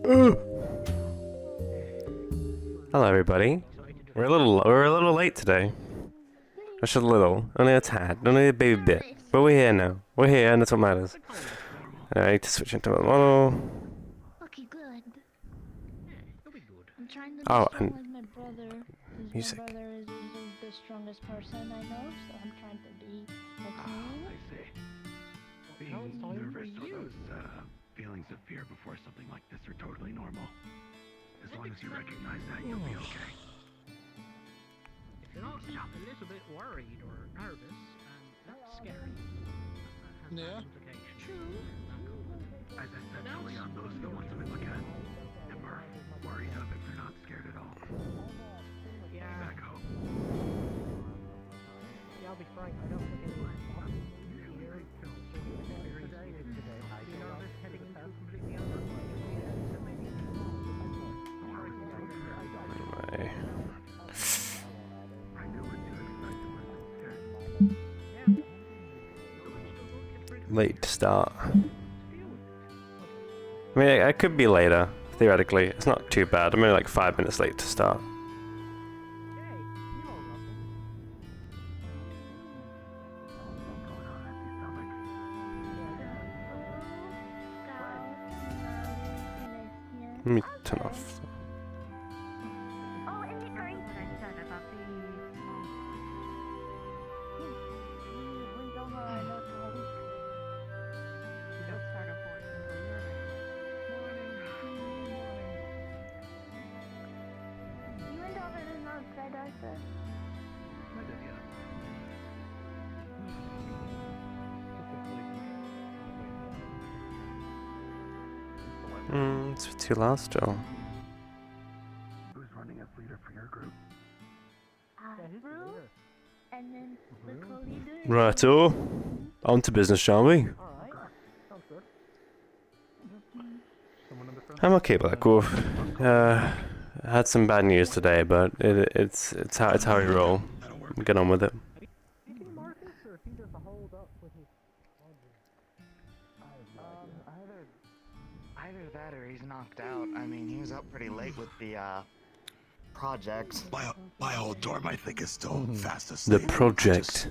Hello, everybody. We're a little late today. Just a little, only a tad, only a baby bit. But we're here now. We're here, and that's what matters. I need to switch into a model. Okay, good. I'm trying to be Oh, strong and like my brother. music. My brother is the strongest person I know, so I'm trying to be like him. I see. Being nervous or those feelings of fear before something like this are totally normal. As long as you recognize that, you'll be okay. If you're not a little bit worried or nervous, that's scary. Yeah. True. As I said, Leon, those are the ones we look at. And we're worried of if they're not scared at all. Yeah. Back home. Yeah, I'll be frank. I don't think anyone's very experienced today. You know, they're heading into a completely unknown so maybe. Anyway. I knew what to expect and wasn't scared. Late to start. I mean, I could be later, theoretically. It's not too bad. I'm only like 5 minutes late to start. Let me turn off. Oh, and the drink. What I said about the We don't know our notes all week. you don't start a horse until you're You went over the notes, right, Arthur? It's too loud still. Who's running as leader for your group? Brew, and then the co-leader. Righto. On to business, shall we? Alright. Sounds good. I'm okay, Black Wolf. I had some bad news today, but it's how we roll. Get on with it. Maybe Marcus, or if he does a hold up with his Either that or he's knocked out. I mean, he was up pretty late with the project. My old dorm, I think, is still fast The asleep. project.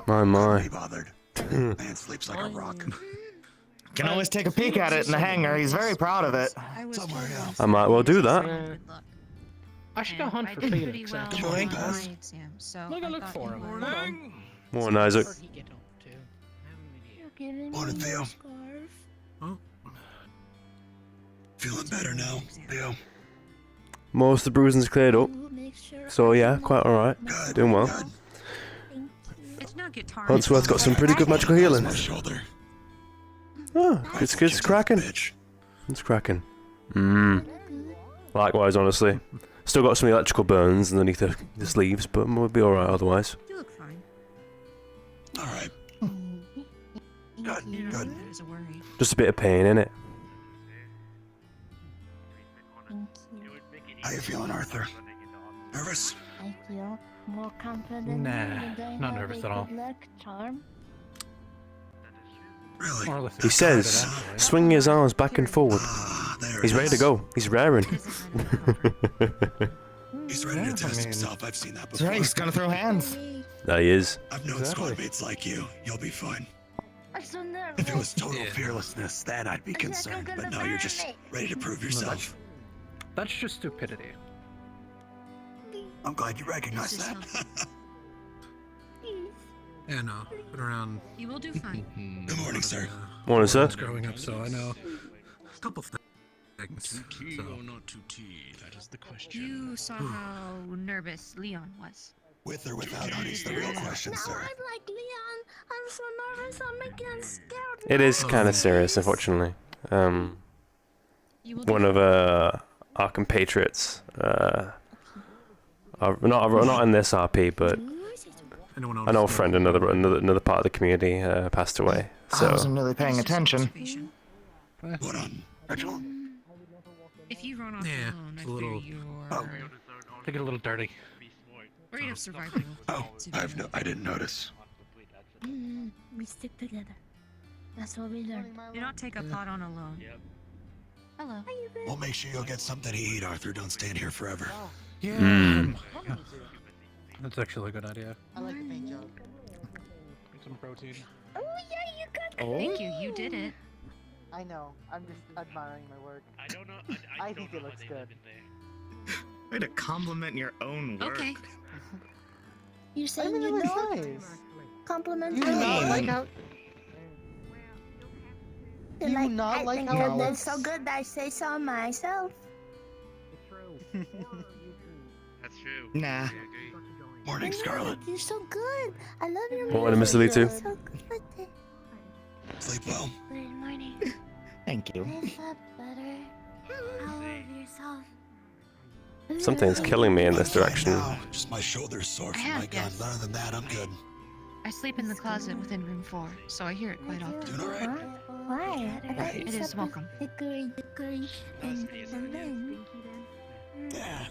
My Can't my. be bothered. Man sleeps like a rock. Can always take a peek at it in the hangar. He's very proud of it. Somewhere, yeah. I might well do that. I should go hunt for Felix, Good actually. morning, Bess. Look for him. Morning, Isaac. Where'd he get up to? You're giving Morning, me Theo. a scarf. Feeling better now, Theo. Most of the bruising's cleared up, Ooh, make sure so yeah, quite alright. Good. Doing well. Good. Thank you. It's not guitar. Huntsworth's got some pretty good magical healing. My shoulder. Oh, it's cracking. Bitch. It's cracking. Likewise, honestly. Still got some electrical burns underneath the sleeves, but we'll be alright otherwise. You look fine. All right. Good. You Good. know, there's a worry. Just a bit of pain, innit? Thank you. How you feeling, Arthur? Nervous? I feel more confident Nah, now that I not have nervous a at all. good luck charm. Really? More or less He says, excited, swinging his arms back and forward. Ah, there He's it ready to is. go. He's raring. It isn't kind of comfort. He's ready to Yeah, I test mean- himself. I've seen that That's before. right, he's gonna throw hands. There he is. I've known Exactly. squad mates like you. You'll be fine. I'm so nervous. If it was total fearlessness, then I'd be It's like I'm concerned. gonna But now you're burn just it. ready to prove yourself. That's just stupidity. I'm glad you recognize This is that. Please. Yeah, no. Been around. You will do fine. Good morning, sir. Morning, sir. Growing up, so I know a couple of things. Tea So, or not to tea? That is the question. You saw how nervous Leon was. With or without honey's the real question, No, sir. I'm like Leon. I'm so nervous. I'm making him scared. It is kind of serious, unfortunately. You will do One of our compatriots, not in this RP, but anyone else? an old friend, another part of the community, passed away. I So wasn't really paying attention. Observation. What on? Reginald? If you run off Yeah, alone, I it's a little- fear Oh. they get a little dirty. your rate of survival. Oh, I didn't notice. We stick together. That's what we learned. Do not take a pot on alone. Hello. We'll make sure you'll get something to eat, Arthur. Don't stand here forever. Yeah. Mm. Yeah. That's actually a good idea. I like the paint job. Get some protein. Oh yeah, you got. Oh. Thank you. You did it. I know. I'm just admiring my work. I don't know. I don't think know it how looks they good. live in there. Way to compliment your own work. Okay. You I saying mean, it you looks know? nice. Compliment You me. not like how? You're you like, not I like think how you're it did looks? so good that I say so myself. That's true. Nah. I agree. Morning, I know, Scarlet. You're so good. I love your Morning, music. Mr. Lee, too. You're so good with it. Sleep well. Good morning. Thank you. Wake up better. How of yourself. Something's killing me in this Fine direction. now. Just my shoulder's sore from have, my gun. yes. Other than that, I'm good. I sleep in the closet within room 4, so I hear it quite often. Doing all right? Why? I thought you It said is welcome. Hickory, dickory, and then. Yeah.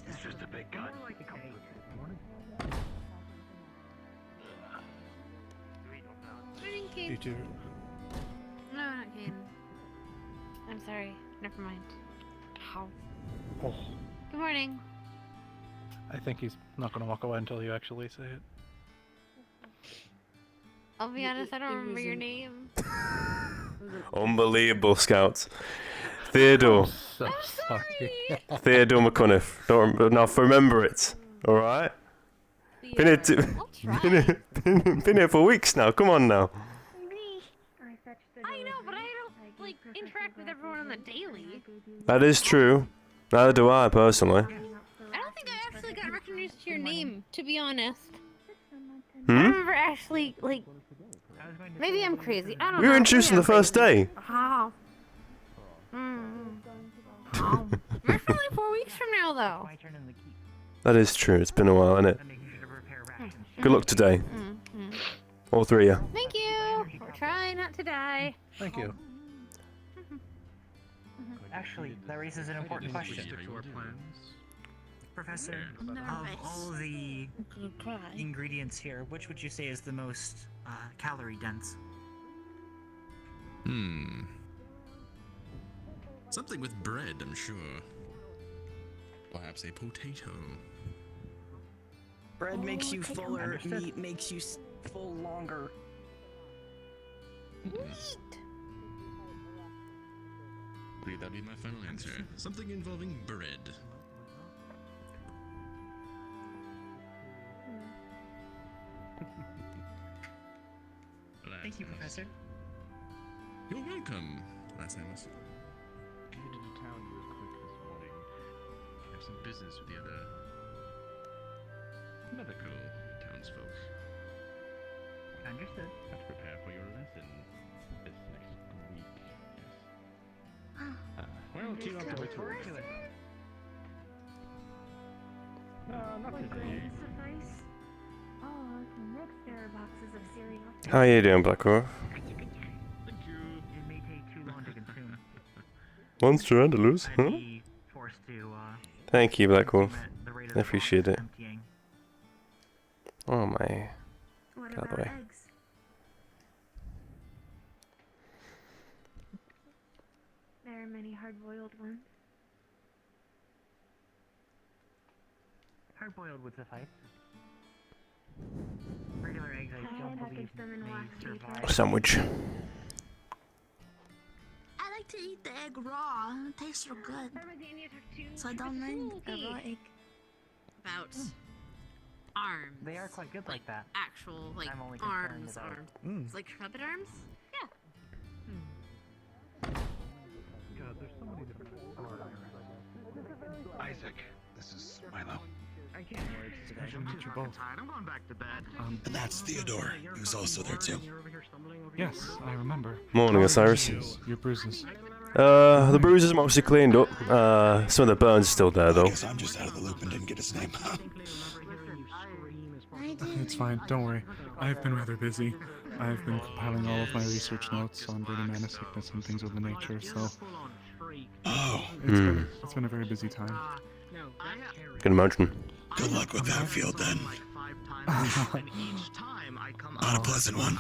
It's just a big gun. Morning, You Kate. too. No, not Kate. I'm sorry. Never mind. How? Oh. Good morning. I think he's not gonna walk away until you actually say it. I'll be honest, I don't remember your name. Unbelievable, Scouts. Theodore. So I'm sorry. sorry. Theodore McCunniff. Don't now remember it. Alright? Been here, I'll try. been here for weeks now. Come on now. I know, but I don't like interact with everyone on the daily. That is true. Neither do I, personally. I don't think I actually got recognized to your name, to be honest. I Hmm? remember actually, like, maybe I'm crazy. I don't know. We were introduced on the first day. How? We're for like 4 weeks from now, though. My turn in the key. That is true. It's been a while, isn't it? I make sure to repair rations. Good luck today. All three of you. Thank you. We're trying not to die. Thank you. Actually, that raises an important question. Stick to our plans. Professor, I'm of nervous. all the I'm gonna cry. ingredients here, which would you say is the most calorie dense? Something with bread, I'm sure. Perhaps a potato. Bread makes you take 'em. fuller, Understood. meat makes you full longer. I believe that'd be my final answer. Something involving bread. Thank you, Professor. You're welcome. That's Amos. Headed into town real quick this morning. I have some business with the other medical townsfolk. Understood. Have to prepare for your lesson this next week. Yes. Well, too up to Look forward to it. not today. Oh, the next there are boxes of cereal. How you doing, Blackrock? Thank you. It may take too long to consume. Monster Andalus, I'd huh? be forced to Thank you, Black Wolf. consume at the rate of I the appreciate box it. emptying. Oh my. What Get out of the about way. eggs? There are many hard-boiled ones. Hard-boiled would suffice. Regular eggs, I don't believe them in may wax survive. Sandwich. I like to eat the egg raw. It tastes so good. So I don't mind a raw egg. About arms. They are quite good like that. Actual, like, I'm only concerned arms. about- Arms. Like puppet arms? Yeah. God, there's so many different Isaac, this is Milo. I can't wait today. I'm meet too you fucking both. tired. I'm going back to bed. And that's Theodore. He was also there too. Yes, I remember. Morning, Osiris. Your bruises. The bruises are mostly cleaned up. Some of the burns are still there, I though. guess I'm just out of the loop and didn't get his name. It's fine, don't worry. I've been rather busy. I've been compiling all of my research notes on dirty mana sickness and things of the nature, so Oh, it's been a very busy time. Can imagine. good luck with that field then. Not a pleasant one.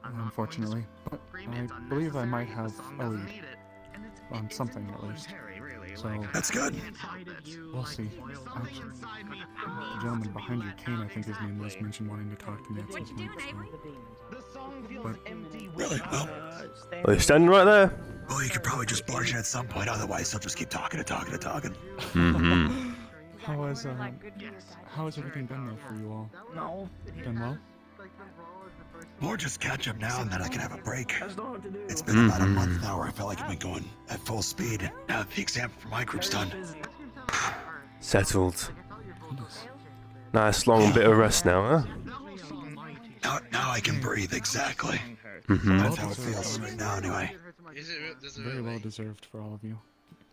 Unfortunately, but I believe I might have a lead. on something at least. So That's good. we'll see. The gentleman behind you, Kane, I think his name was, mentioned wanting to talk to me at some point. But Really? Well, Are you standing right there? well, you could probably just barge in at some point. Otherwise, he'll just keep talking and talking and talking. Mm-hmm. how has everything been there for you all? No. Been well? More just catch up now, and then I can have a break. It's been about a month now where I felt like I've been going at full speed. Now that the exam for my group's done. Settled. Nice long bit of rest now, huh? Now I can breathe, exactly. Mm-hmm. That's how it feels right now, anyway. Very well deserved for all of you.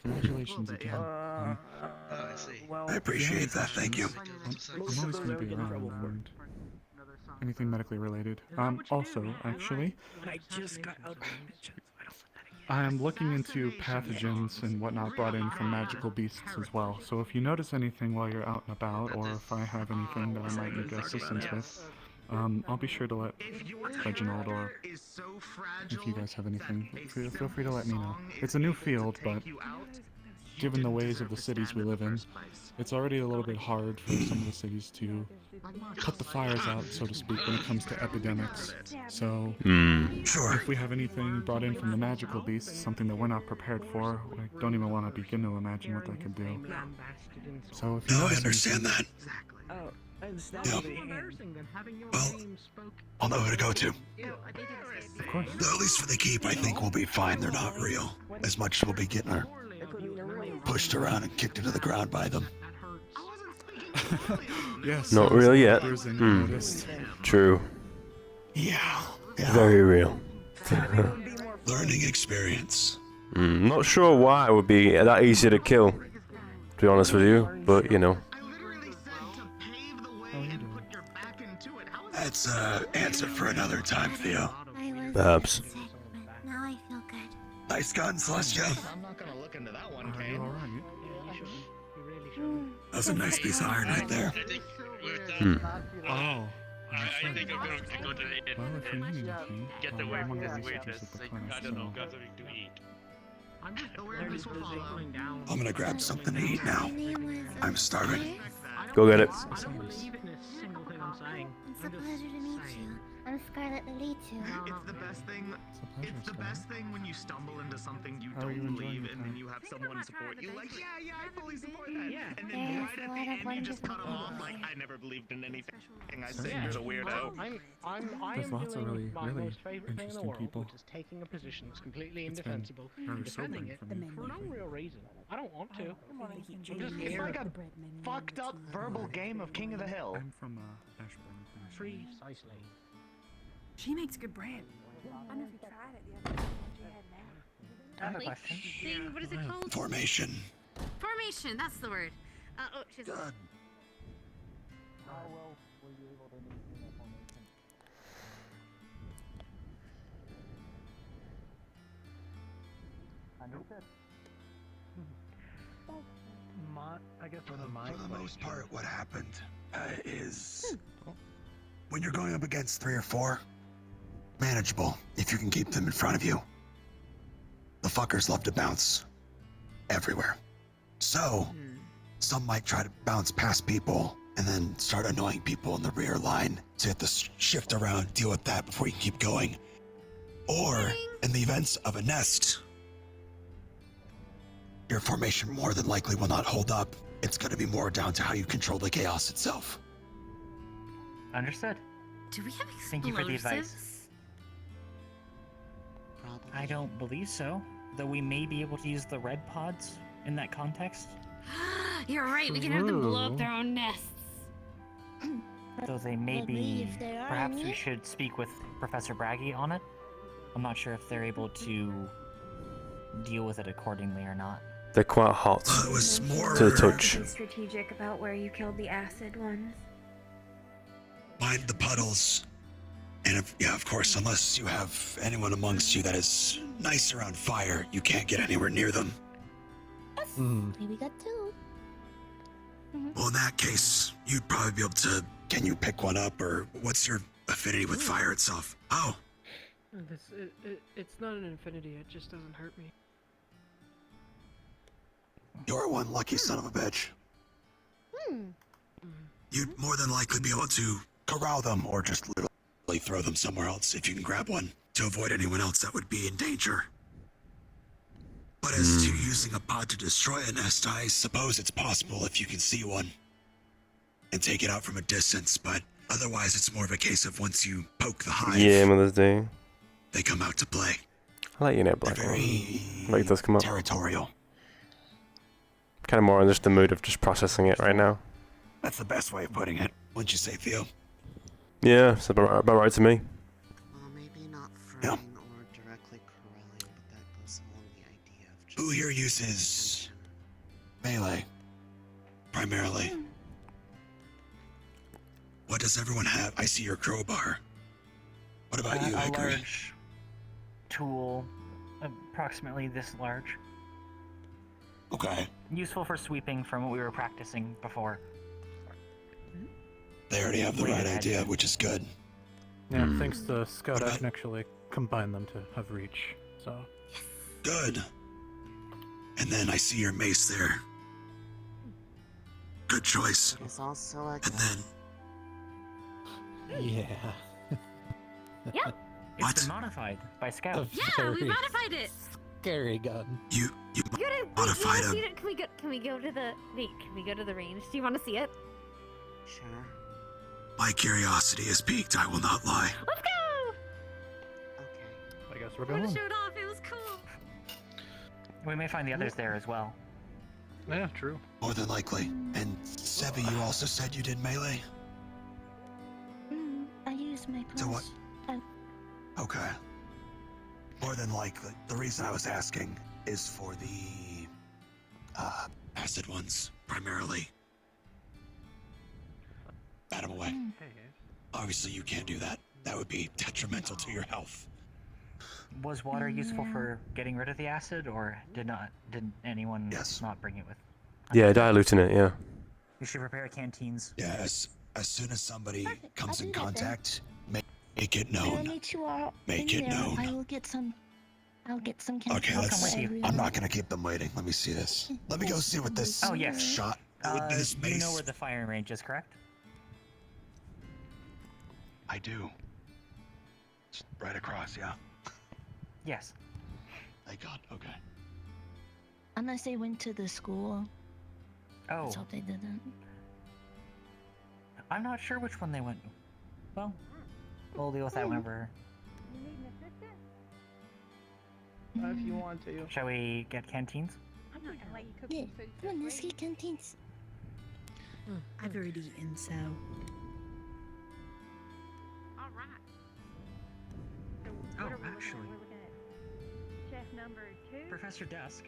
Congratulations again. I appreciate that, thank you. I'm always going to be around, and anything medically related. Also, actually, I just got out of I am looking into pathogens and whatnot brought in from magical beasts as well. So if you notice anything while you're out and about, or if I have anything that I might need assistance with, I'll be sure to let Reginald, or if you guys have anything, feel free to let me know. It's a new field, but given the ways of the cities we live in, it's already a little bit hard for some of the cities to put the fires out, so to speak, when it comes to epidemics. So, if we have anything brought in from the magical beasts, something that we're not prepared for, I don't even want to begin to imagine what that could do. So if you No, I notice understand that. Yeah. Well, I'll know who to go to. Of course. Though at least for the keep, I think we'll be fine. They're not real. As much as we'll be getting her pushed around and kicked into the ground by them. Yes. Not real yet. True. Yeah. Very real. Learning experience. Not sure why it would be that easy to kill, to be honest with you, but you know. That's an answer for another time, Theo. Perhaps. Now I feel good. Nice gun, Celestia. I'm not gonna look into that one, Are you Kane. alright? That's a nice piece of iron right there. Oh. I think I'm gonna go to the Well, if you need anything, get I'm away one from of the this researchers weirdness. at the Like, clinic, I don't know, so got something to eat. I'm just aware this will falling down. I'm gonna grab something to eat now. I'm starving. Go get it. I don't believe in a single thing I'm saying. It's a pleasure to meet you. I'm Scarlet the lead too. It's the best thing. It's the best thing when you stumble into something you How are you don't enjoying believe, your and then time? you have someone support you. Like, yeah, I fully support that. Yeah. And then There's right a at lot the of end, you just cut wonderful them off. Like, things. I never believed in anything I So, said. yeah. You're a weirdo. I There's am lots of doing my really most favorite thing in the interesting world, people. which is taking a position that's completely It's been indefensible rather and defending sobering it for me. for no real reason. I don't want to. It's like a fucked up verbal game of King of the Hill. I'm from Ashburn. Precisely. She makes good bread. I don't know if you tried it the other day. She had now. I have a question. Thing, what is it called? Formation. Formation, that's the word. Oh, she's... Good. I guess For the most part, what happened is when you're going up against 3 or 4, manageable if you can keep them in front of you. The fuckers love to bounce everywhere. So, some might try to bounce past people and then start annoying people in the rear line to hit the shift around, deal with that before you keep going. Or, in the events of a nest, your formation more than likely will not hold up. It's going to be more down to how you control the chaos itself. Understood. Do we have explosives? Thank you for the advice. I don't believe so, though we may be able to use the red pods in that context. You're right, we can have them blow up their own nests. Though they may be... Perhaps we should speak with Professor Braggy on it. I'm not sure if they're able to deal with it accordingly or not. They're quite hot It was more to the touch. Be strategic about where you killed the acid ones. mind the puddles. And of course, unless you have anyone amongst you that is nice around fire, you can't get anywhere near them. Maybe got 2. Well, in that case, you'd probably be able to... Can you pick one up, or what's your affinity with fire itself? Oh, It's not an infinity, it just doesn't hurt me. You're one lucky son of a bitch. You'd more than likely be able to corral them or just literally throw them somewhere else if you can grab one to avoid anyone else that would be in danger. But as to using a pod to destroy a nest, I suppose it's possible if you can see one and take it out from a distance, but otherwise it's more of a case of once you poke the hive, Yeah, Mother's Day. they come out to play. I like you know, Black They're One. very Like, it does come up. territorial. Kind of more in just the mood of just processing it right now. That's the best way of putting it, wouldn't you say, Theo? Yeah, it's about right to me. Well, maybe not furring or directly corralling, but that goes along the idea of just... Who here uses melee, primarily? What does everyone have? I see your crowbar. What about you, A Hickory? large tool, approximately this large. Okay. Useful for sweeping from what we were practicing before. They already have the right idea, which is good. Yeah, thanks to Scout, I can actually combine them to have reach, so... Good. And then I see your mace there. Good choice. It's also a And then... Yeah. Yeah. It's been modified by Scout. Yeah, we modified it. Scary gun. You Modified him. it. Can we go to the Can we go to the range? Do you want to see it? Sure. My curiosity is piqued, I will not lie. Let's go. I guess we're I want going. to show it off. It was cool. We may find the others there as well. Yeah, true. More than likely. And Sevi, you also said you did melee? I use my plus. So what? Okay. More than likely. The reason I was asking is for the acid ones, primarily. Bat them away. Obviously you can't do that. That would be detrimental to your health. Was water useful for getting rid of the acid, or did anyone not bring it with? Yeah, diluting it, yeah. You should prepare canteens. Yes. As soon as somebody comes in contact, make it When known. you two are Make in it there, known. I will get some. I'll get some. Okay, chemicals for I'm everyone. not gonna keep them waiting. Let me see this. Let me go see what this Oh yes. shot with this You mace. know where the firing range is, correct? I do. It's right across, yeah. Yes. Thank God. Okay. Unless they went to the school. Oh. Let's hope they didn't. I'm not sure which one they went. Well, we'll deal with that whenever. If you want to. Shall we get canteens? I'm not gonna let you cook Yeah. some food. Come on, let's get canteens. I've already eaten, so. All right. So Oh, what are we actually. looking at? Chef number 2. Professor Dusk.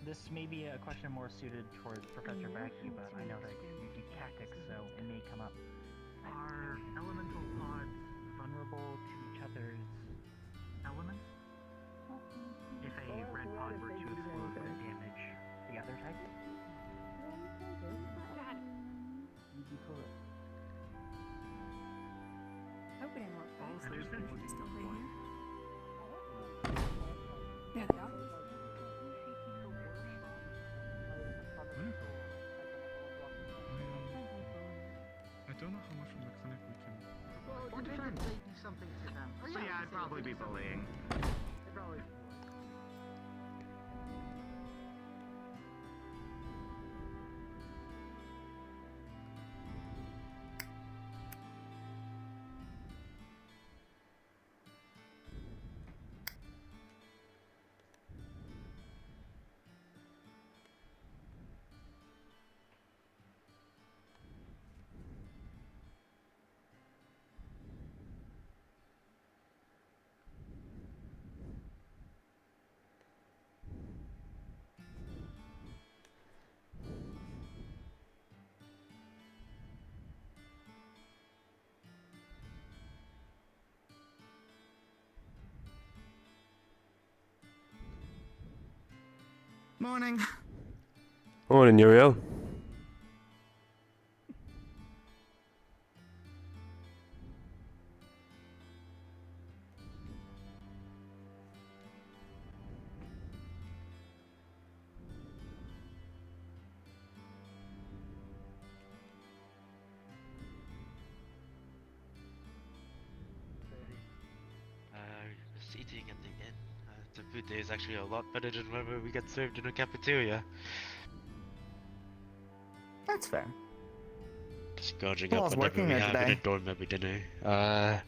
This may be a question more suited towards Professor Brackey, but I know that you do tactics, so it may come up. Are elemental pods vulnerable to each other's elements? If a red pod were to explode, would it damage the other type? Got it. Hope it didn't work. Still there. There they are. I don't know how much from McCunniff we can... Or defend. Say something to them. So yeah, I'd probably be bullying. Morning. Morning, Uriel. food there is actually a lot better than whatever we get served in a cafeteria. That's fair. Just gauging Who up else whatever working we there have in today? a dorm every dinner. I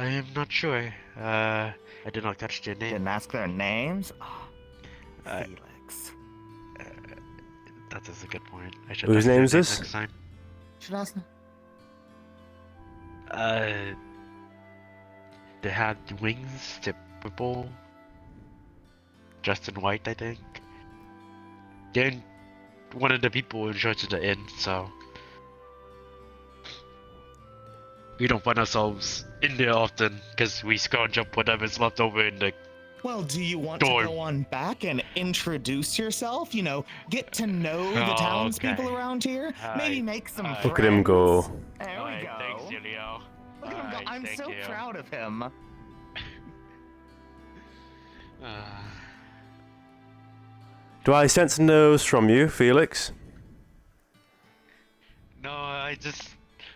am not sure. I did not catch their name. Didn't ask their names? Oh, Uh, Felix. That is a good point. I should Whose ask their name is name this? Uh, next time. Should ask them. They had wings, they're purple, dressed in white, I think. They're one of the people in charge of the inn, so we don't find ourselves in there often because we scrounge up whatever's left over in the Well, do you want dorm. to go on back and introduce yourself? You know, get to know the townspeople okay. around here? Maybe make some friends? Look at him go. There we go. Thanks, Julio. Look at him go. I'm thank so you. proud of him. Do I sense no's from you, Felix? No, I just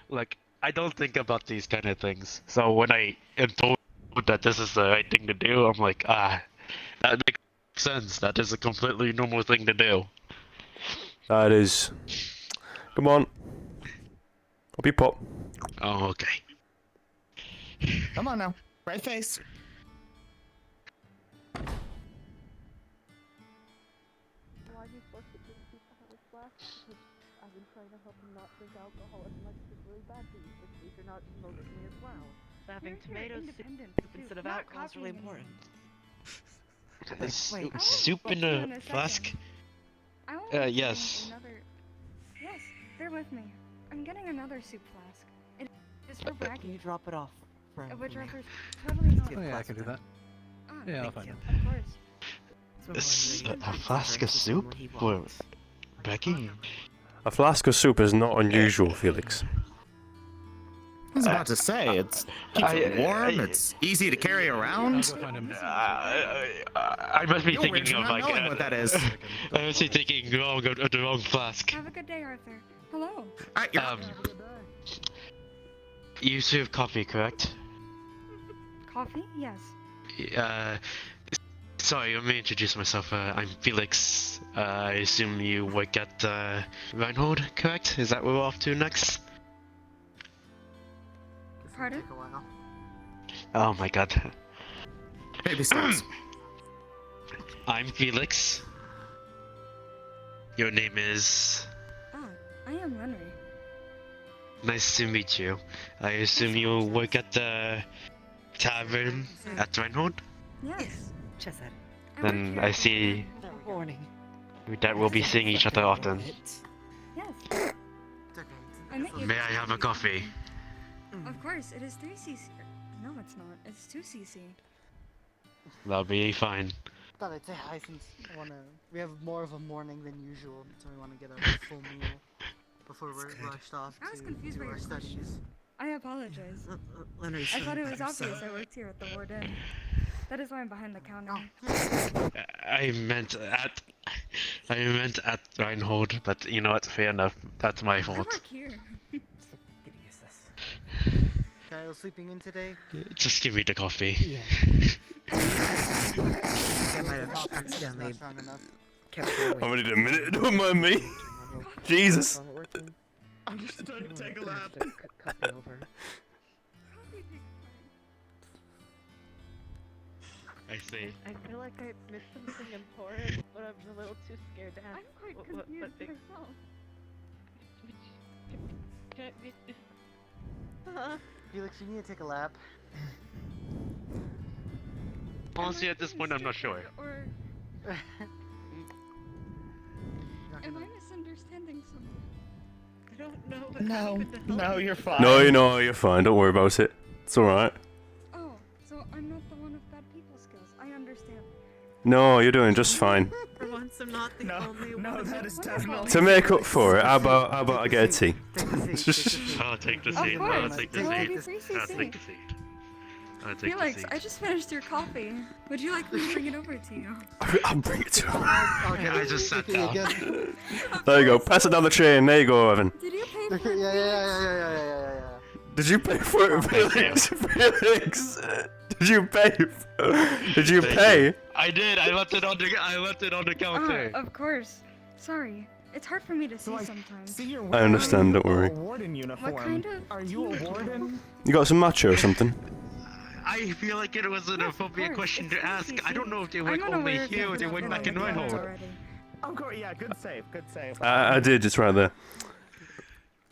like I don't think about these kind of things. So when I am told that this is the right thing to do, I'm like, that makes sense. That is a completely normal thing to do. That is. Come on. Up you pop. Oh, okay. Come on now. Right face. Why are you supposed to drink people out of glass? Because I've been trying to help him not drink alcohol as much as it's really bad for you, but you're not promoting me as well. Having tomato independent soup too, instead of not alcohol is really copying important. Soup in a flask? I will be Yes. getting another... Yes, bear with me. I'm getting another soup flask. It is for Can Bracky. you drop it off? Which offers totally not... Oh yeah, I can do that. Ah, Yeah, I'll thank find you. it. Of course. A flask of soup for Becky? A flask of soup is not unusual, Felix. I was about to say, it's keeps it warm, it's easy to carry around. I must be You're weird thinking for of not like. knowing what that is. I must be thinking of the wrong flask. Have a good day, Arthur. Hello. You serve coffee, correct? Coffee? Yes. Sorry, let me introduce myself. I'm Felix. I assume you work at Reinhold, correct? Is that where we're off to next? Pardon? Oh my god. Baby steps. I'm Felix. Your name is... Ah, I am Henry. Nice to meet you. I assume you work at the tavern at Reinhold? Yes. Chesed. Then I see Warning. that we'll be seeing each other often. Yes. I met you. May I have a coffee? Of course, it is 3cc. No, it's not. It's 2cc. That'll be fine. Thought I'd say hi since we have more of a morning than usual, so we want to get a full meal before we're rushed off I was confused to by our your studies. question. I apologize. Leonard, I thought it was so- obvious I worked here at the Warden. That is why I'm behind the counter. I meant at Reinhold, but you know what? Fair enough. That's my I fault. work here. Kyle sleeping in today? Just give me the coffee. Yeah. I might have accidentally strong enough. kept her awake. I'm gonna need a minute, don't mind me. Jesus. I'm just trying to take a lap. Cut me over. I see. I feel like I missed something important, but I'm a little too scared to ask. I'm quite confused myself. Felix, you need to take a lap. Honestly, at this point, I'm not sure. Or am I misunderstanding something? I don't know. What No, happened to help no, me. you're fine. No, you're fine. Don't worry about it. It's alright. Oh, so I'm not the one with bad people skills. I understand. No, you're doing just fine. For once, I'm not the only one. No, that is definitely. To make up for it, how about I get a tea? I'll take the Of seat. I'll course. take the It will seat. be I'll 3cc. take the seat. I'll take the Felix, seat. I just finished your coffee. Would you like me to bring it over to you? I'll bring it to him. I just sat down. There you go. Pass it down the train. There you go, Evan. Did you pay for it? Yeah. Did you pay for it, Felix? Felix? Did you pay? Did you Thank pay? you. I did. I left it on the counter. Of course. Sorry. It's hard for me to see sometimes. I understand, don't worry. Warden uniform. What kind of Are you a warden? You got some matcha or something? I feel like it was an appropriate question to ask. I don't know if they work only here or they work back in Reinhold. Of course, yeah, good save, good save. I did, it's right there.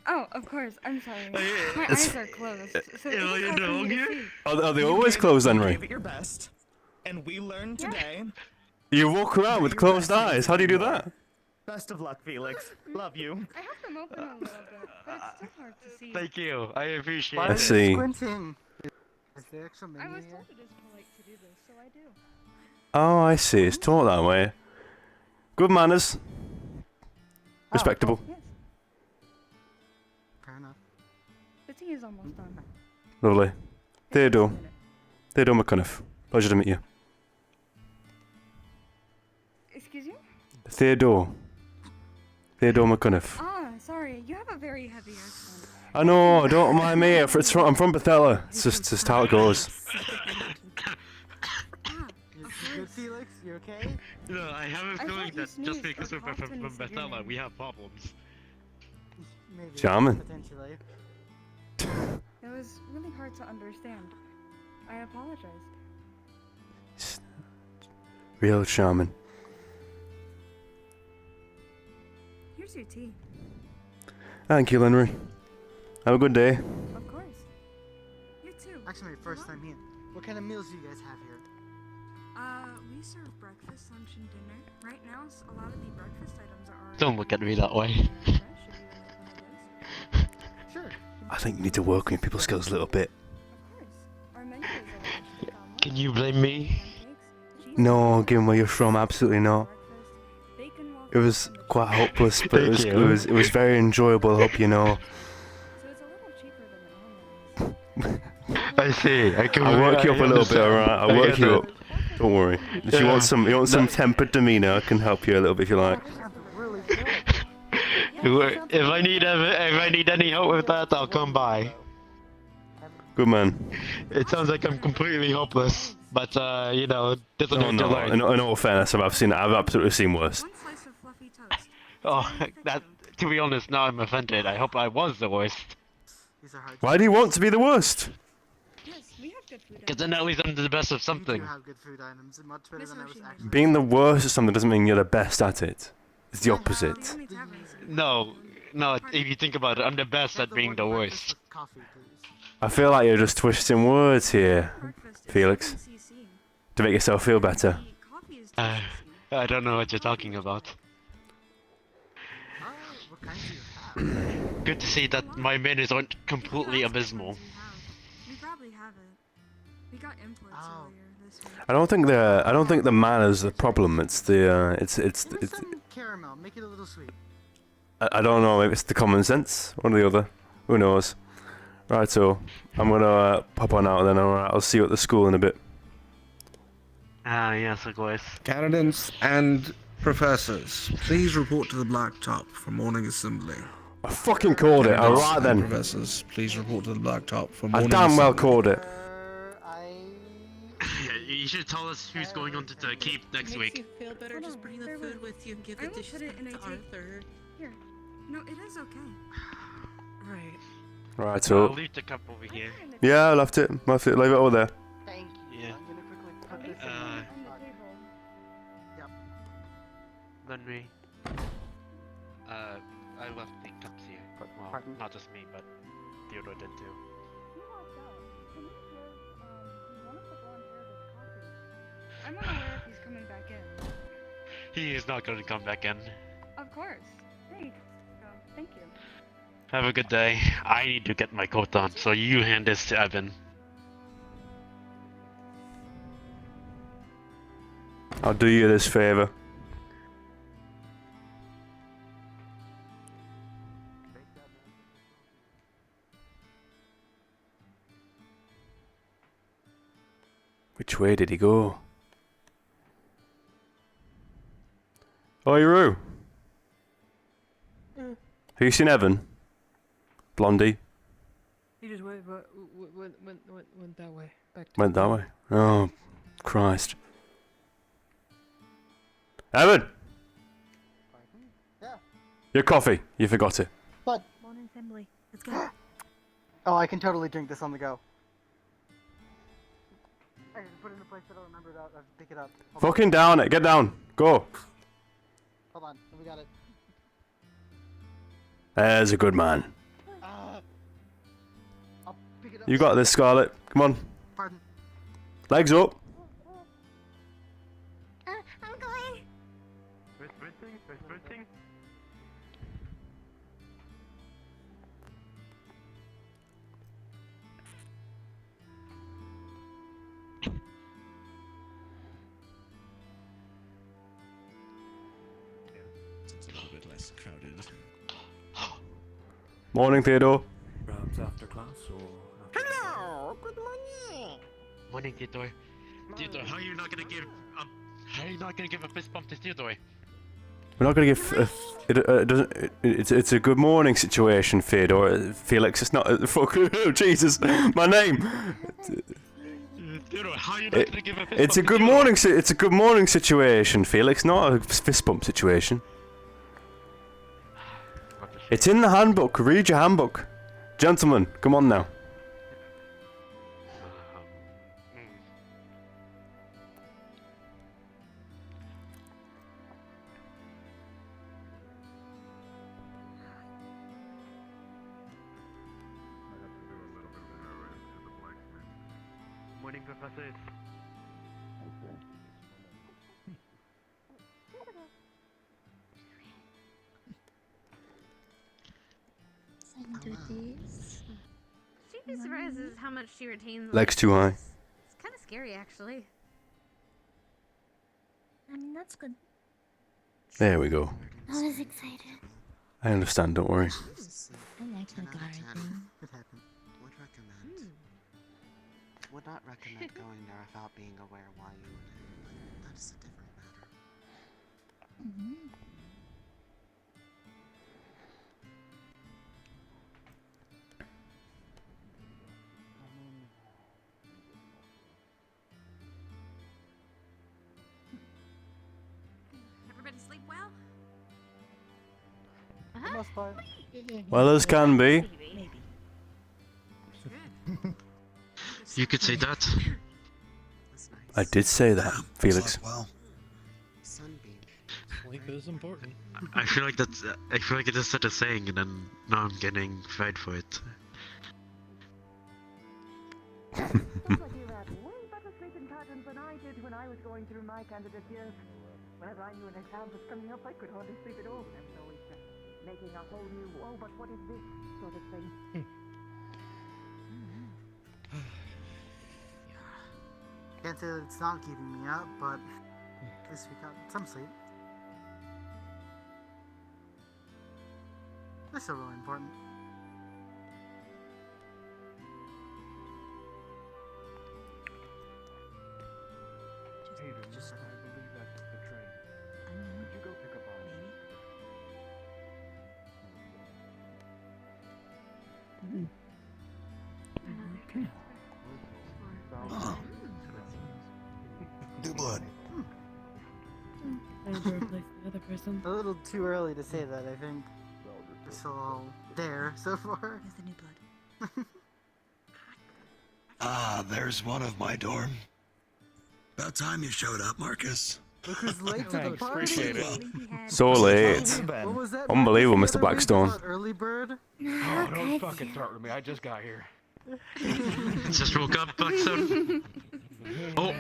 Oh, of course. I'm sorry. My eyes are closed. So it's hard for me to see. Are they always closed, Henry? Give it your best, and we learned today. You walk around with closed eyes. How do you do that? Best of luck, Felix. Love you. I have them open a little bit, but it's still hard to see. Thank you. I appreciate I it. see. Squinting. Is there actual menu I was here? told it is polite to do this, so I do. Oh, I see. It's taught that way. Good manners. Respectable. Yes. Fair enough. The tea is almost done. Lovely. Theodore. Theodore McCunniff. Pleasure to meet you. Excuse you? Theodore. Theodore McCunniff. Ah, sorry. You have a very heavy accent. I know, don't mind me. I'm from Bethella. It's just how it goes. You good, Felix? You okay? No, I have a I feeling thought you that just sneezed because or we're coughed from when you said your Bethella, name. we have problems. Maybe. Charming. Potentially. It was really hard to understand. I apologize. Real charming. Here's your tea. Thank you, Henry. Have a good day. Of course. You too. Actually, my first time here. What kind of meals do you guys have here? We serve breakfast, lunch, and dinner. Right now, a lot of the breakfast items are. Don't look at me that way. Sure. I think you need to work on your people skills a little bit. Our menu is Can you blame me? No, given where you're from, absolutely not. It was quite hopeless, but it Thank was you. it was very enjoyable. I hope you know. I see. I'll work you up a little bit, alright? I'll work you up. Don't worry. If you Yeah. want some tempered demeanour, I can help you a little bit if you like. If I need any help with that, I'll come by. Good man. It sounds like I'm completely hopeless, but you know, doesn't No, hurt to no. learn. In all fairness, I've absolutely seen worse. Oh, that. To be honest, now I'm offended. I hope I was the worst. These are hard. Why do you want to be the worst? Yes, we have good food. Because then at least I'm the best of You something. do have good food items. Much better than I was actually. Being the worst at something doesn't mean you're the best at it. It's the opposite. No, if you think about it, I'm the best at being the worst. Coffee, please. I feel like you're just twisting words here, Felix, to make yourself feel better. I don't know what you're talking about. What kinds do you have? Good to see that my menus aren't completely abysmal. We probably have it. We got imports earlier this week. I don't think the manners the problem. It's the it's Some caramel. Make it a little sweet. I don't know. Maybe it's the common sense. One or the other. Who knows? Right, so I'm gonna pop on out then. Alright, I'll see you at the school in a bit. Yes, of course. Candidates and professors, please report to the blacktop for morning assembly. I fucking called it. Candidates Alright and then. Professors, please report to the blacktop for I morning damn well assembly. called it. Yeah, you should tell us who's going on to the keep next Makes week. you feel better. Just bring the food with you and give the dishes back to Arthur. Here. No, it is okay. Right. Right, I'll so leave the cup over here. yeah, I left it. Leave it over there. Thank you. Yeah. I'm gonna quickly put this in on the table. Yep. Henry. I left the cups here. Well, Pardon? not just me, but Theodore did too. He walked out. Can you give one of the blonde hair this coffee? I'm unaware if he's coming back in. He is not going to come back in. Of course. There you go. Thank you. Have a good day. I need to get my coat on, so you hand this to Evan. I'll do you this favor. Which way did he go? Oh, Roo. Have you seen Evan? Blondie. He just went that way. Went that way. Oh, Christ. Evan! Yeah. Your coffee. You forgot it. But Morning assembly. Let's go. oh, I can totally drink this on the go. I just put it in a place that I'll remember to pick it up. Hold Fucking down it. Get down. Go. Hold on. We got it. There's a good man. I'll pick it up. You got this, Scarlet. Come on. Pardon. Legs up. I'm going. Sprinting. It's a little bit less crowded. Morning, Theodore. Perhaps after class or Hello, good morning. Morning, Theodore. Theodore, how are you not gonna give a fist bump to Theodore? We're not gonna give. It's a good morning situation, Theodore. Felix, it's not. Oh, Jesus, my name. Theodore, how are you not gonna give a fist It's a bump good to morning. It's a good morning situation, Felix. Not a fist bump situation. It's in the handbook. Read your handbook, gentlemen. Come on now. Morning, professors. She'd be surprised as how much she retains. Legs too high. It's kind of scary, actually. I mean, that's good. There we go. I was excited. I understand. Don't worry. I like the garden. What happened? Would recommend. Would not recommend going there without being aware why you would. But that's a different matter. Everybody sleep well? For the most part. Well as can be. You could say that. I did say that, Felix. Well, Sleep is important. I feel like that's. I feel like I just said a saying and then now I'm getting fired for it. Sounds like you had way better sleeping patterns than I did when I was going through my candidate years. Whenever I knew an exam was coming up, I could hardly sleep at all. I was always just making a whole new, oh, but what is this sort of thing. Can't say that it's not keeping me up, but at least we got some sleep. They're still really important. Just I believe that's the train. Would you go pick up our new blood. A little too early to say that, I think. We're still all there so far. Where's the new blood? Ah, there's one of my dorm. About time you showed up, Marcus. Look who's late to the Thanks, party. appreciate it. So late. What was that? Unbelievable, Marcus, Mr. the other Blackstone. about Early bird? Oh, don't fucking start with me. I just got here. Just woke up, Blackstone. Oh.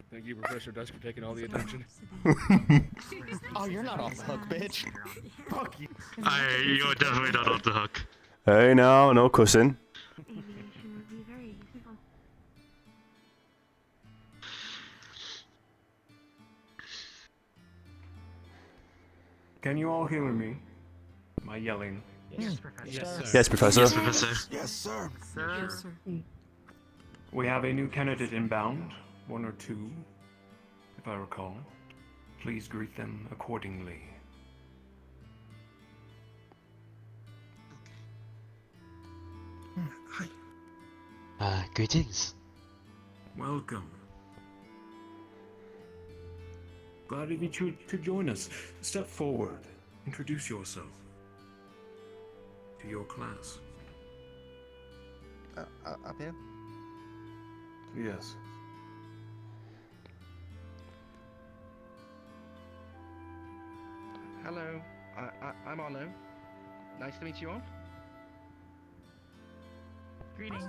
Thank you, Professor Dusk, for taking all the attention. Oh, you're not off the hook, bitch. Fuck you. You're definitely not off the hook. Hey, no cussing. Can you all hear me? Am I yelling? Yes, Professor. Yes, Professor. Yes, Professor. Yes, sir. Sir. We have a new candidate inbound, one or two, if I recall. Please greet them accordingly. Greetings. Welcome. Glad of you to join us. Step forward. Introduce yourself to your class. Up here? Yes. Hello, I'm Arno. Nice to meet you all. Greetings.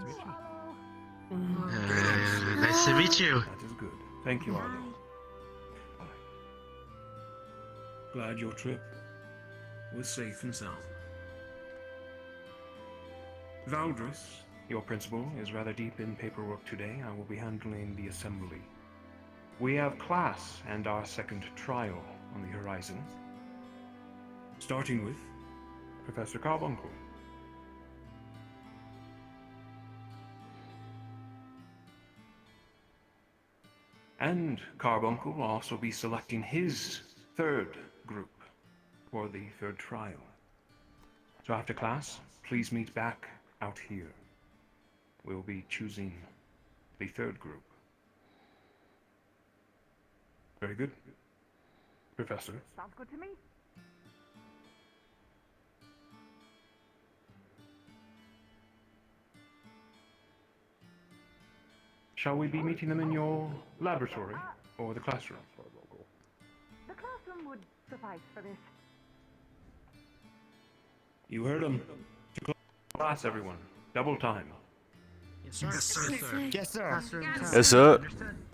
Nice to meet you. That is good. Thank you, Arno. Glad your trip was safe and sound. Valdris, your principal, is rather deep in paperwork today. I will be handling the assembly. We have class and our second trial on the horizon. Starting with Professor Carbuncle. And Carbuncle will also be selecting his third group for the third trial. So after class, please meet back out here. We'll be choosing the third group. Very good. Professor. Sounds good to me. Shall we be meeting them in your laboratory or the classroom? The classroom would suffice for this. You heard him. To class, everyone. Double time. Yes, sir. Yes, sir. Yes, sir. Yes, sir. Classroom time. Yes, sir.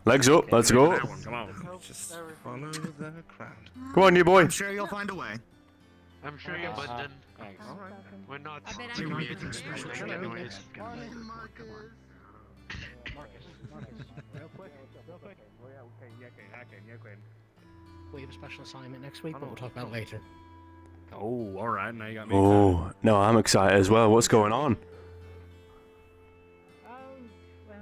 Legs up. Let's go. Come on. Just follow the crowd. Come on, you boy. I'm sure you'll find a way. I'm sure you would then. Alright. We're not I bet too I'm weird not to gonna make do noise. We have a special assignment next week, but we'll talk about it later. Oh, alright, now you got me. Oh, no, I'm excited as well. What's going on?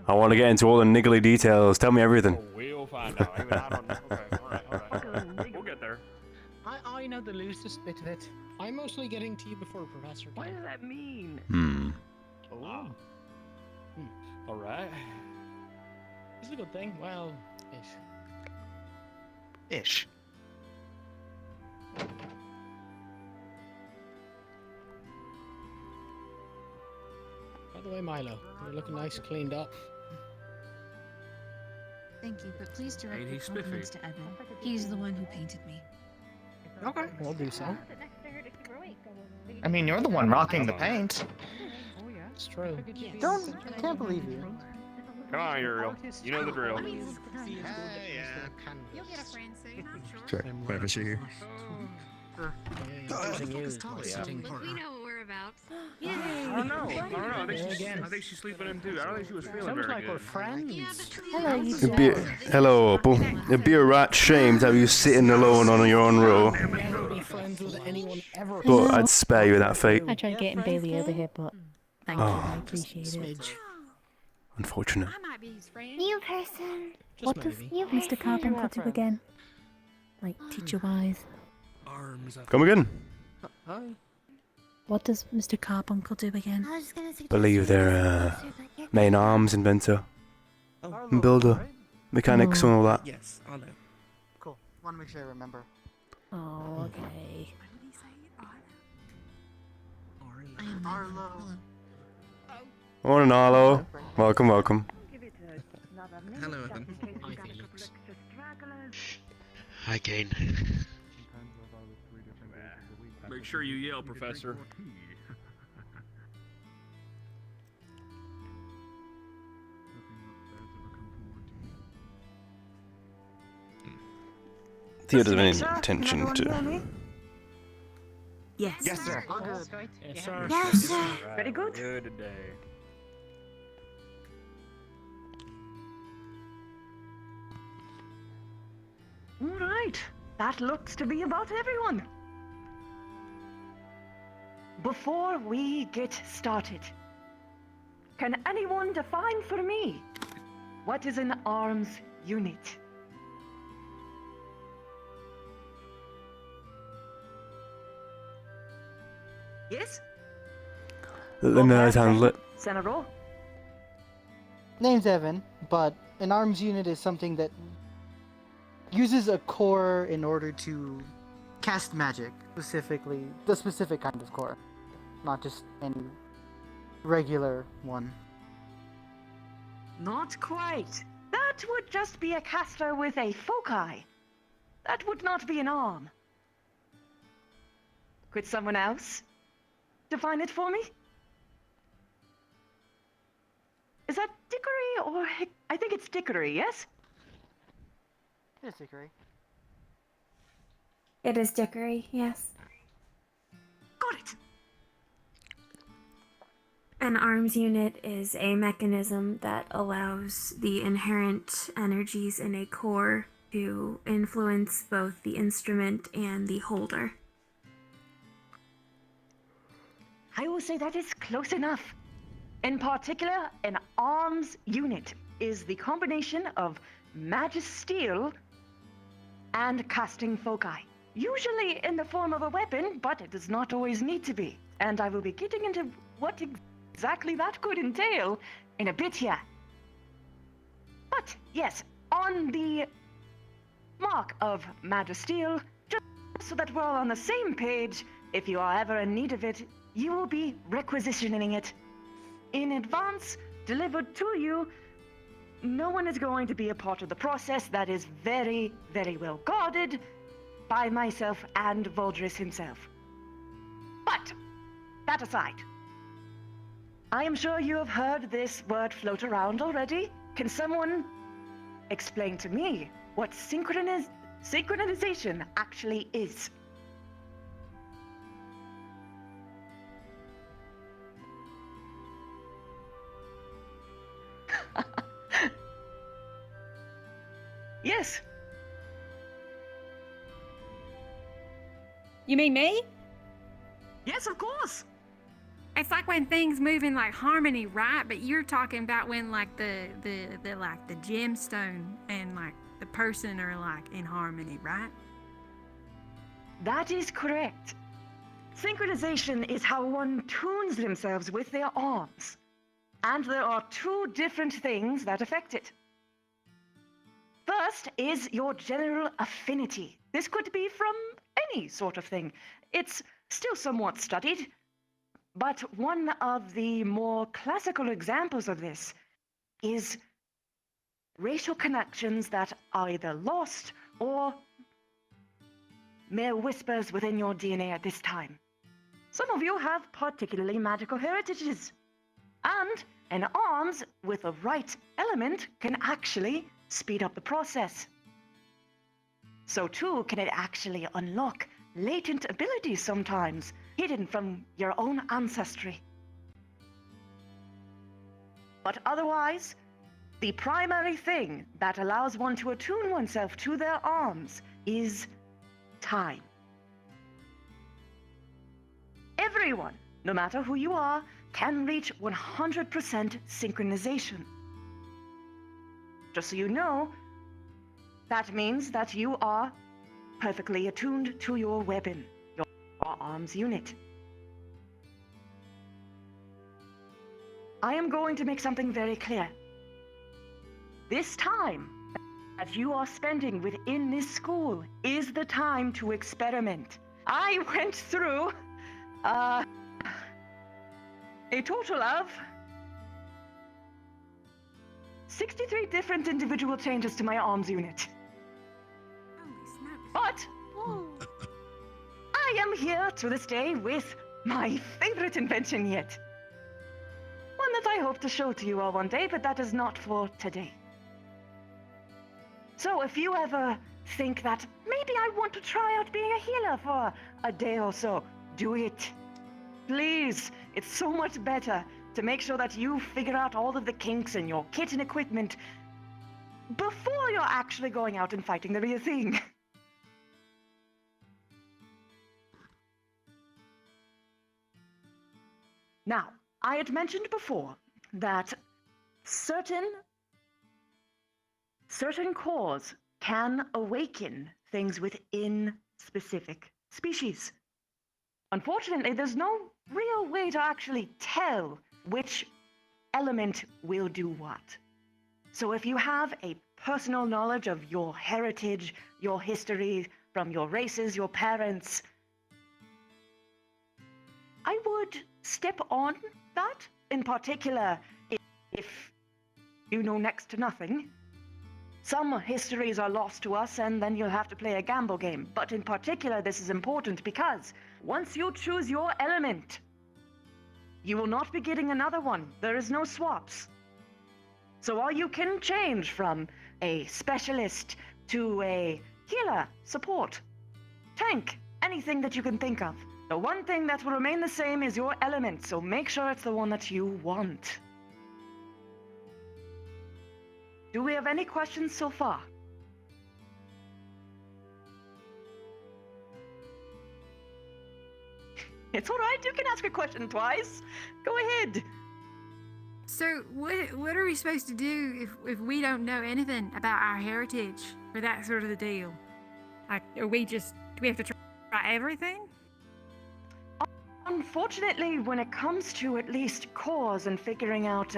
I want to get into all the niggly details. Tell me everything. Oh, we'll find out. Even I don't know. Okay, alright. We'll get there. I know the loosest bit of it. I'm mostly getting to you before Professor. What does that mean? Oh. Alright. It's a good thing. Well, Ish. By the way, Milo, you're looking nice cleaned up. Thank you, but please direct Ain't he your compliments spiffy? to Evan. He's the one who painted me. Okay, we'll do so. I mean, you're the one rocking the paint. It's true. I can't believe you. Come on, Uriel. You know the drill. You'll get a friend soon, I'm sure. Sure. Whatever she here. Using you. We know what we're about. I don't know. I think she's sleeping in too. I don't think she was feeling Sounds very like good. we're friends. Hello, Opal. It'd be a right shame to have you sitting alone on your own row. Never be friends with anyone ever. But I'd spare you that fate. I tried getting Bailey over here, but thank you, I appreciate it. Unfortunate. I might be his friend. New person. What does Mr. Carbuncle do again? Like, teacher-wise? Come again. Hi. What does Mr. Carbuncle do again? I was just gonna suggest Believe they're main arms inventor, and builder, mechanics, and all that. Yes, I know. Cool. Want to make sure I remember. Oh, okay. I am Arlo. Morning, Arlo. Welcome, welcome. Hello, Evan. Hi, Felix. Hi, Kane. Make sure you yell, Professor. Theo doesn't have any intention to. Yes. Yes, sir. All good. Yes, sir. Yes, sir. Very good. Good day. All right. That looks to be about everyone. Before we get started, can anyone define for me what is an arms unit? Yes? Let the nerds handle it. Senator? name's Evan, but an arms unit is something that uses a core in order to cast magic, specifically the specific kind of core, not just any regular one. Not quite. That would just be a caster with a foci. That would not be an arm. Could someone else define it for me? Is that Dickory or I think it's Dickory, yes? Yes, Dickory. It is Dickory, yes. Got it. An arms unit is a mechanism that allows the inherent energies in a core to influence both the instrument and the holder. I will say that is close enough. In particular, an arms unit is the combination of magisteel and casting foci. Usually in the form of a weapon, but it does not always need to be. And I will be getting into what exactly that could entail in a bit here. But yes, on the mark of magisteel, just so that we're all on the same page, if you are ever in need of it, you will be requisitioning it in advance, delivered to you. No one is going to be a part of the process. That is very, very well guarded by myself and Voldris himself. But, that aside, I am sure you have heard this word float around already. Can someone explain to me what synchronization actually is? Yes. You mean me? Yes, of course. It's like when things move in like harmony, right? But you're talking about when like the gemstone and like the person are like in harmony, right? That is correct. Synchronization is how one tunes themselves with their arms. And there are two different things that affect it. First is your general affinity. This could be from any sort of thing. It's still somewhat studied, but one of the more classical examples of this is racial connections that are either lost or mere whispers within your DNA at this time. Some of you have particularly magical heritages, and an arms with the right element can actually speed up the process. So too can it actually unlock latent abilities sometimes, hidden from your own ancestry. But otherwise, the primary thing that allows one to attune oneself to their arms is time. Everyone, no matter who you are, can reach 100% synchronization. Just so you know, that means that you are perfectly attuned to your weapon, your arms unit. I am going to make something very clear. This time that you are spending within this school is the time to experiment. I went through a total of 63 different individual changes to my arms unit. But I am here to this day with my favorite invention yet. One that I hope to show to you all one day, but that is not for today. So if you ever think that maybe I want to try out being a healer for a day or so, do it. Please, it's so much better to make sure that you figure out all of the kinks in your kit and equipment before you're actually going out and fighting the real thing. Now, I had mentioned before that certain cores can awaken things within specific species. Unfortunately, there's no real way to actually tell which element will do what. So if you have a personal knowledge of your heritage, your history, from your races, your parents, I would step on that. In particular, if you know next to nothing. Some histories are lost to us, and then you'll have to play a gamble game. But in particular, this is important because once you choose your element, you will not be getting another one. There is no swaps. So while you can change from a specialist to a healer, support, tank, anything that you can think of, the one thing that will remain the same is your element, so make sure it's the one that you want. Do we have any questions so far? It's all right, you can ask a question twice. Go ahead. So, what are we supposed to do if we don't know anything about our heritage or that sort of the deal? Like, do we have to try everything? Unfortunately, when it comes to at least cores and figuring out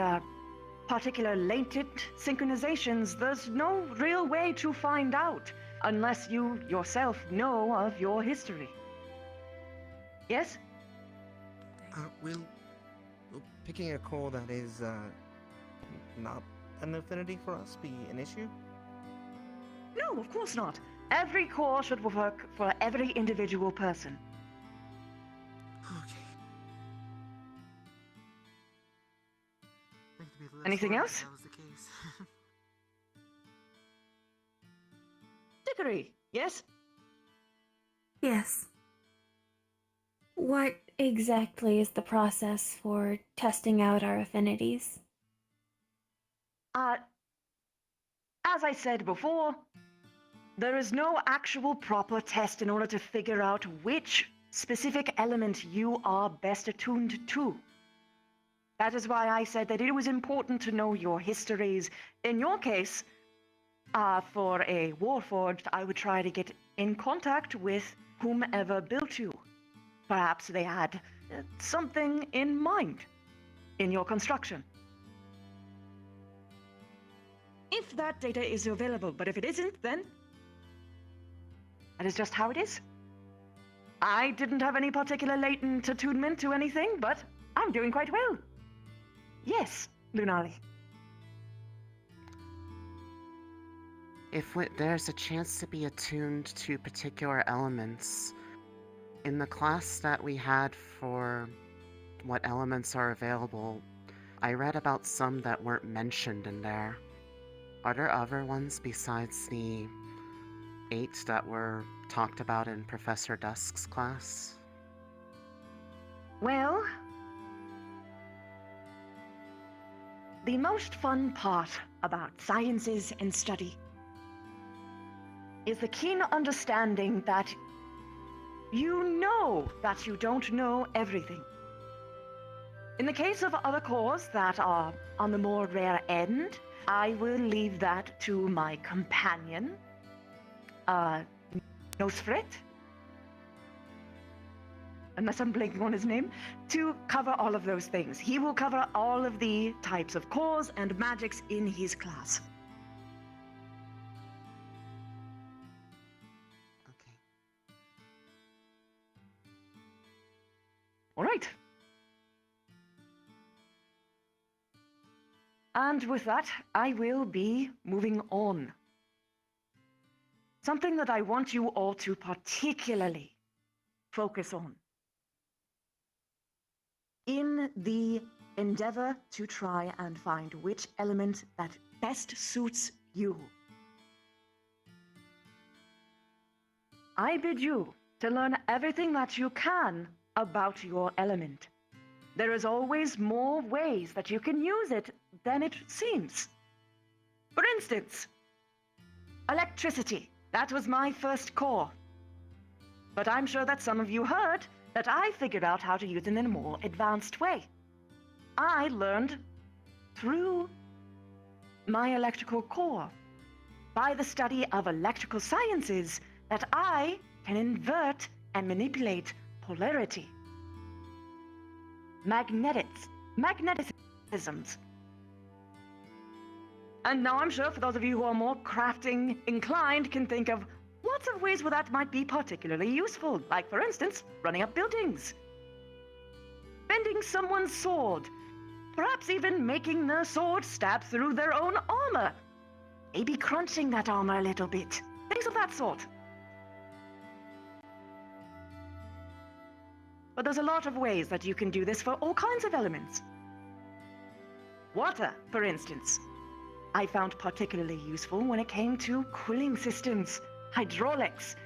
particular latent synchronizations, there's no real way to find out unless you yourself know of your history. Yes? Will picking a core that is not an affinity for us be an issue? No, of course not. Every core should work for every individual person. Okay. Anything else? That was the case. Dickory, yes? Yes. What exactly is the process for testing out our affinities? As I said before, there is no actual proper test in order to figure out which specific element you are best attuned to. That is why I said that it was important to know your histories. In your case, for a Warforged, I would try to get in contact with whomever built you. Perhaps they had something in mind in your construction. If that data is available, but if it isn't, then that is just how it is. I didn't have any particular latent attunement to anything, but I'm doing quite well. Yes, Lunari. If there's a chance to be attuned to particular elements, in the class that we had for what elements are available, I read about some that weren't mentioned in there. Are there other ones besides the 8 that were talked about in Professor Dusk's class? Well, the most fun part about sciences and study is the keen understanding that you know that you don't know everything. In the case of other cores that are on the more rare end, I will leave that to my companion, Nosfrit, unless I'm blanking on his name, to cover all of those things. He will cover all of the types of cores and magics in his class. Okay. All right. And with that, I will be moving on. Something that I want you all to particularly focus on in the endeavor to try and find which element that best suits you. I bid you to learn everything that you can about your element. There is always more ways that you can use it than it seems. For instance, electricity. That was my first core. But I'm sure that some of you heard that I figured out how to use it in a more advanced way. I learned through my electrical core, by the study of electrical sciences, that I can invert and manipulate polarity. Magneticisms. And now I'm sure for those of you who are more crafting inclined can think of lots of ways where that might be particularly useful. Like, for instance, running up buildings, bending someone's sword, perhaps even making their sword stab through their own armor. Maybe crunching that armor a little bit. Things of that sort. But there's a lot of ways that you can do this for all kinds of elements. Water, for instance, I found particularly useful when it came to cooling systems, hydraulics.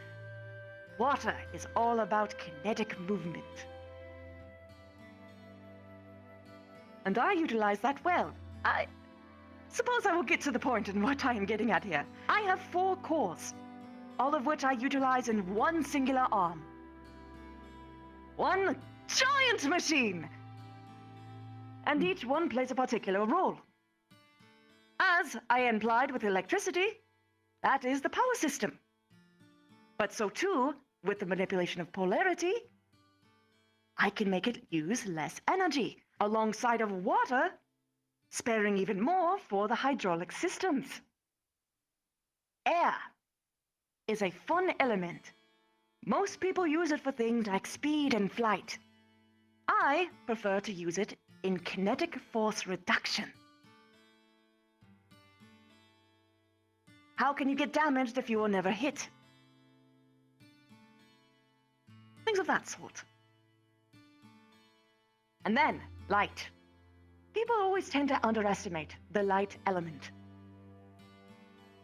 Water is all about kinetic movement. And I utilize that well. I suppose I will get to the point in what I am getting at here. I have 4 cores, all of which I utilize in one singular arm. One giant machine! And each one plays a particular role. As I implied with electricity, that is the power system. But so too, with the manipulation of polarity, I can make it use less energy, alongside of water, sparing even more for the hydraulic systems. Air is a fun element. Most people use it for things like speed and flight. I prefer to use it in kinetic force reduction. How can you get damaged if you are never hit? Things of that sort. And then, light. People always tend to underestimate the light element.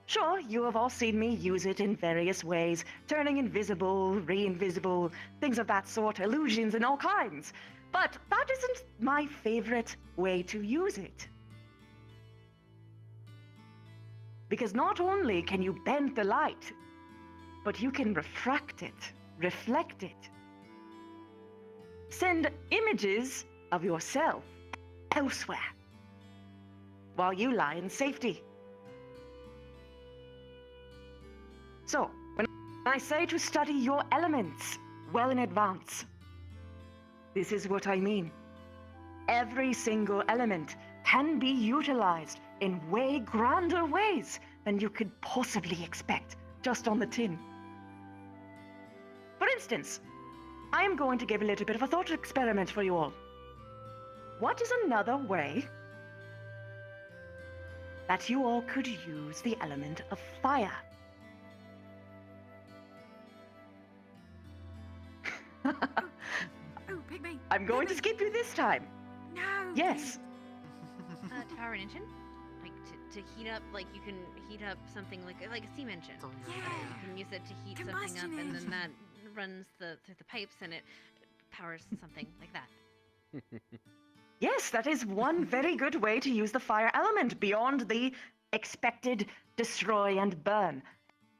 Sure, you have all seen me use it in various ways, turning invisible, re-invisible, things of that sort, illusions and all kinds. But that isn't my favorite way to use it. Because not only can you bend the light, but you can refract it, reflect it. Send images of yourself elsewhere, while you lie in safety. So, when I say to study your elements well in advance, this is what I mean. Every single element can be utilized in way grander ways than you could possibly expect just on the tin. For instance, I am going to give a little bit of a thought experiment for you all. What is another way that you all could use the element of fire? Oh, pick me. I'm going to skip you this time. No. Yes. Power an engine? Like to heat up, like you can heat up something like a steam engine. Yeah. You can use it to heat something up, and then that runs through the pipes, and it powers something like that. Yes, that is one very good way to use the fire element beyond the expected destroy and burn.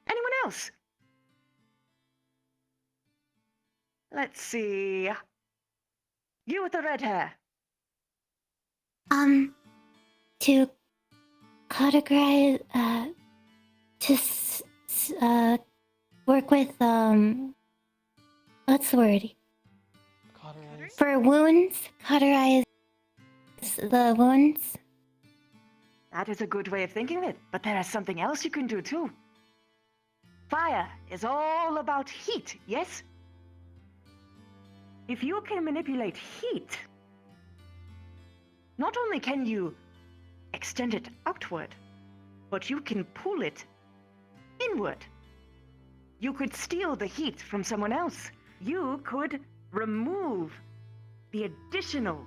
Anyone else? Let's see. You with the red hair. To categorize, work with, what's the word? Cauterize. For wounds, cauterize the wounds. That is a good way of thinking of it, but there is something else you can do too. Fire is all about heat, yes? If you can manipulate heat, not only can you extend it outward, but you can pull it inward. You could steal the heat from someone else. You could remove the additional,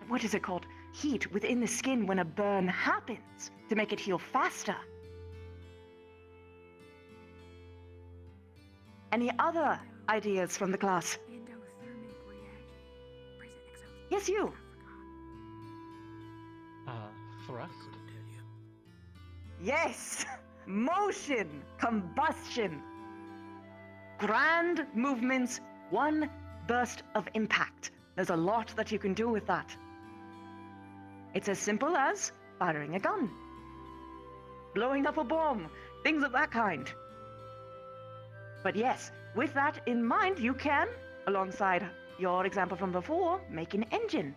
what is it called? Heat within the skin when a burn happens to make it heal faster. Any other ideas from the class? Yes, you. Thrust? Yes! Motion! Combustion! Grand movements, one burst of impact. There's a lot that you can do with that. It's as simple as firing a gun, blowing up a bomb, things of that kind. But yes, with that in mind, you can, alongside your example from before, make an engine.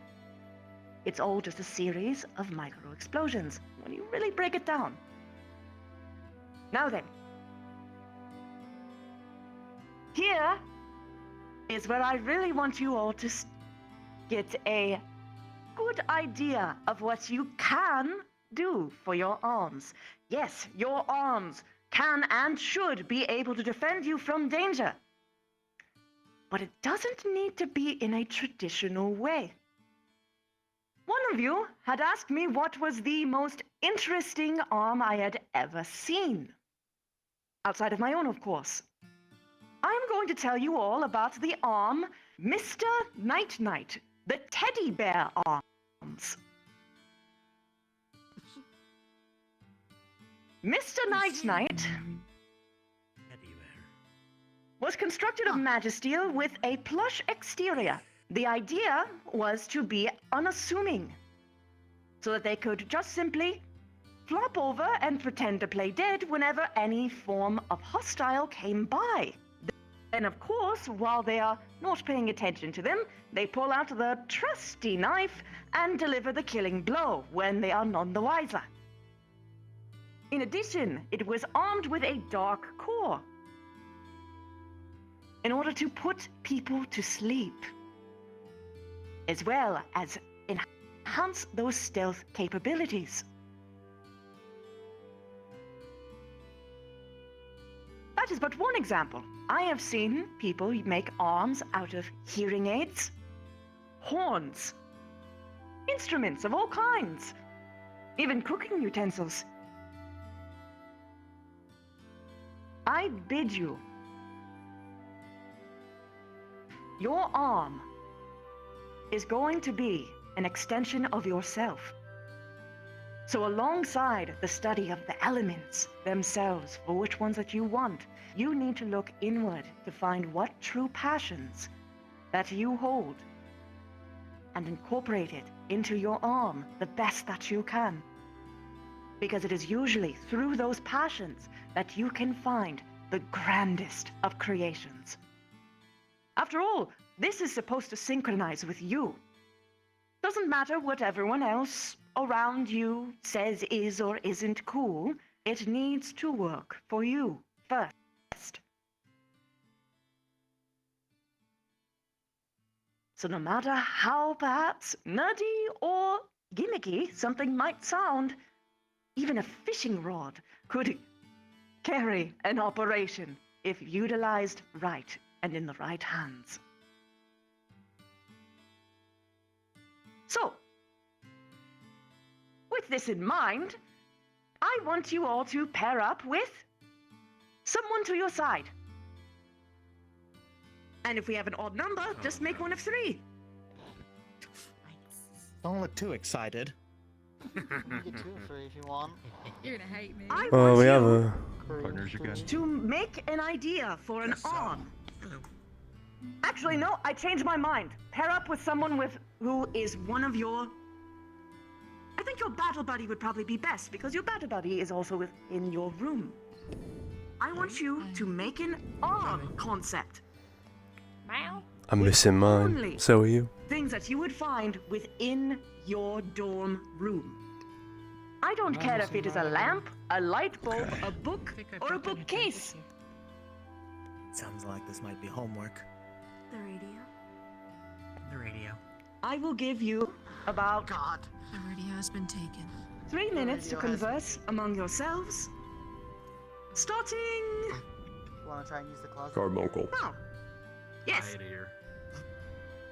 it's all just a series of micro explosions when you really break it down. Now then, here is where I really want you all to get a good idea of what you can do for your arms. Yes, your arms can and should be able to defend you from danger. But it doesn't need to be in a traditional way. One of you had asked me what was the most interesting arm I had ever seen. Outside of my own, of course. I'm going to tell you all about the arm Mr. Night-Night, the teddy bear arms. Mr. Night-Night was constructed of magisteel with a plush exterior. The idea was to be unassuming, so that they could just simply flop over and pretend to play dead whenever any form of hostile came by. Then, of course, while they are not paying attention to them, they pull out the trusty knife and deliver the killing blow when they are none the wiser. In addition, it was armed with a dark core in order to put people to sleep, as well as enhance those stealth capabilities. That is but one example. I have seen people make arms out of hearing aids, horns, instruments of all kinds, even cooking utensils. I bid you, your arm is going to be an extension of yourself. So alongside the study of the elements themselves, for which ones that you want, you need to look inward to find what true passions that you hold and incorporate it into your arm the best that you can. Because it is usually through those passions that you can find the grandest of creations. After all, this is supposed to synchronize with you. Doesn't matter what everyone else around you says is or isn't cool, it needs to work for you first. So no matter how perhaps nerdy or gimmicky something might sound, even a fishing rod could carry an operation if utilized right and in the right hands. So, with this in mind, I want you all to pair up with someone to your side. And if we have an odd number, just make one of 3. Don't look too excited. You can get 2 or 3 if you want. You're gonna hate me. I Oh, want we you have a Partners again. to make an idea for an arm. Actually, no, I changed my mind. Pair up with someone who is one of your... I think your battle buddy would probably be best, because your battle buddy is also within your room. I want you to make an arm concept. I'm missing mine. Only So are you. things that you would find within your dorm room. I don't care if it is a lamp, a light bulb, a book, or a bookcase. Sounds like this might be homework. The radio. The radio. I will give you about The radio has been taken. 3 minutes to converse among yourselves. Starting You want to try and use the closet? Carbuncle. now. Yes.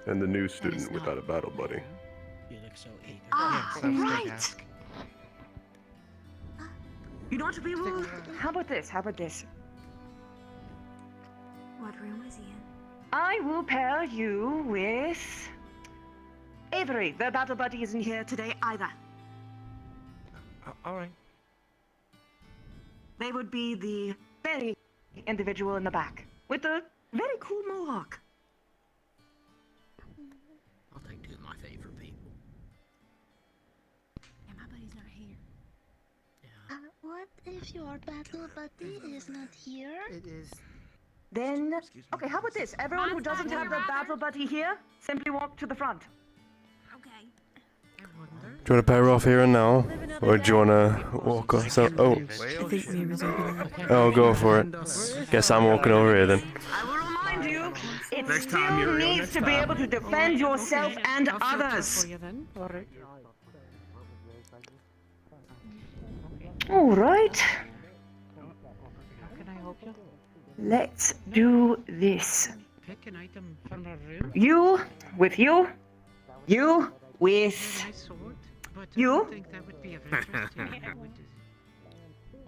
And the new student without a battle buddy. You look so eager. Ah, Yes, I was going to right. ask. You know what we will... How about this? How about this? What room is he in? I will pair you with... Avery. The battle buddy isn't here today either. All right. They would be the very individual in the back with the very cool mohawk. I'll take 2 of my favorite people. And my buddy's not here. What if your battle buddy is not here? It is. Then... Okay, how about this? Everyone who Mine's not doesn't have here the either. battle buddy here, simply walk to the front. Okay. Do you want to pair off here and now? Or do you want to walk off? So, oh. Oh, go for it. Guess I'm walking over here then. I will remind you, it still needs to be able to defend yourself and others. All right. Let's do this. Pick an item from a room. You with you. You with you.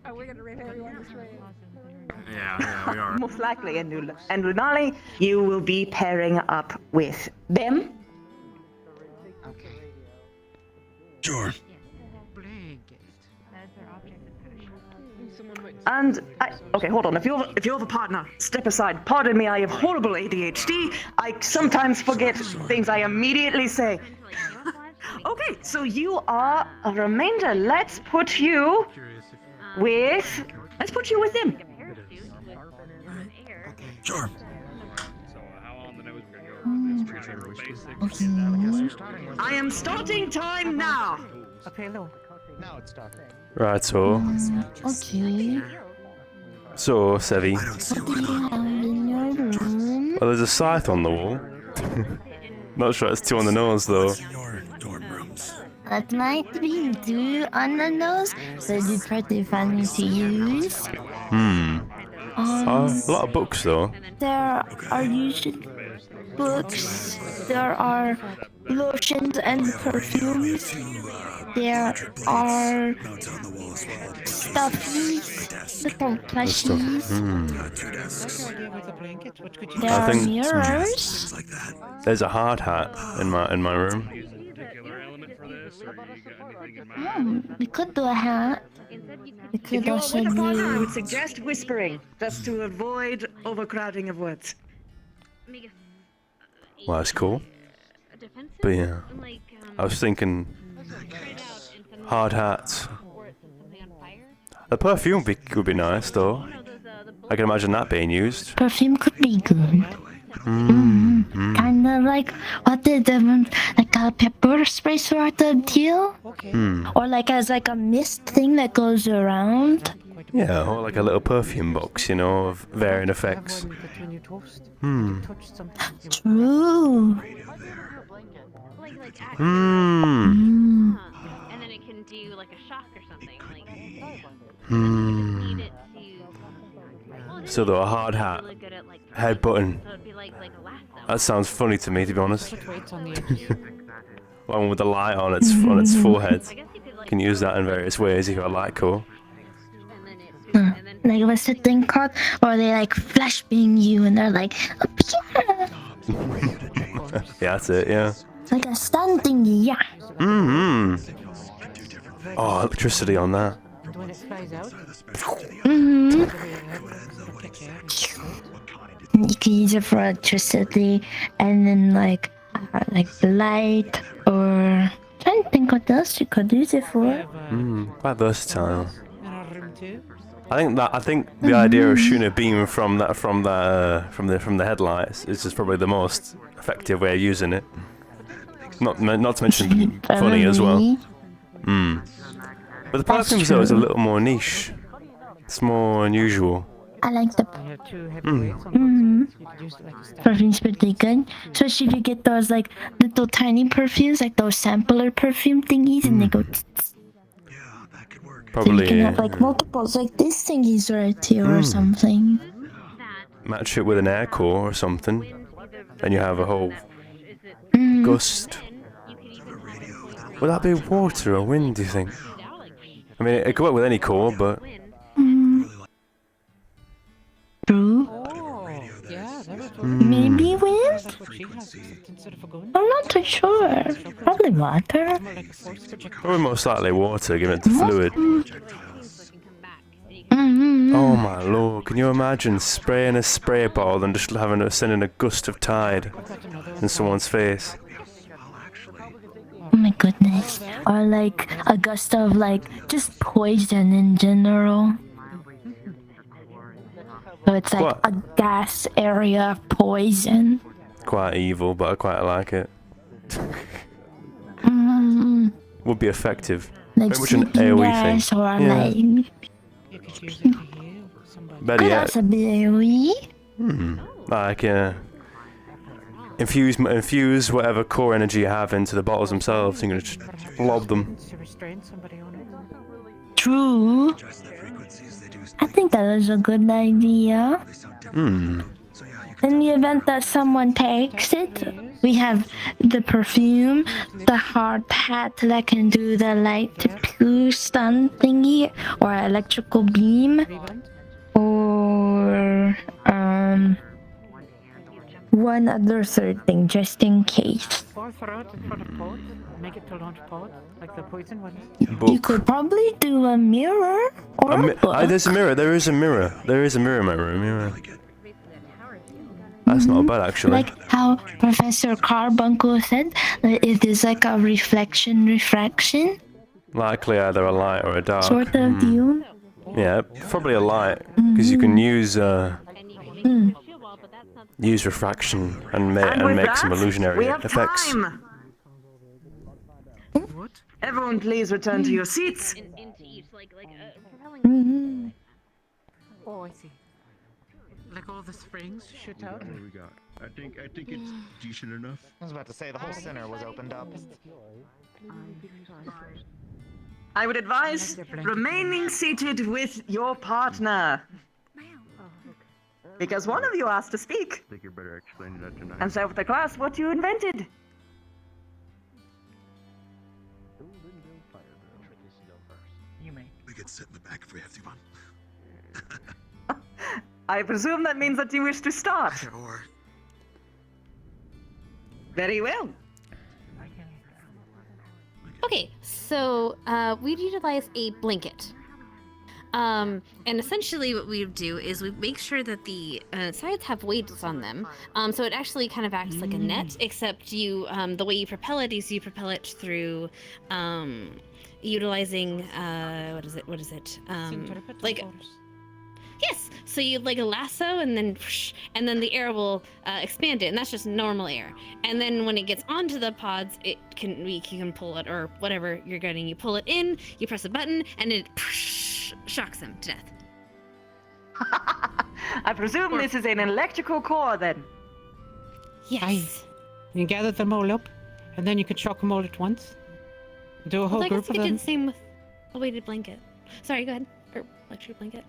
Are we gonna rate everyone this way? Yeah, we are. Most likely, and Lunali, you will be pairing up with them. Sure. And okay, hold on. If you have a partner, step aside. Pardon me, I have horrible ADHD. I sometimes forget things I immediately say. Okay, so you are a remainder. Let's put you with them. Sure. I am starting time now. Okay, no. Now it's starting. Right, so. Okay. So, Sevi. What do you have in your room? Well, there's a scythe on the wall. Not sure it's two on the nose, though. That might be two on the nose, so it'd be pretty funny to use. A lot of books, though. There are usually books, there are lotions and perfumes, there are stuffies, little plushies, there are mirrors. There's a hard hat in my room. We could do a hat. We If could you're also with a partner, I do... would suggest whispering, just to avoid overcrowding of words. Well, that's cool. But yeah, I was thinking hard hats. The perfume would be nice, though. I can imagine that being used. Perfume could be good. Kind of like what like a pepper spray sort of deal, or like as like a mist thing that goes around. Yeah, or like a little perfume box, you know, of varying effects. True. And then it can do like a shock or something. So though, a hard hat, head button. That sounds funny to me, to be honest. One with the light on its forehead. You can use that in various ways if you like, cool. Like what's the thing called? Or they like flash beam you and they're like, yeah. Yeah, that's it, yeah. It's like a stun thingy, yeah. Oh, electricity on that. When it flies out, You can use it for electricity, and then like light, or I'm trying to think what else you could use it for. Quite versatile. I think the idea of shooting a beam from the headlights is just probably the most effective way of using it. Not to mention funny as well. But the perfumes though is a little more niche. It's more unusual. I like the perfume's pretty good. Especially if you get those like little tiny perfumes, like those sampler perfume thingies, and they go. Probably. So you can have like multiples, like this thingies right here or something. Match it with an air core or something, and you have a whole gust. Would that be water or wind, do you think? I mean, it could work with any core, but... True. Maybe wind? I'm not too sure. Probably water. Probably most likely water, given it the fluid. Oh my lord, can you imagine spraying a spray bottle and just sending a gust of tide in someone's face? Oh my goodness. Or like a gust of like just poison in general. So it's like a gas area of poison. Quite evil, but I quite like it. would be effective. Like Very much an sleeping AoE gas thing. or Yeah. like. You could use it to heal somebody. Better Oh, yet. that's a bit AoE. Like, infuse whatever core energy you have into the bottles themselves. You're gonna just lob them. To restrain somebody on it. True. I think that is a good idea. In the event that someone takes it, we have the perfume, the hard hat that can do the light to pure stun thingy, or electrical beam, or one other third thing just in case. Or throw it for the pod. Make it to launch pod, like the poison one. You could probably do a mirror or a book. There's a mirror. There is a mirror. There is a mirror in my room. Yeah. That's not bad, actually. Like how Professor Carbuncle said, that it is like a refraction Likely either a light or a dark. sort of deal. Yeah, probably a light, because you can use use refraction and with make some that, illusionary we have effects. time. Everyone, please return to your seats. Oh, I see. Like all the springs shoot out. What do we got? I think it's decent enough. I was about to say the whole center was opened up. I would advise remaining seated with your partner. Because one of you asked to speak. I think you're better explaining that tonight. And share with the class what you invented. You may. We could sit in the back if we have to, man. I presume that means that you wish to start. Sure. Very well. Okay, so we'd utilize a blanket. And essentially what we do is we make sure that the sides have weights on them. So it actually kind of acts like a net, except you, the way you propel it is you propel it through utilizing, what is it? Like, yes, so you like a lasso and then the air will expand it, and that's just normal air. And then when it gets onto the pods, you can pull it, or whatever you're getting, you pull it in, you press a button, and it shocks them to death. I presume this is an electrical core then. Yes. You gather them all up, and then you could shock them all at once. Do a whole Well, I group guess of you could do them. the same with a weighted blanket. Sorry, go ahead. Or electric blanket.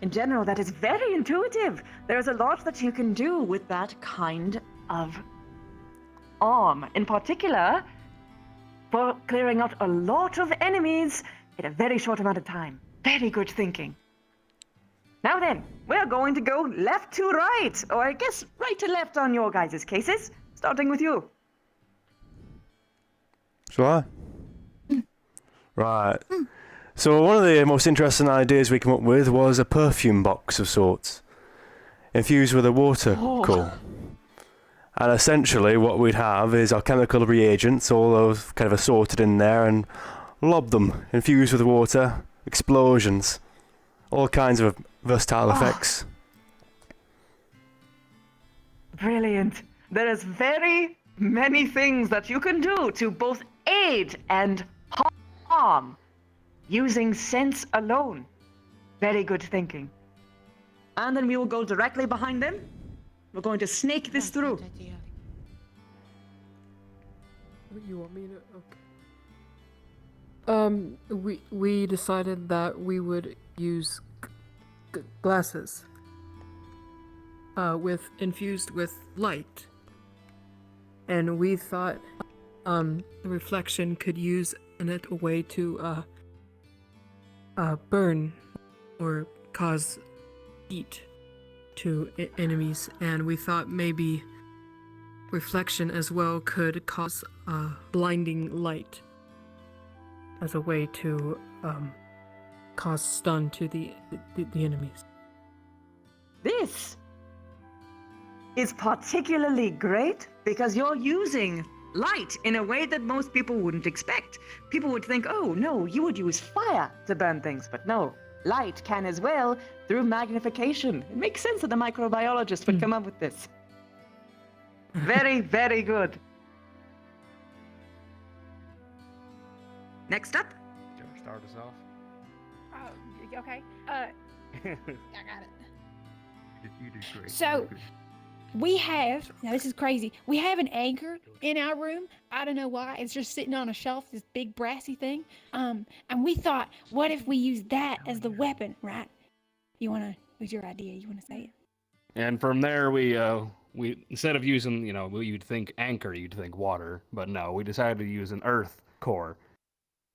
In general, that is very intuitive. There's a lot that you can do with that kind of arm. In particular, for clearing out a lot of enemies in a very short amount of time. Very good thinking. Now then, we're going to go left to right, or I guess right to left on your guys' cases, starting with you. Shall I? Right. So one of the most interesting ideas we came up with was a perfume box of sorts, infused with a water core. And essentially what we'd have is our chemical reagents, all those kind of assorted in there, and lob them, infused with water, explosions, all kinds of versatile effects. Brilliant. There is very many things that you can do to both aid and harm using sense alone. Very good thinking. And then we will go directly behind them. We're going to snake this through. You want me to? Okay. We decided that we would use glasses. Infused with light. And we thought, the reflection could use a way to, burn or cause heat to enemies, and we thought maybe reflection as well could cause blinding light as a way to cause stun to the enemies. This is particularly great because you're using light in a way that most people wouldn't expect. People would think, oh no, you would use fire to burn things, but no, light can as well through magnification. It makes sense that the microbiologist would come up with this. Very, very good. Next up. Start us off. Okay. I got it. You did great. So, we have, now this is crazy, we have an anchor in our room. I don't know why. It's just sitting on a shelf, this big brassy thing. And we thought, what if we use that as the weapon, right? What's your idea? You want to say it? And from there, we instead of using, you'd think anchor, you'd think water, but no, we decided to use an earth core.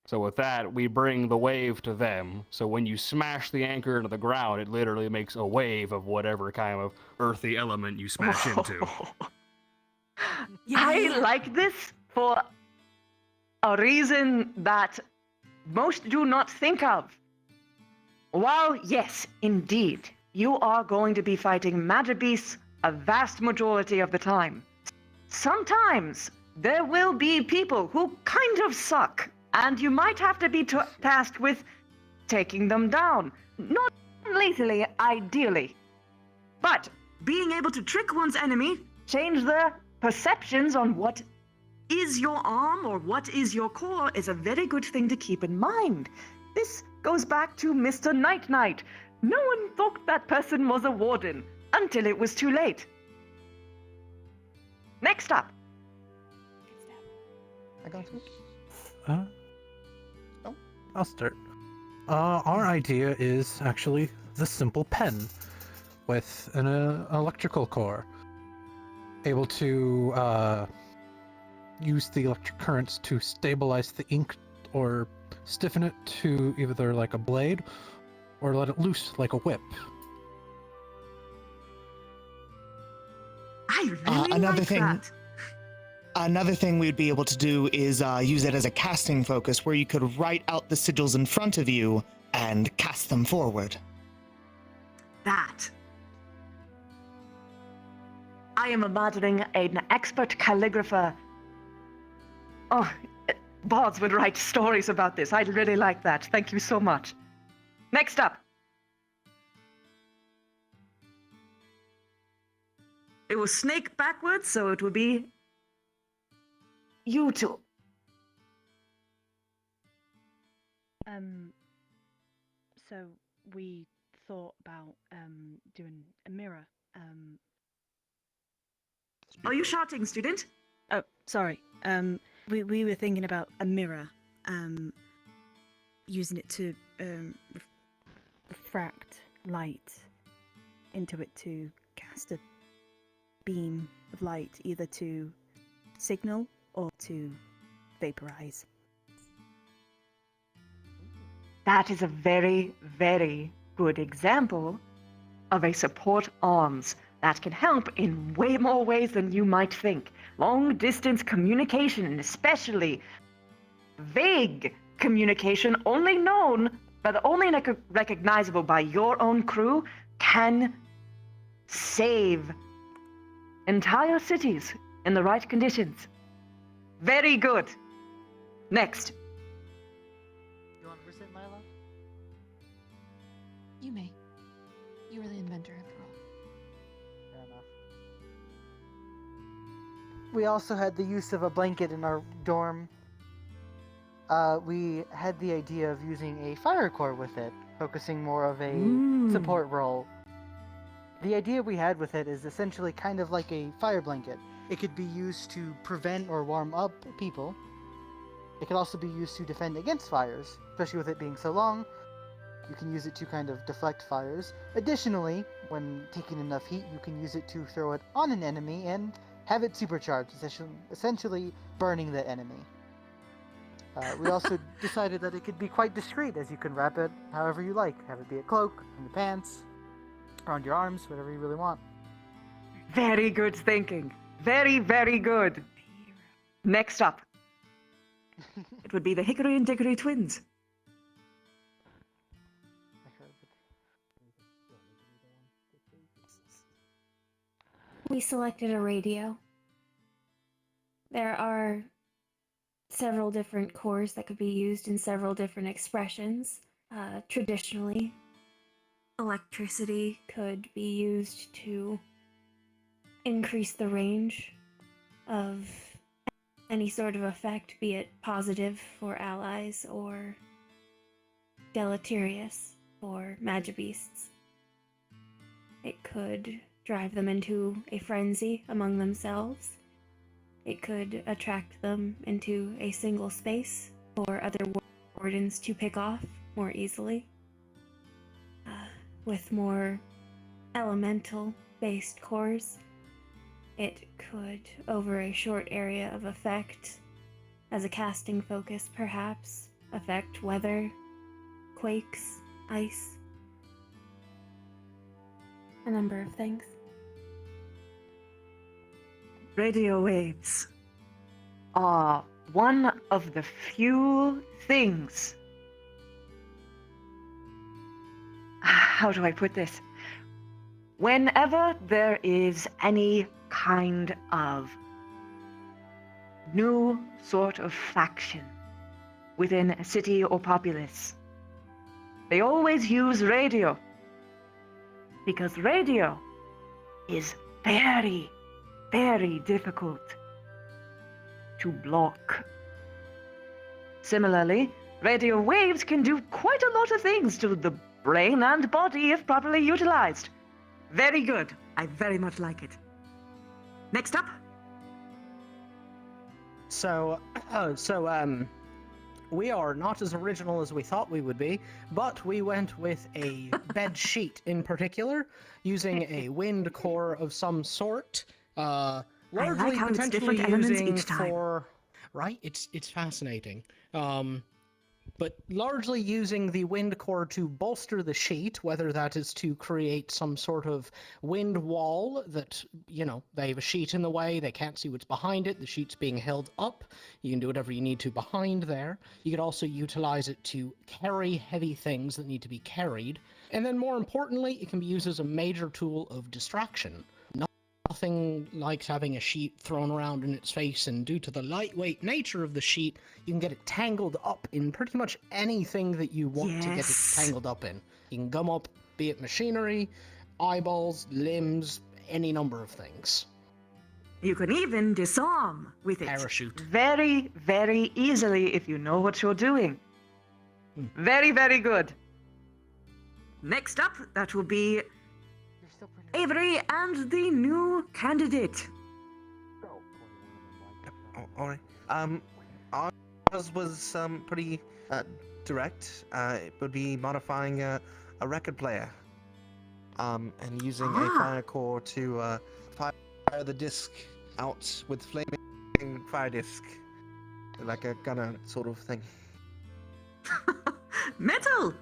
So with that, we bring the wave to them. So when you smash the anchor into the ground, it literally makes a wave of whatever kind of earthy element you smash into. I like this for a reason that most do not think of. While, yes, indeed, you are going to be fighting magic beasts a vast majority of the time, sometimes there will be people who kind of suck, and you might have to be tasked with taking them down. Not lethally, ideally. But being able to trick one's enemy, change their perceptions on what is your arm or what is your core is a very good thing to keep in mind. This goes back to Mr. Night Knight. No one thought that person was a warden until it was too late. Next up. I got it. I'll start. Our idea is actually the simple pen with an electrical core, able to use the electric currents to stabilize the ink or stiffen it to either like a blade or let it loose like a whip. I really another like thing. that. Another thing we'd be able to do is use it as a casting focus, where you could write out the sigils in front of you and cast them forward. That. I am imagining an expert calligrapher. Oh, bards would write stories about this. I'd really like that. Thank you so much. Next up. It was snake backwards, so it would be you two. So we thought about doing a mirror. Are you shouting, student? Oh, sorry. We were thinking about a mirror. Using it to refract light into it to cast a beam of light, either to signal or to vaporize. That is a very, very good example of a support arms that can help in way more ways than you might think. Long distance communication, and especially vague communication only known, but only recognizable by your own crew, can save entire cities in the right conditions. Very good. Next. You want to present, Lila? You may. You were the inventor after all. Fair enough. We also had the use of a blanket in our dorm. We had the idea of using a fire core with it, focusing more of a support role. The idea we had with it is essentially kind of like a fire blanket. It could be used to prevent or warm up people. It could also be used to defend against fires, especially with it being so long. You can use it to kind of deflect fires. Additionally, when taking enough heat, you can use it to throw it on an enemy and have it supercharged, essentially burning the enemy. We also decided that it could be quite discreet, as you can wrap it however you like. Have it be a cloak, in your pants, around your arms, whatever you really want. Very good thinking. Very, very good. Next up. It would be the Hickory and Dickory twins. We selected a radio. There are several different cores that could be used in several different expressions. Traditionally, electricity could be used to increase the range of any sort of effect, be it positive for allies or deleterious for Magibeasts. It could drive them into a frenzy among themselves. It could attract them into a single space for other wardens to pick off more easily. With more elemental-based cores, it could, over a short area of effect, as a casting focus perhaps, affect weather, quakes, ice, a number of things. Radio waves are one of the few things. How do I put this? Whenever there is any kind of new sort of faction within a city or populace, they always use radio. Because radio is very, very difficult to block. Similarly, radio waves can do quite a lot of things to the brain and body if properly utilized. Very good. I very much like it. Next up. So, we are not as original as we thought we would be, but we went with a bed sheet in particular, using a wind core of some sort. Largely how it's potentially different elements using each time. for right. It's fascinating. But largely using the wind core to bolster the sheet, whether that is to create some sort of wind wall that, you know, they have a sheet in the way, they can't see what's behind it, the sheet's being held up, you can do whatever you need to behind there. You could also utilize it to carry heavy things that need to be carried. And then more importantly, it can be used as a major tool of distraction. Nothing like having a sheet thrown around in its face, and due to the lightweight nature of the sheet, you can get it tangled up in pretty much anything that you want to get it tangled up in. You can gum up, be it machinery, eyeballs, limbs, any number of things. You can even disarm with it. Parachute. Very, very easily if you know what you're doing. Very, very good. Next up, that will be Avery and the new candidate. Alright. Ours was pretty direct. It would be modifying a record player. And using a fire core to fire the disc out with flaming fire disc. Like a gunner sort of thing. Metal!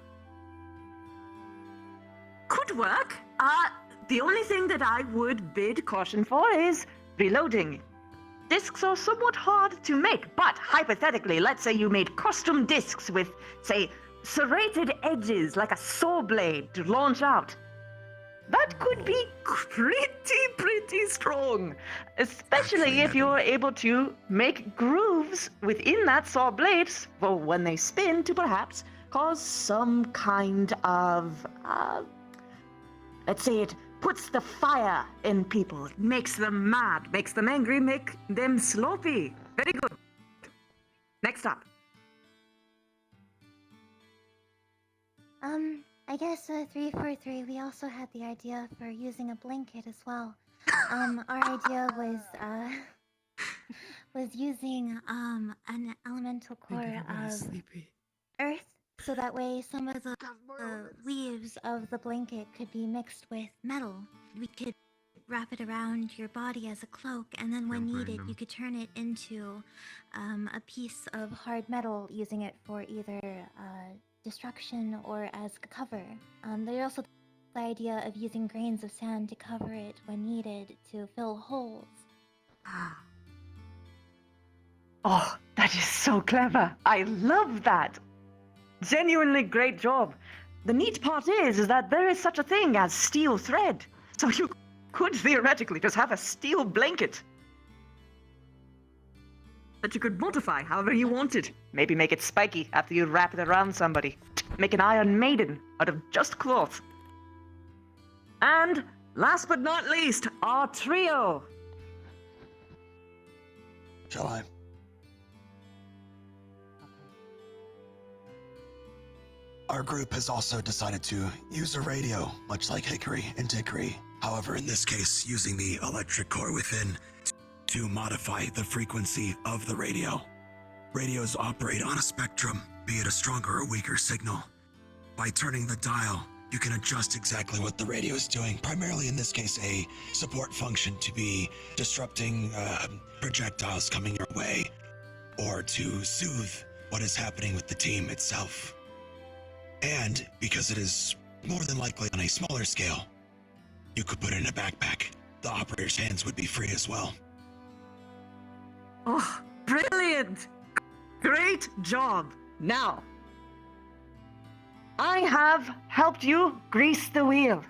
Could work. The only thing that I would bid caution for is reloading. Discs are somewhat hard to make, but hypothetically, let's say you made custom discs with, say, serrated edges like a saw blade to launch out. That could be pretty strong, especially if you're able to make grooves within that saw blade for when they spin to perhaps cause some kind of, let's say it puts the fire in people, makes them mad, makes them angry, make them sloppy. Very good. Next up. I guess 343, we also had the idea for using a blanket as well. Our idea was using an elemental core of earth, so that way some of the leaves of the blanket could be mixed with metal. We could wrap it around your body as a cloak, and then when needed, you could turn it into a piece of hard metal, using it for either destruction or as cover. There's also the idea of using grains of sand to cover it when needed to fill holes. Oh, that is so clever. I love that. Genuinely great job. The neat part is that there is such a thing as steel thread. So you could theoretically just have a steel blanket that you could modify however you wanted. Maybe make it spiky after you wrap it around somebody. Make an Iron Maiden out of just cloth. And last but not least, our trio. Shall I? our group has also decided to use a radio, much like Hickory and Dickory. However, in this case, using the electric core within to modify the frequency of the radio. Radios operate on a spectrum, be it a stronger or weaker signal. By turning the dial, you can adjust exactly what the radio is doing, primarily in this case a support function to be disrupting projectiles coming your way, or to soothe what is happening with the team itself. And because it is more than likely on a smaller scale, you could put it in a backpack. The operator's hands would be free as well. Oh, brilliant! Great job! Now, I have helped you grease the wheel.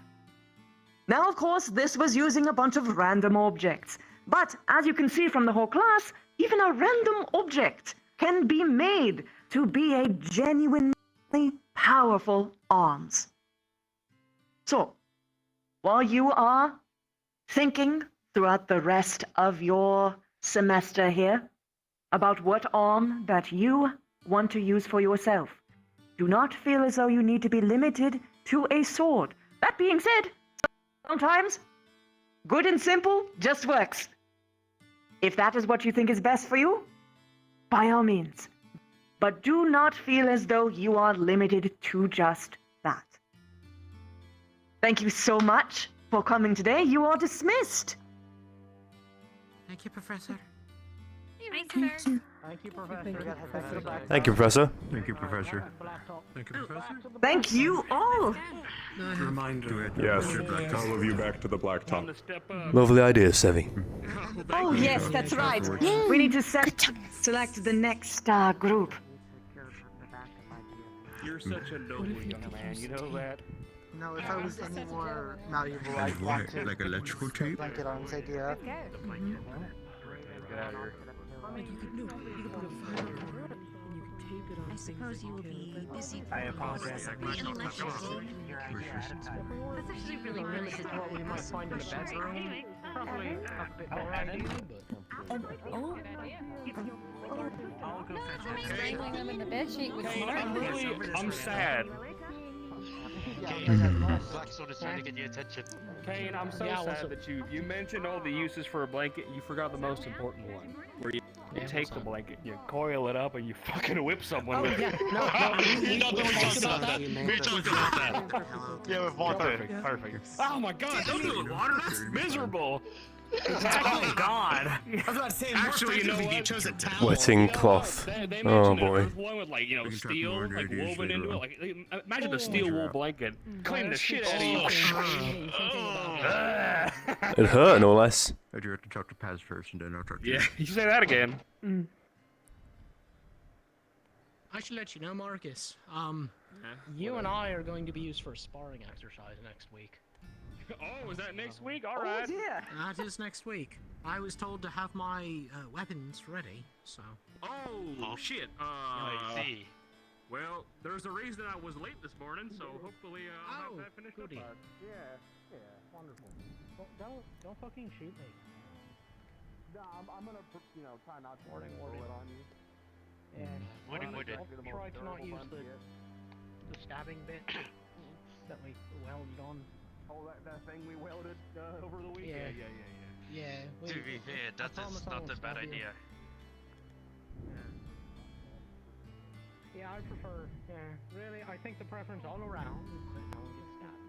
Now, of course, this was using a bunch of random objects. But as you can see from the whole class, even a random object can be made to be a genuinely powerful arms. So, while you are thinking throughout the rest of your semester here about what arm that you want to use for yourself, do not feel as though you need to be limited to a sword. That being said, sometimes good and simple just works. If that is what you think is best for you, by all means. But do not feel as though you are limited to just that. Thank you so much for coming today. You are dismissed. Thank you, Professor. Thank you. Thank you, Professor. Thank you, Professor. Thank you, Professor. Thank you, Professor. Thank you all. Reminder. Yes, all of you back to the blacktop. Lovely idea, Sevi. Oh, yes, that's right. We need to select the next group. You're such a noble young man, you know that? No, if I was any more malleable, I'd And want what, to like electrical tape? blanket arms idea. Get out of here. I suppose you will be busy. I apologize. That's actually really, really good. What we might find in the bedroom. Probably a bit more idea. I'll go fetch it. Strangling them in the bedsheet with smart. I'm sad. Blackstone is trying to get your attention. Kane, I'm so sad that you mentioned all the uses for a blanket, you forgot the most important one. Where you take the blanket, you coil it up, and you fucking whip someone with it. We talked about that. We talked about that. Yeah, with water. Perfect. Oh my god, don't do it with water, that's miserable! Oh god! I was about to say, actually, you know what? You chose a towel. Wetting cloth. They Oh mentioned boy. There was one with like, you know, steel, like woven into it. Like, imagine a steel wool blanket. Clean the shit out of you. It hurt, no less. I do have to talk to Paz first, and then I'll talk to Yeah, you. you say that again. I should let you know, Marcus. You and I are going to be used for sparring exercise next week. Oh, is that next week? All right. That is next week. I was told to have my weapons ready, so. Oh, shit. I see. Well, there's a reason I was late this morning, so hopefully I'll have that finished up. Yeah, wonderful. Don't fucking shoot me. No, I'm gonna, try not to roll it on you. Would it? I'll try to not use the stabbing bit that we welded on. Oh, that thing we welded over the weekend? Yeah. To be fair, that is not a bad idea. Yeah, I prefer, really, I think the preference all around is that no one gets stabbed.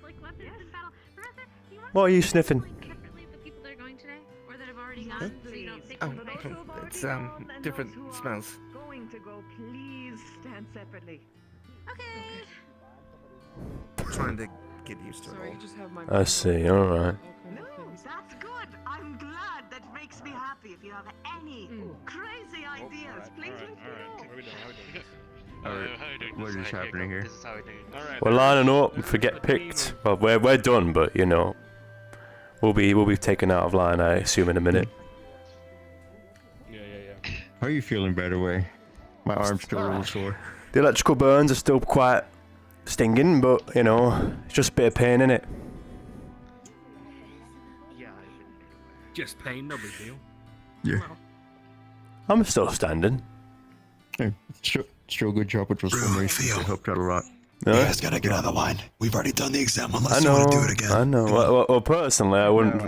Like weapons in battle. Professor, do you want What are you sniffing? separately the people that are going today, or that have already gone, so you don't take Oh, them away? it's different smells. Going to go, please stand separately. Okay. Trying to get used to it all. I see, alright. No, that's good. I'm glad. That makes me happy. If you have any crazy ideas, please let me know. Alright, what is happening here? This is how we do it. All right. We're lining up for get picked. Well, we're done, but you know, we'll be taken out of line, I assume, in a minute. Yeah. How are you feeling, by the way? My arm's still a little sore. The electrical burns are still quite stinging, but you know, it's just a bit of pain in it. Yeah, Just pain, no big deal. Yeah. I'm still standing. Hey, still a good job with those formations. It helped out a lot. You guys gotta get on the line. We've already done the exam unless I you know. want to do it again. I know. Well, personally, I wouldn't.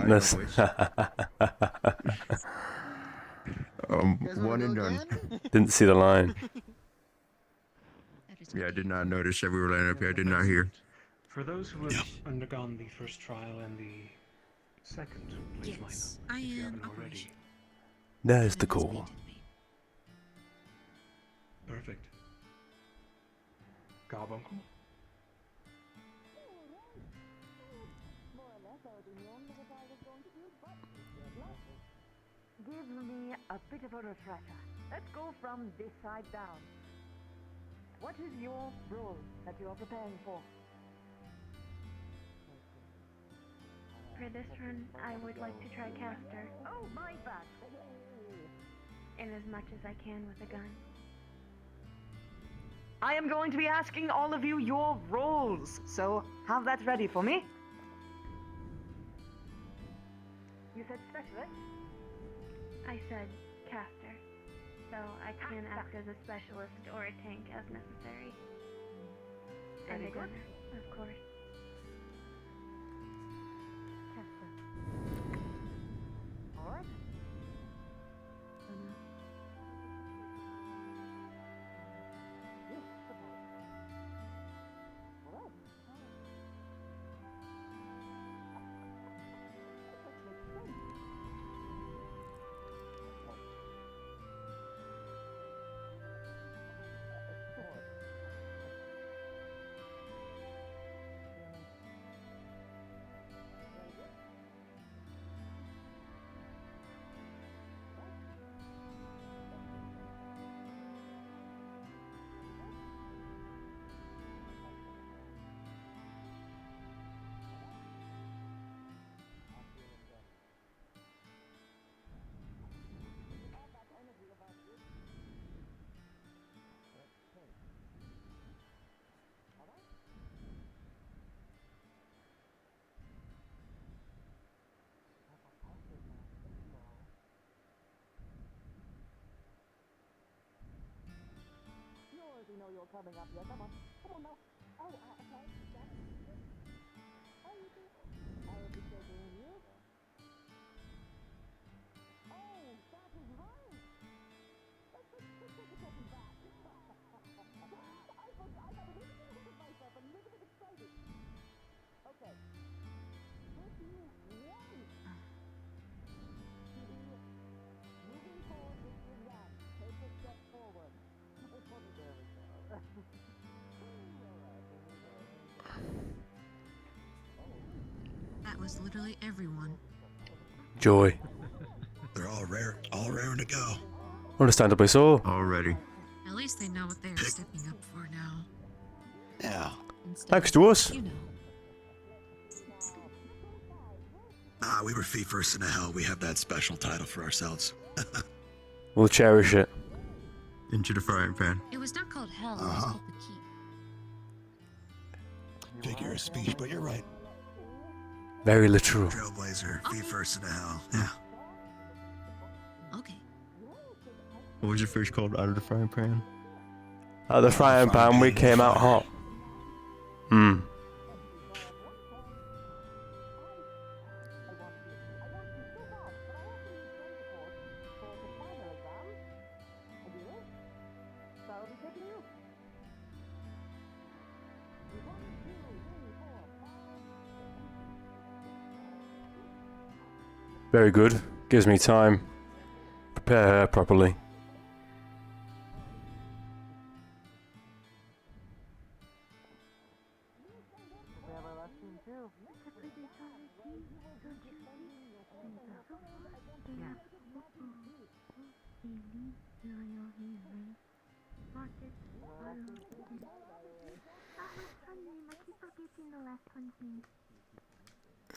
One and done. Didn't see the line. Yeah, I did not notice that we were lining up here. I did not hear. For those who have undergone the first trial and the second, please line up. I if you am haven't already. There's the call. Perfect. Carbuncle. Give me a bit of a refresher. Let's go from this side down. What is your role that you are preparing for? For this run, I would like to try caster. Oh, my bad. In as much as I can with a gun. I am going to be asking all of you your roles, so have that ready for me. You said specialist? I said caster, so I can act as a specialist or a tank as necessary. And Very a good. gunner, of course. All right. You know you're coming up here. Come on. Come on now. Oh, okay. How you doing? I will be taking you. Oh, that is right. Let's take a second back. I got a little bit ahead of myself. I'm a little bit excited. Okay. What do you want? Moving forward with the exam. Take a step forward. There we go. That was literally everyone. Joy. They're all raring to go. Understandably so. Already. At least they know what they are stepping up for now. Yeah. Thanks to us. You know. We were feet first in the hell. We have that special title for ourselves. We'll cherish it. Into the frying pan. It was not called hell, it was called the keep. Figure of speech, but you're right. Very literal. Trailblazer, feet first in the hell. Yeah. Okay. What was your fish called? Out of the frying pan? Out of the frying pan, we came out hot. Hmm. Very good. Gives me time. Prepare her properly.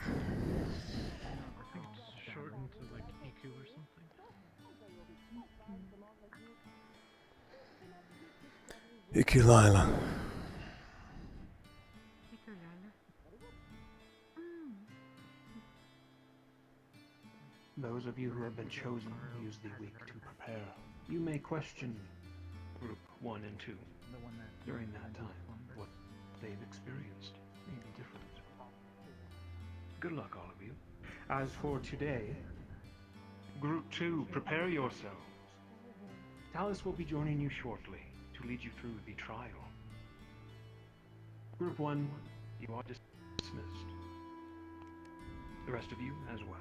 I think it's shortened to like EQ or something. Ikulila. Those of you who have been chosen use the week to prepare. You may question Group 1 and 2. During that time, what they've experienced may be different. Good luck, all of you. As for today, Group 2, prepare yourselves. Talus will be joining you shortly to lead you through the trial. Group 1, you are dismissed. The rest of you as well.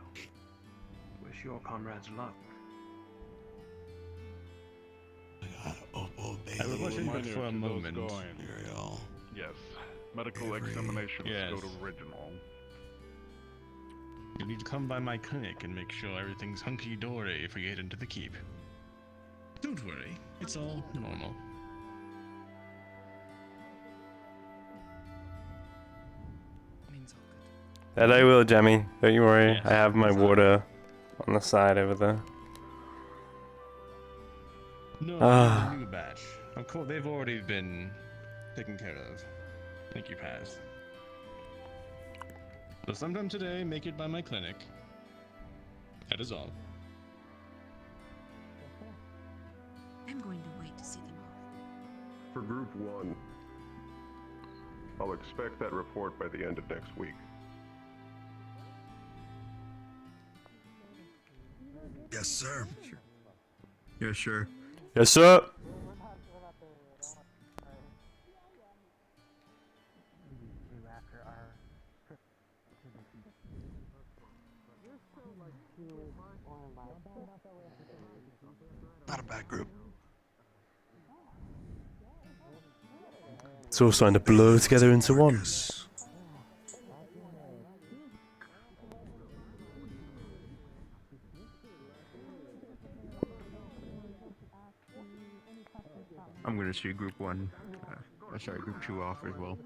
Wish your comrades luck. I have a question for a moment. Yes. Medical examinations Yes. go to original. You need to come by my clinic and make sure everything's hunky-dory if we get into the keep. Don't worry, it's all normal. That I will, Jemmy. Don't you worry. I have my water on the side over there. No, Ah. the new batch. Of course, they've already been taken care of. Thank you, Paz. So sometime today, make it by my clinic. That is all. I'm going to wait to see them off. For Group 1, I'll expect that report by the end of next week. Yes, sir. Yeah, sure. Yes, sir. Not a bad group. It's all starting to blur together into one. I'm gonna see Group 1. Sorry, Group 2 off as well.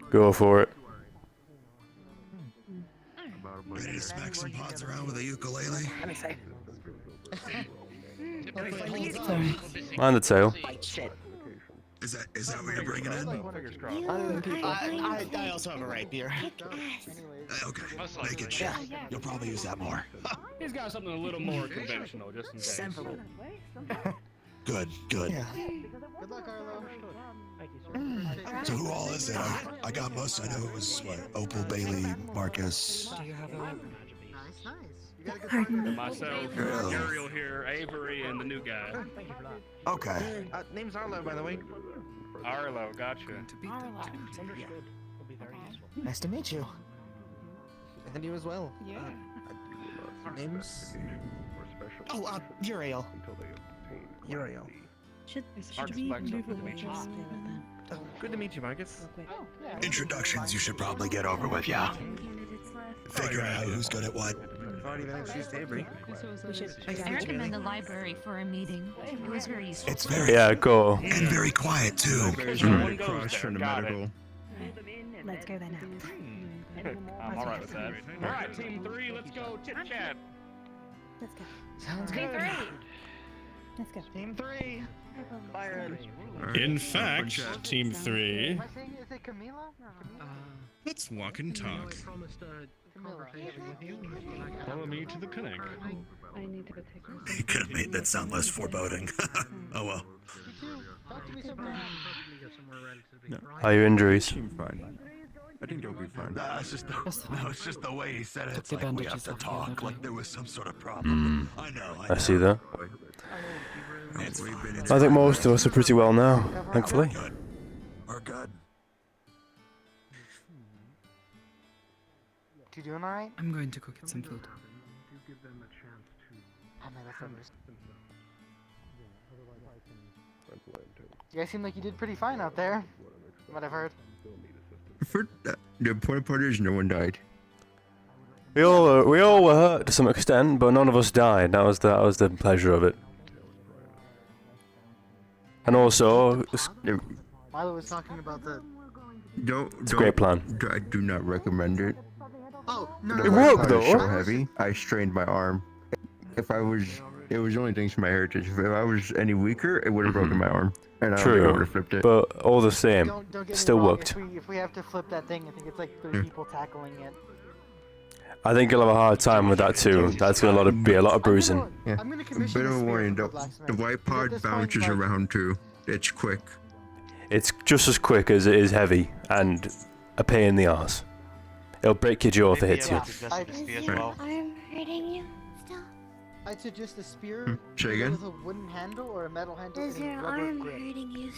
Go for it. Ready to smack some pods around with a ukulele? Mind the tail. Is that what you're bringing in? I also have a rapier. Okay, make it sure. You'll probably use that more. He's got something a little more conventional, just in case. Good, good. Good luck, Arlo. So who all is it? I got most. I know it was what, Opal, Bailey, Marcus. Myself, Uriel here, Avery, and the new guy. Okay. Name's Arlo, by the way. Arlo, gotcha. Nice to meet you. And you as well. Yeah. Name's Oh, Uriel. Uriel. Should Arts we Flex move up to away? meet you. Good to meet you, Marcus. Introductions you should probably get over with, yeah. Figure out who's good at what. I've already been introduced to Avery. I recommend the library for a meeting. It was very useful. It's very cool. And very quiet too. Across from the medical. Let's go then. I'm alright with that. Alright, Team 3, let's go chit chat. Let's go. Sounds Team good. 3. Let's go. Team 3. In fact, Team 3, Am I saying, is it Camila? let's walk and talk. Follow me to the clinic. I need to go take her. You could have made that sound less foreboding. Oh well. How are your injuries? Fine. I think you'll be fine. It's just the way he said it. It's like we have to talk, like there was some sort of problem. I know. I see that. It's fine. I think most of us are pretty well now, thankfully. We're good. You doing alright? I'm going to go get some food. Oh man, that's understandable. You guys seem like you did pretty fine out there. From what I've heard. For the important part is no one died. We all were hurt to some extent, but none of us died. That was the pleasure of it. And also, Milo was talking about the. It's a great plan. I do not recommend it. Oh no! It worked though. So heavy, I strained my arm. It was only thanks to my heritage. If I was any weaker, it would have broken my arm, and I don't think I would True, have flipped it. but all the same, Don't get me still wrong, worked. If we have to flip that thing, I think it's like 3 people tackling it. I think you'll have a hard time with that too. That's gonna be a lot of bruising. Yeah. I'm gonna A commission bit of a a spear warning, from the the blacksmith. white But at pod this point, bounces like, around too. It's quick. It's just as quick as it is heavy, and a pain in the arse. It'll break your jaw if it hits you. I'm hurting you still. I'd suggest a spear Say either again? with a wooden handle or a metal handle Is and a your rubber arm grip. hurting you?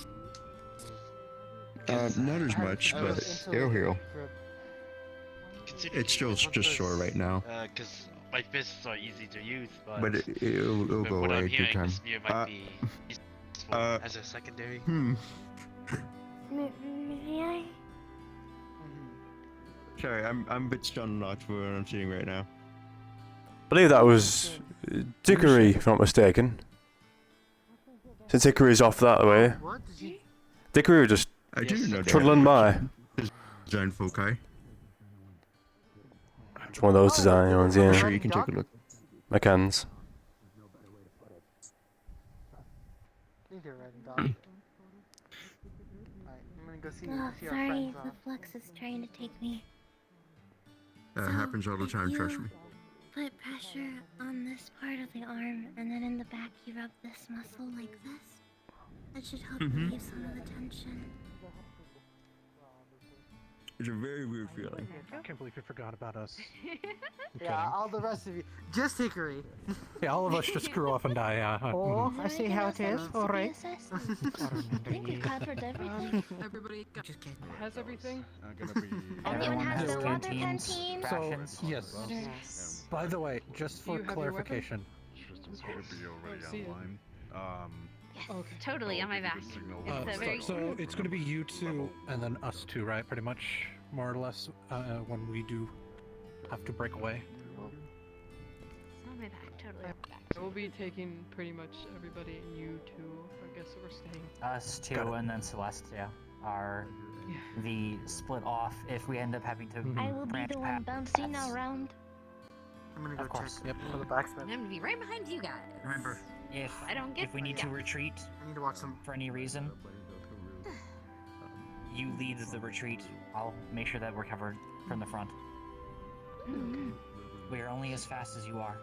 Not as much, but it'll heal. It's still just sore right now. Because my fists are easy to use, But it'll from go what away I'm in due hearing, time. the spear might be useful as a secondary. May I? Sorry, I'm a bit stunned not where I'm sitting right now. I believe that was Dickory, if I'm not mistaken. Since Dickory's off that way. Dickory was just I do know trundling by. Design foci. It's one of those design ones, I'm yeah. sure you can take a look. McCann's. I think they're riding dog. Alright, I'm gonna go see Oh, our sorry, friends the off. flux is trying to take me. That happens all the time, you trust me. Put pressure on this part of the arm, and then in the back you rub this muscle like this. That should help relieve some of the tension. It's a very weird feeling. I can't believe you forgot about us. Yeah, all the rest of you. Just Hickory. Yeah, all of us just screw off and die, yeah. Oh, I see how it is. Alright. I think we covered everything. Everybody got just kidding. Has everything? Everyone has their water canteen. So, yes. By the way, just for You have your weapon? clarification. Okay. Totally on my back. It's a very So it's going to be you two and then us two, right? Pretty much, more or less, when we do have to break away. It's on my back, totally on my back. We'll be taking pretty much everybody, and you two, I guess, we're staying. Us two and then Celestia are the split off if we end up having to I will be branch the one paths. bouncing around. I'm gonna go Of course. check for the blacksmith. I'm gonna be right behind you guys. Remember, if I don't get if we need to retreat I need to watch some for any reason, you lead the retreat. I'll make sure that we're covered from the front. We are only as fast as you are.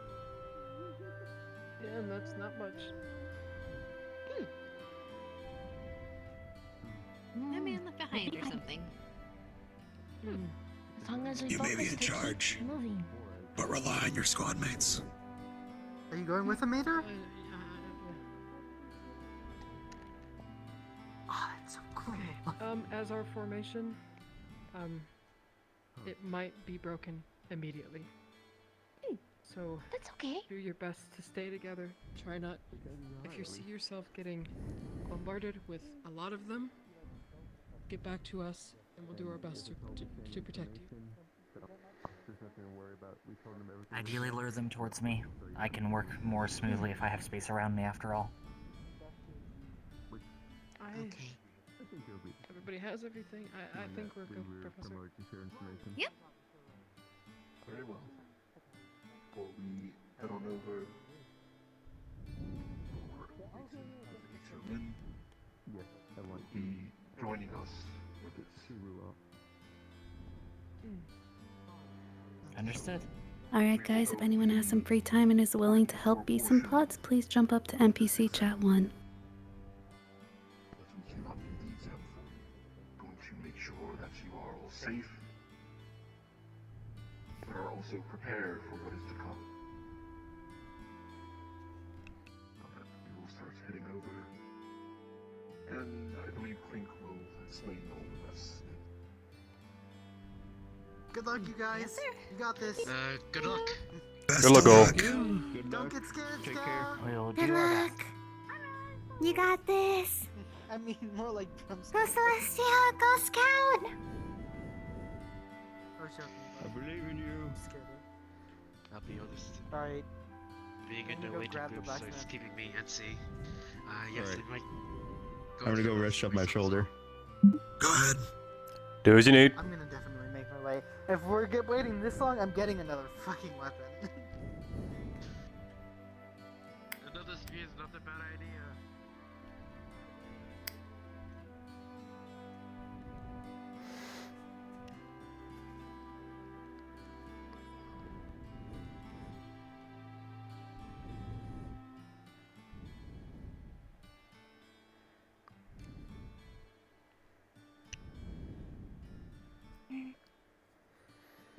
Yeah, and that's not much. No man left behind or something. As long as we You may be focus in to keep charge, moving. but rely on your squad mates. Are you going with a mater? Oh, that's so cool. As our formation, it might be broken immediately. So that's okay. Do your best to stay together. Try not, if you see yourself getting bombarded with a lot of them, get back to us, and we'll do our best to protect you. Ideally, lure them towards me. I can work more smoothly if I have space around me. After all. Everybody has everything. I think we're good, Professor. Yep. Very well. Before we head on over. Yes, I want to be joining us with its Understood. Alright guys, if anyone has some free time and is willing to help beat some plots, please jump up to NPC chat 1. Going to make sure that you are all safe, but are also prepared for what is to come. We will start heading over, and I believe Clink will explain all the rest. Good luck, you guys. You got this. Good luck. Good luck, all. Don't get scared, Scout. We'll Good luck. You got this. I mean, more like drums. Go Celestia, go Scout. I believe in you. I'll be honest. Alright. Being in I'm gonna no go way to grab the move, so it's blacksmith. keeping me antsy. Yes, Alright. it might. I'm gonna go rest up my shoulder. Go ahead. Do as you need. I'm gonna definitely make my way. If we're waiting this long, I'm getting another fucking weapon. Another spear is not a bad idea.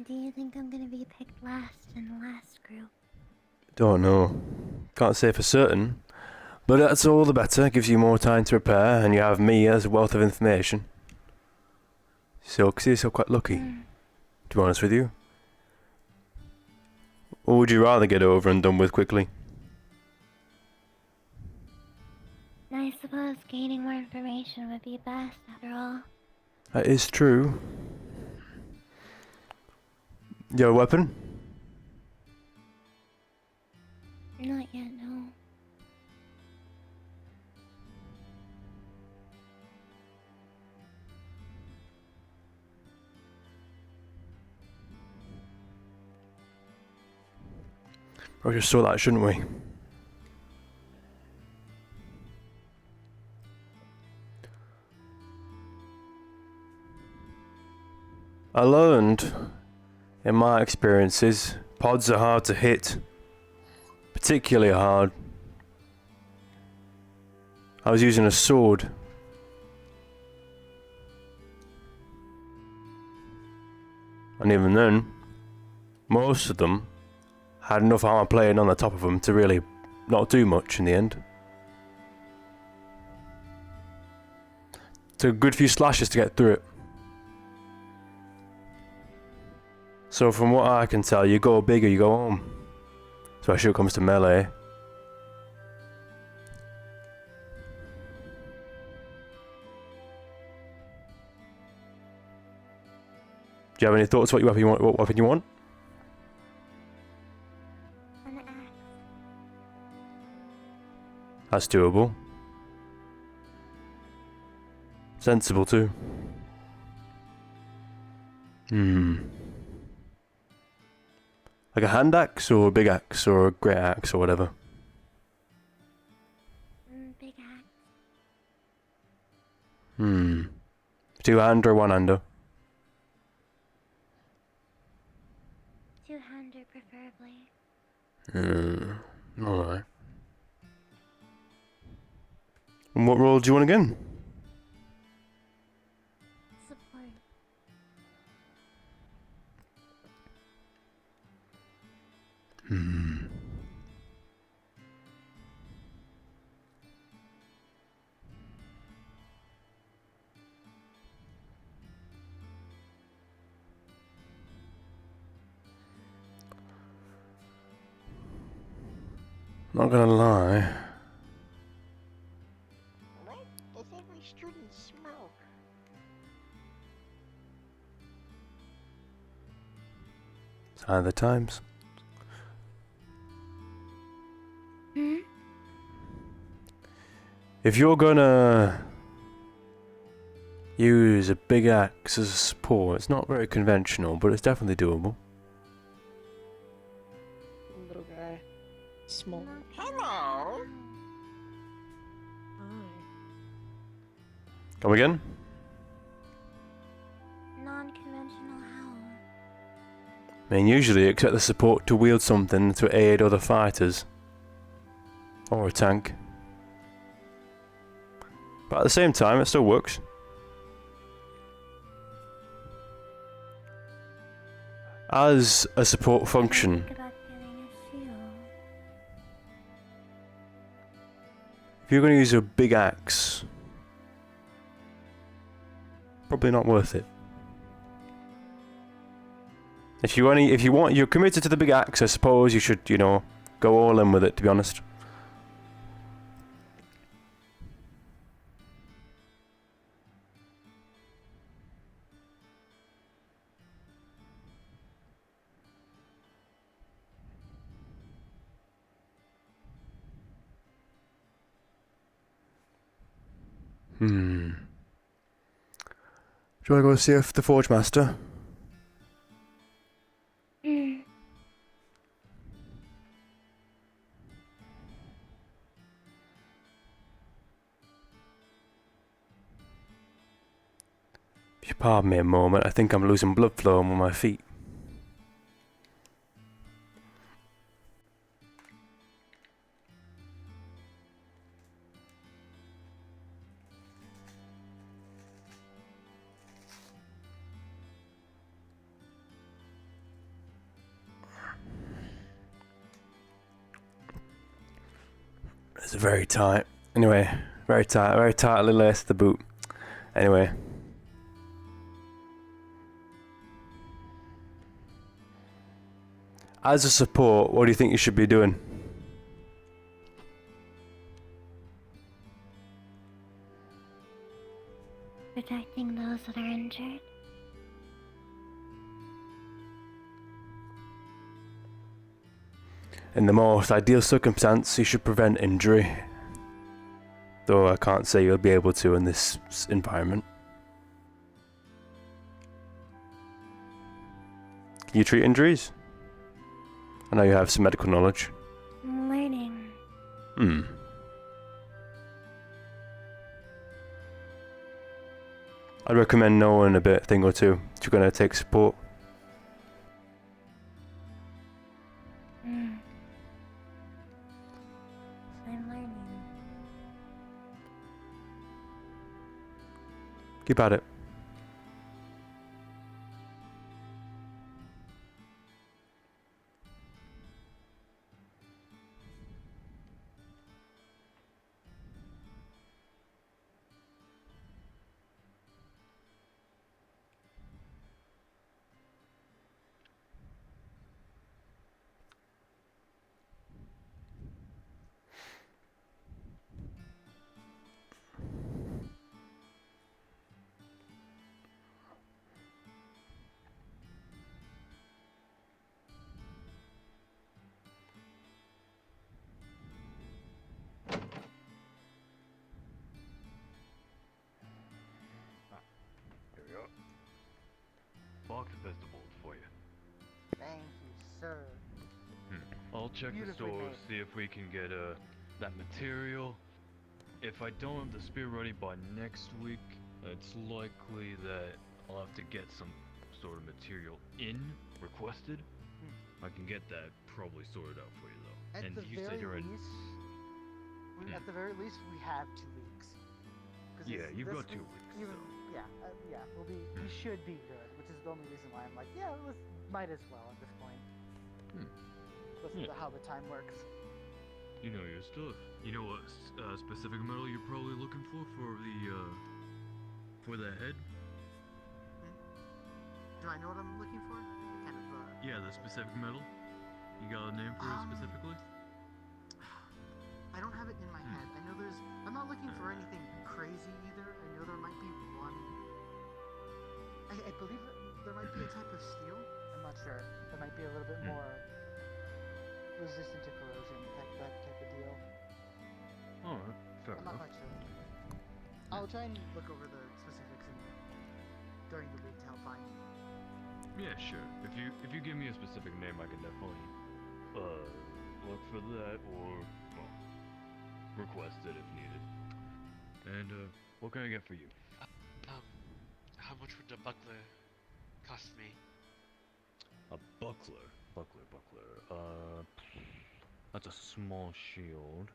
Do you think I'm gonna be picked last in the last group? Don't know. Can't say for certain. But that's all the better. Gives you more time to prepare, and you have me as a wealth of information. So, consider yourself quite lucky, to be honest with you. Or would you rather get over and done with quickly? I suppose gaining more information would be best, after all. That is true. You have a weapon? Not yet, no. We just saw that, shouldn't we? I learned, in my experiences, pods are hard to hit. Particularly hard. I was using a sword. And even then, most of them had enough armor plating on the top of them to really not do much in the end. Took a good few slashes to get through it. So from what I can tell, you go big or you go home. Especially when it comes to melee. Do you have any thoughts what weapon you want? What weapon you want? An axe. That's doable. Sensible too. Like a hand axe or a big axe or a great axe or whatever. Big axe. Two-hander or one-hander? Two-hander, preferably. Alright. And what role do you want again? Support. Not gonna lie. What does every student smoke? Sign of the times. If you're gonna use a big axe as a support, it's not very conventional, but it's definitely doable. Little guy. Small. Hello. Come again? Non-conventional how? I mean, usually you expect the support to wield something to aid other fighters. Or a tank. But at the same time, it still works. As a support function, Think about getting a shield. if you're going to use a big axe, probably not worth it. If you're committed to the big axe, I suppose you should, you know, go all in with it, to be honest. Do you want to go see if the Forge Master? If you pardon me a moment, I think I'm losing blood flow on my feet. It's very tight. Anyway, very tightly laced the boot. Anyway. As a support, what do you think you should be doing? Protecting those that are injured. In the most ideal circumstance, you should prevent injury. Though I can't say you'll be able to in this environment. Can you treat injuries? I know you have some medical knowledge. I'm learning. I'd recommend knowing a thing or two if you're going to take support. I'm learning. Keep at it. Here we go. Box of vegetables for you. Thank you, sir. I'll check the Beautifully store, made. see if we can get that material. If I don't have the spear ready by next week, it's likely that I'll have to get some sort of material requested. I can get that probably sorted out for you though. At and the you very said you're in. least, at the very least, we have 2 weeks. 'Cause Yeah, this- you've this got 2 week- weeks. even- Yeah, we should be good, which is the only reason why I'm like, yeah, might as well at this point. Listen Yeah. to how the time works. You know your stuff. You know what specific metal you're probably looking for the head? Do I know what I'm looking for? Kind of. Yeah, the specific metal. You got a name for it specifically? I don't have it in my head. I know there's. I'm not looking for anything crazy either. I know there might be one. I believe there might be a type of steel. I'm not sure. That might be a little bit more resistant to corrosion, that type of deal. Alright, fair I'm enough. not quite sure. I'll try and look over the specifics during the week to help find. Yeah, sure. If you give me a specific name, I can definitely look for that or request it if needed. And what can I get for you? How much would the buckler cost me? A buckler. That's a small shield.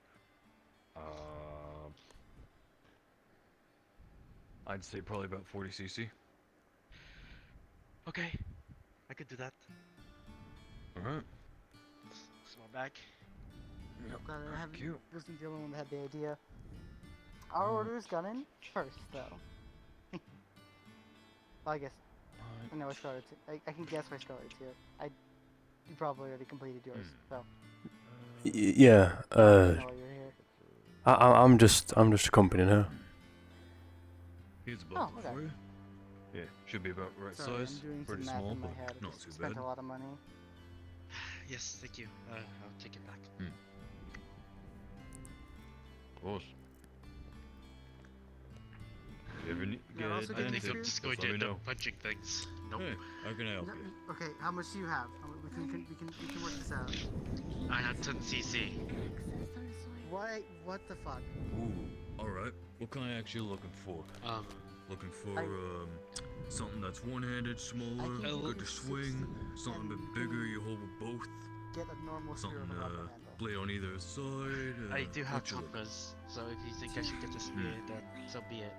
I'd say probably about 40 cc. Okay, I could do that. Alright. Small bag. Glad I wasn't the only one that had the idea. Our order's gone in first, though. Well, I guess. I know I started to. I can guess I started to. You probably already completed yours, so. Yeah. I know why you're here. I'm just accompanying her. Here's a buckler for you. Yeah, should be about right Sorry, size. I'm doing Pretty some math small, in my but head. I not just too spent bad. a lot of money. Yes, thank you. I'll take it back. Of course. You ever Yeah, also get I this think I'm here. just going to end up punching things. Nope. Hey, how can I help No, you? okay, how much do you have? We can work this out. I have 10 cc. What the fuck? Ooh, alright. What kind of actually looking for? Looking for something that's one-handed, smaller, good to swing, something a bit bigger you hold with both. Get a normal spear Something with a rubber handle. blade on either side. I do have what you looking compass, so if you think I should get the spear, then so be it.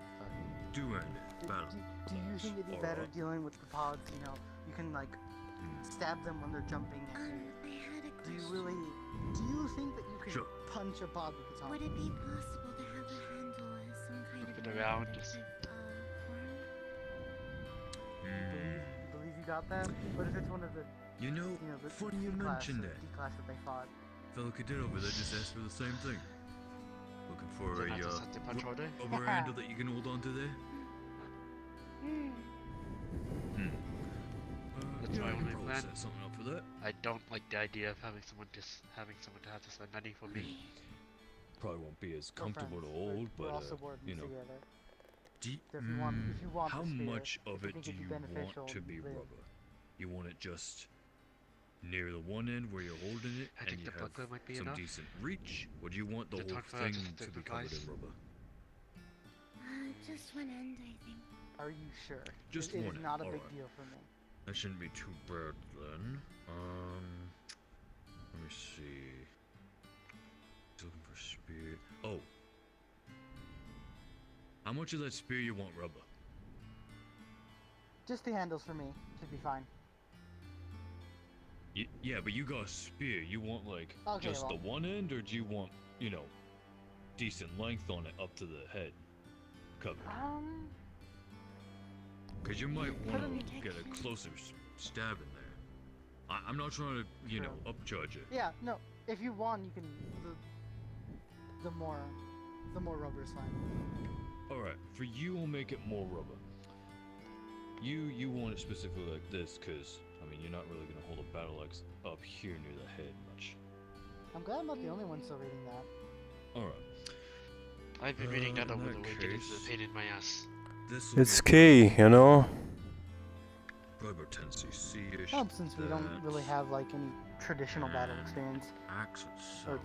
Two-handed, battle. Do you think it'd be better dealing with the pods? You know, you can like stab them when they're jumping at you. Do you think that you could punch a pod with a top? Would it be possible to have the handle as some kind of around. protective, Believe you got that? What if it's one of the You know, the funny you D-class mentioned or it. D-class that they fought? Fellow cadet over there just asked for the same thing. Looking for Then a I just have to punch all day? rubber handle that you can hold on to there? That's my only plan. Set something up for that. I don't like the idea of having someone to have to spend money for me. Probably won't be as We're comfortable to friends. hold, We're but also wardens you know. together. Do So if you want how the spear, much of if you it think do it'd be you beneficial, want to be live. rubber? You want it just near the one end where you're holding it, I and think you the have buckler might be some enough. decent reach, or do you want the To whole talk about thing just to be different covered guys. in rubber? Just one end, I think. Are you sure? Just it one is not a end, big alright. deal for me. That shouldn't be too bad then. Let me see. He's looking for spear. Oh. How much of that spear you want rubber? Just the handles for me should be fine. Yeah, but you got a spear. You want like Okay, just well. the one end, or do you want, you know, decent length on it up to the head covered? Because you might want to get a closer stab in there. I'm not trying to, you know, upcharge it. Yeah, no. If you want, you can. The more rubber is fine. All right, for you, I'll make it more rubber. You want it specifically like this, because I mean, you're not really gonna hold a battle axe up here near the head much. I'm glad I'm not the only one still reading that. All right. I've been reading that in over that the weekend. It's case, a pain in my ass. It's key, you know. Probably about 10cc-ish. Well, since we don't really have like any traditional battle experience. Axe itself.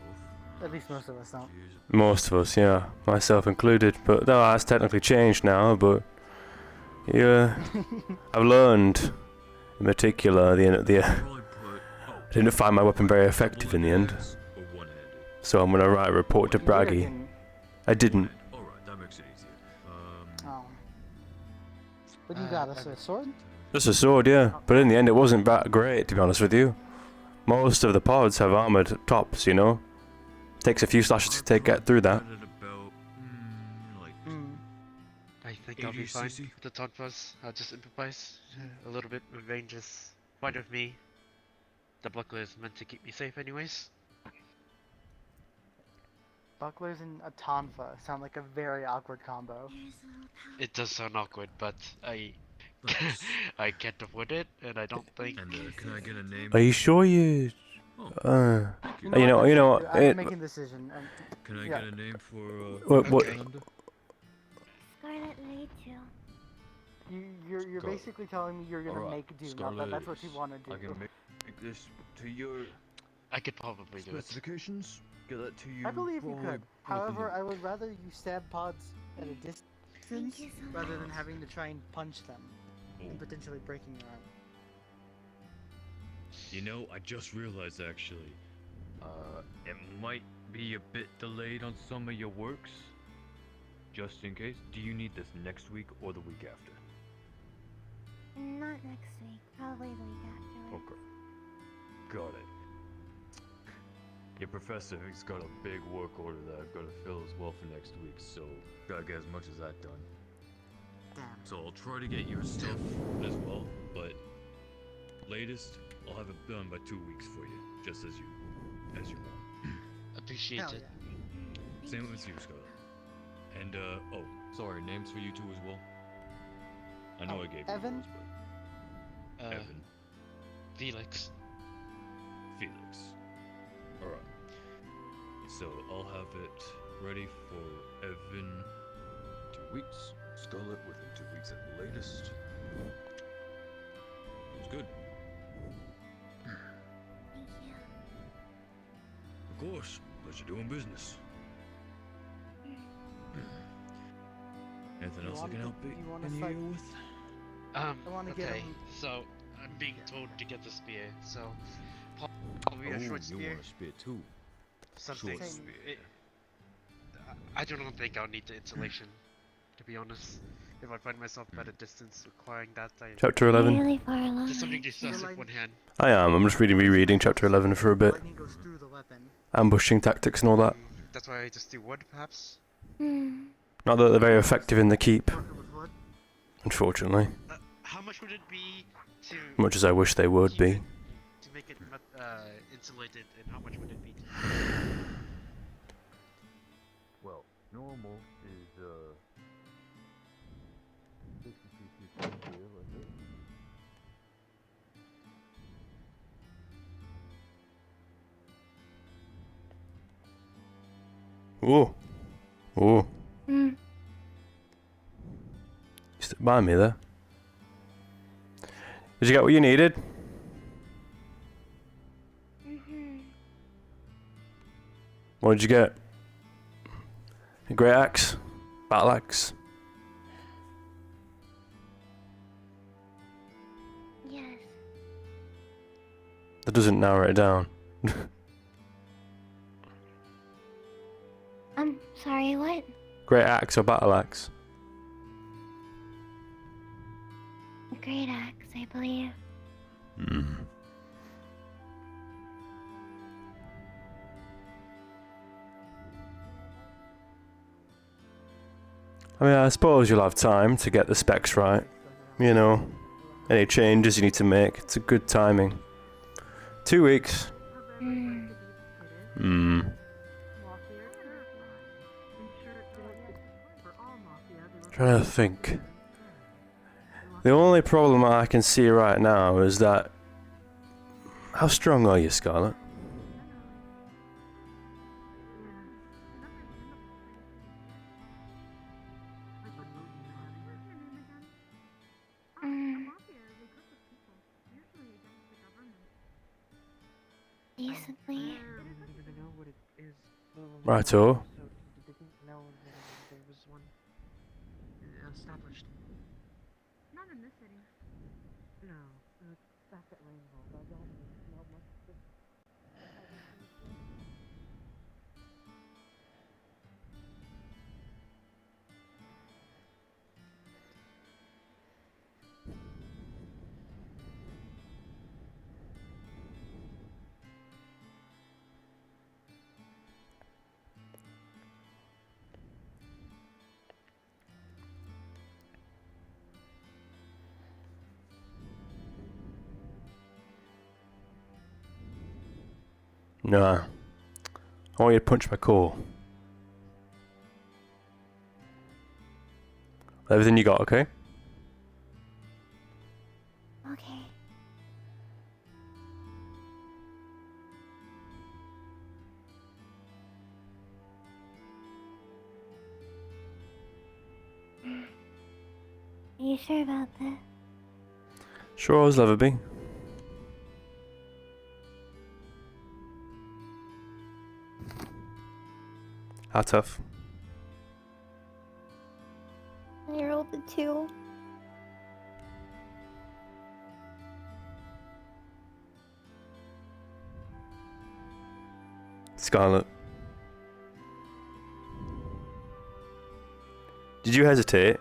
Or at least most of us don't. Most of us, yeah, myself included. But no, that's technically changed now. But yeah, I've learned, in particular, I didn't find my weapon very effective in the end. So I'm gonna write a report to Braggy. I didn't. Alright, that makes it easier. Oh. But you got us a sword? Just a sword, yeah. But in the end, it wasn't that great, to be honest with you. Most of the pods have armored tops, you know. Takes a few slashes to get through that. I think I'll be fine with the talk buzz. I'll just improvise a little bit. Range is fine with me. The buckler is meant to keep me safe anyways. Bucklers and a tonfa sound like a very awkward combo. It does sound awkward, but I can't avoid it, and I don't think. And can I get a name? Are you sure you? You know. I'm making a decision. Can I yeah. get a name for? What? Scarlet Rachel. You're basically telling me you're gonna Alright, make do, not that Scarlet, that's what you want to do. I can make this to your I could probably do it. specifications. Get that to you. I believe you probably could. However, I would rather you stab pods at a distance rather than having to try and punch them and potentially breaking your arm. You know, I just realized actually, it might be a bit delayed on some of your works. Just in case, do you need this next week or the week after? Not next week, probably the week after. Okay. Got it. Your professor, he's got a big work order that I've got to fill as well for next week, so gotta get as much as that done. Damn. So I'll try to get your stuff as well, but latest, I'll have it done by 2 weeks for you, just as you want. Appreciate Hell it. yeah. Same with you, Scarlet. And oh, sorry, names for you two as well. I know I gave you Evan? yours, but Evan, Felix. Felix. Alright. So I'll have it ready for Evan 2 weeks. Scarlet within 2 weeks at the latest. It's good. Thank you. Of course, pleasure doing business. Anything else I can help you with? Okay, so I'm being told to get the spear, so probably a short spear. You want a spear too? Something. Short spear. I don't think I'll need the insulation, to be honest. If I find myself at a distance requiring that, Chapter 11. Really far along. Just something to sus with one hand. I am. I'm just rereading chapter 11 for a bit. Lightning goes through the weapon. ambushing tactics and all that. That's why I just do wood, perhaps? Not that they're very effective in the keep, unfortunately. How much would it be to... Much as I wish they would be. To make it insulated, and how much would it be to... Well, normal is 62 steel, is it? Ooh. Ooh. You stood by me there. Did you get what you needed? What did you get? A great axe? Battle axe? Yes. That doesn't narrow it down. I'm sorry, what? Great axe or battle axe? A great axe, I believe. I mean, I suppose you'll have time to get the specs right. You know, any changes you need to make. It's a good timing. 2 weeks. Trying to think. The only problem I can see right now is that... How strong are you, Scarlet? Decently. Righto. Established. Not in this city. No, back at Rainbow. Not much. Nah. I want you to punch my core. Everything you got, okay? Okay. Are you sure about that? Sure as ever be. How tough? I rolled a 2. Scarlet. Did you hesitate?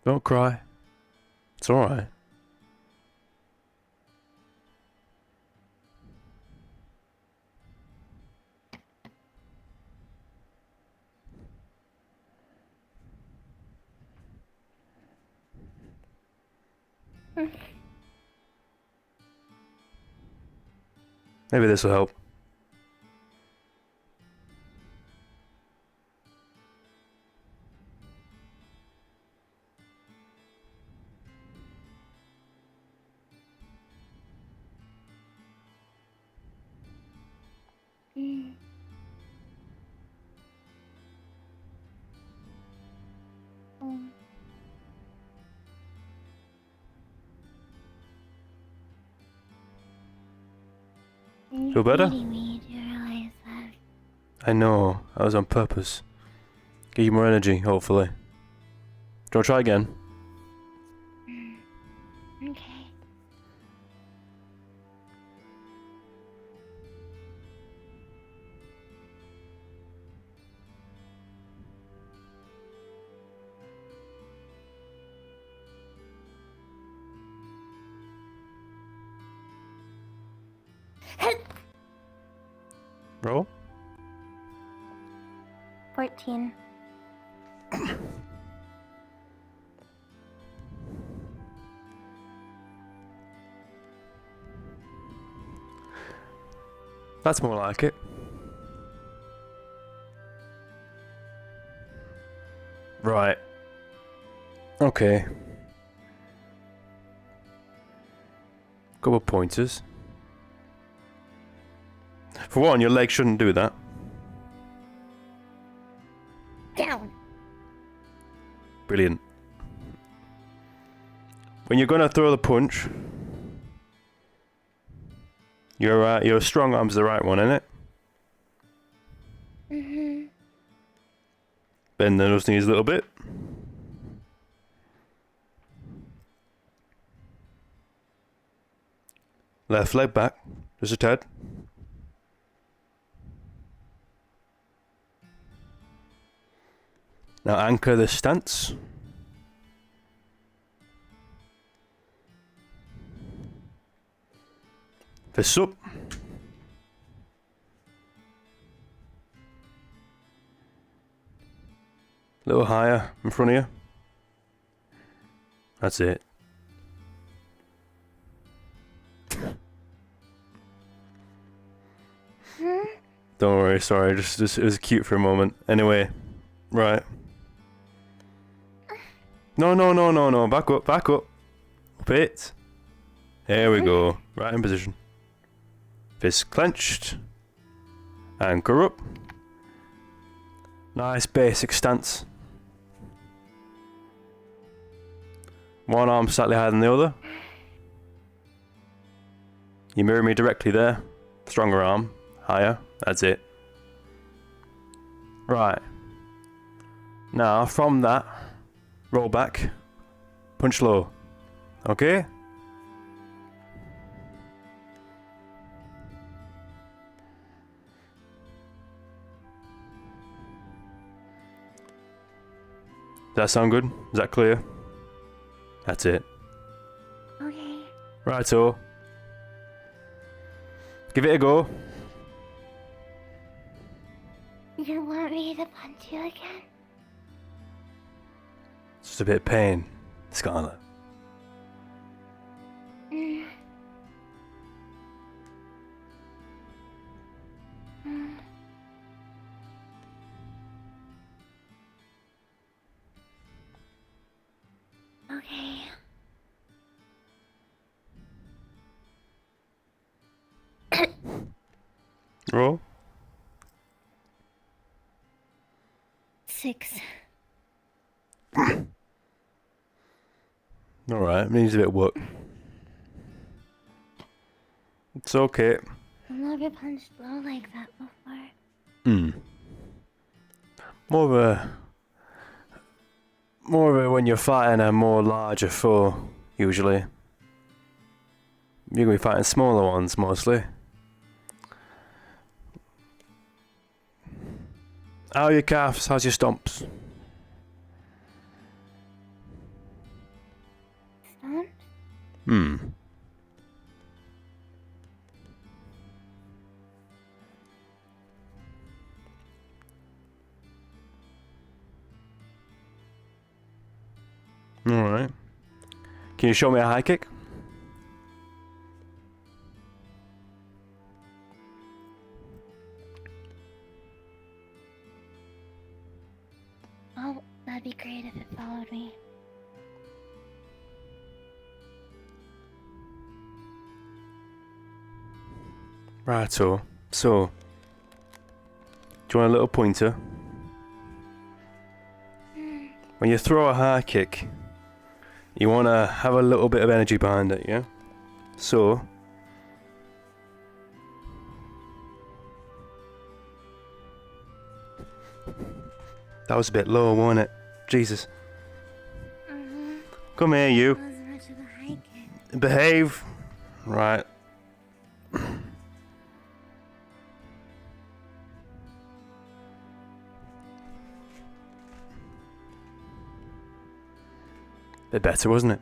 Don't cry. It's alright. Maybe this will help. Feel better? Me to realize that. I know. That was on purpose. Give you more energy, hopefully. Do you want to try again? Okay. Roll. 14. That's more like it. Right. Okay. Couple of pointers. For one, your leg shouldn't do that. Down. Brilliant. When you're gonna throw the punch, your strong arm's the right one, isn't it? Mhm. Bend those knees a little bit. Left leg back, just a tad. Now anchor the stance. Fists up. A little higher in front of you. That's it. Don't worry, sorry, just it was cute for a moment. Anyway, right. No, back up. Up it. There we go. Right in position. Fists clenched. Anchor up. Nice basic stance. One arm slightly higher than the other. You mirror me directly there. Stronger arm. Higher. That's it. Right. Now, from that, roll back. Punch low. Okay? Does that sound good? Is that clear? That's it. Okay. Righto. Give it a go. You want me to punch you again? It's just a bit of pain, Scarlet. Mm. Mm. Okay. Roll. 6. Alright, needs a bit of work. It's okay. I've never punched low like that before. More of a when you're fighting a more larger foe, usually. You're gonna be fighting smaller ones mostly. How are your calves? How's your stomps? Stomps? Alright. Can you show me a high kick? Oh, that'd be great if it followed me. Righto. So, do you want a little pointer? When you throw a high kick, you want to have a little bit of energy behind it, yeah? So, That was a bit low, wasn't it? Jesus. Come here, you. Behave. Right. Bit better, wasn't it?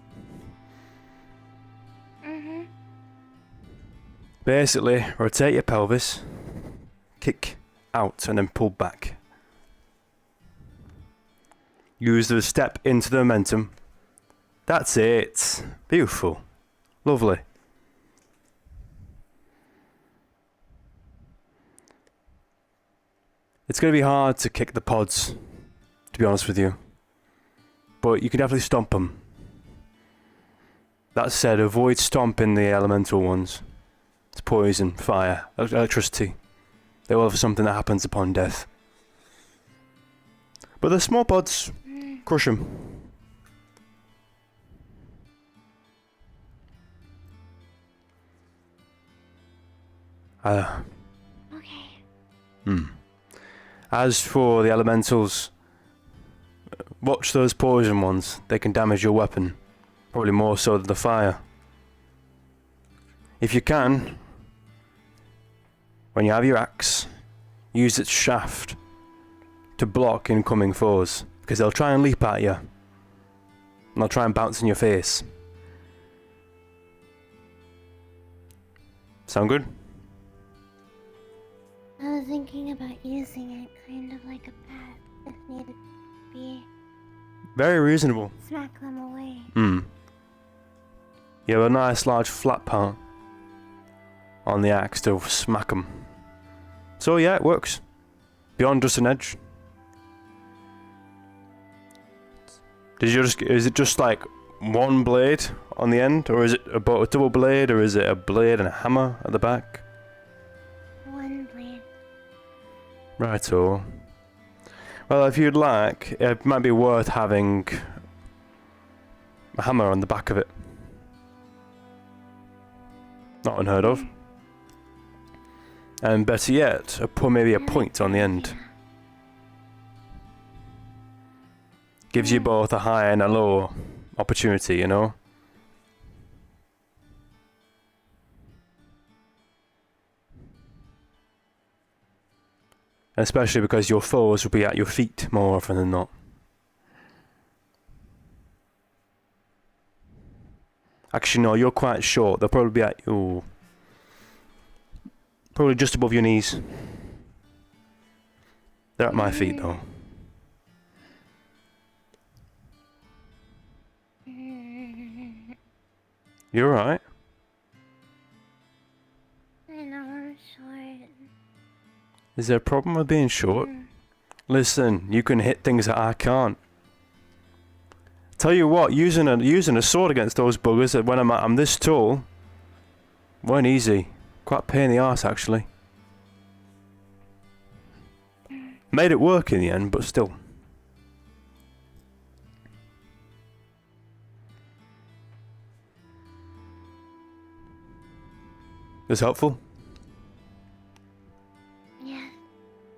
Basically, rotate your pelvis, kick out, and then pull back. Use the step into the momentum. That's it. Beautiful. Lovely. It's going to be hard to kick the pods, to be honest with you. But you can definitely stomp them. That said, avoid stomping the elemental ones. It's poison, fire, electricity. They will have something that happens upon death. But the small pods, crush them. Okay. As for the elementals, watch those poison ones. They can damage your weapon. Probably more so than the fire. If you can, when you have your axe, use its shaft to block incoming foes. Because they'll try and leap at you. And they'll try and bounce in your face. Sound good? I was thinking about using it kind of like a bat if needed be. Very reasonable. Smack them away. You have a nice large flat part on the axe to smack them. So yeah, it works. Beyond just an edge. Is it just like one blade on the end, or is it a double blade, or is it a blade and a hammer at the back? One blade. Righto. Well, if you'd like, it might be worth having a hammer on the back of it. Not unheard of. And better yet, maybe a point on the end. Gives you both a high and a low opportunity, you know? Especially because your foes will be at your feet more often than not. Actually, no, you're quite short. They'll probably be at you. Probably just above your knees. They're at my feet, though. You alright? I know I'm short. Is there a problem with being short? Listen, you can hit things that I can't. Tell you what, using a sword against those buggers when I'm this tall weren't easy. Quite a pain in the arse, actually. Made it work in the end, but still. This helpful? Yeah.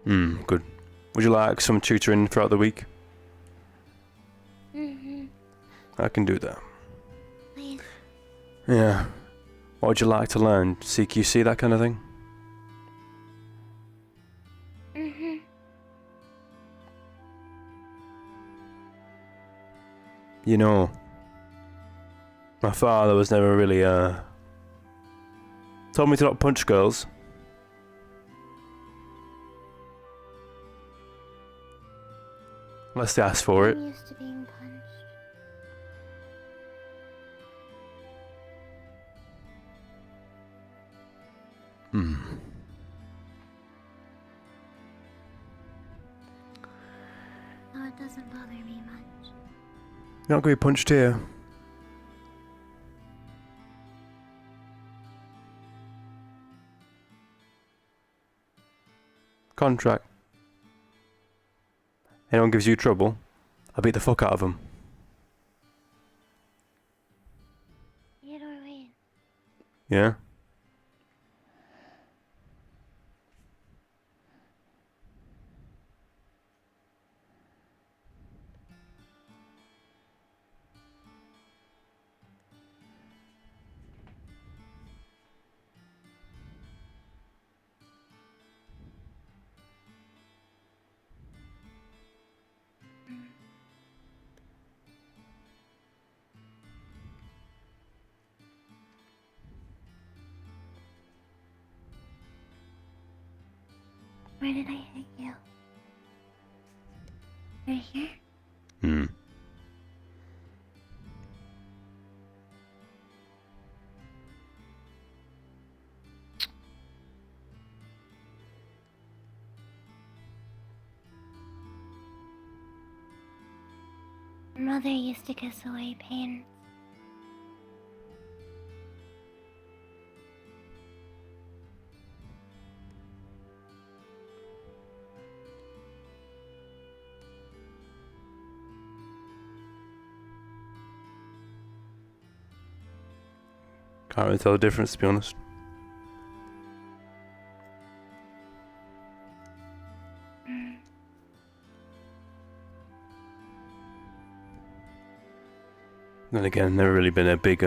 Good. Would you like some tutoring throughout the week? I can do that. Please. Yeah. What would you like to learn? CQC, that kind of thing? You know, my father was never really, told me to not punch girls. Unless they ask for it. I'm used to being punched. No, it doesn't bother me much. You're not going to be punched here. Contract. Anyone gives you trouble, I'll beat the fuck out of them. Theodore, wait. Yeah? Where did I hit you? Right here? Hmm. Mother used to kiss away pain. Can't really tell the difference, to be honest. Then again, never really been a big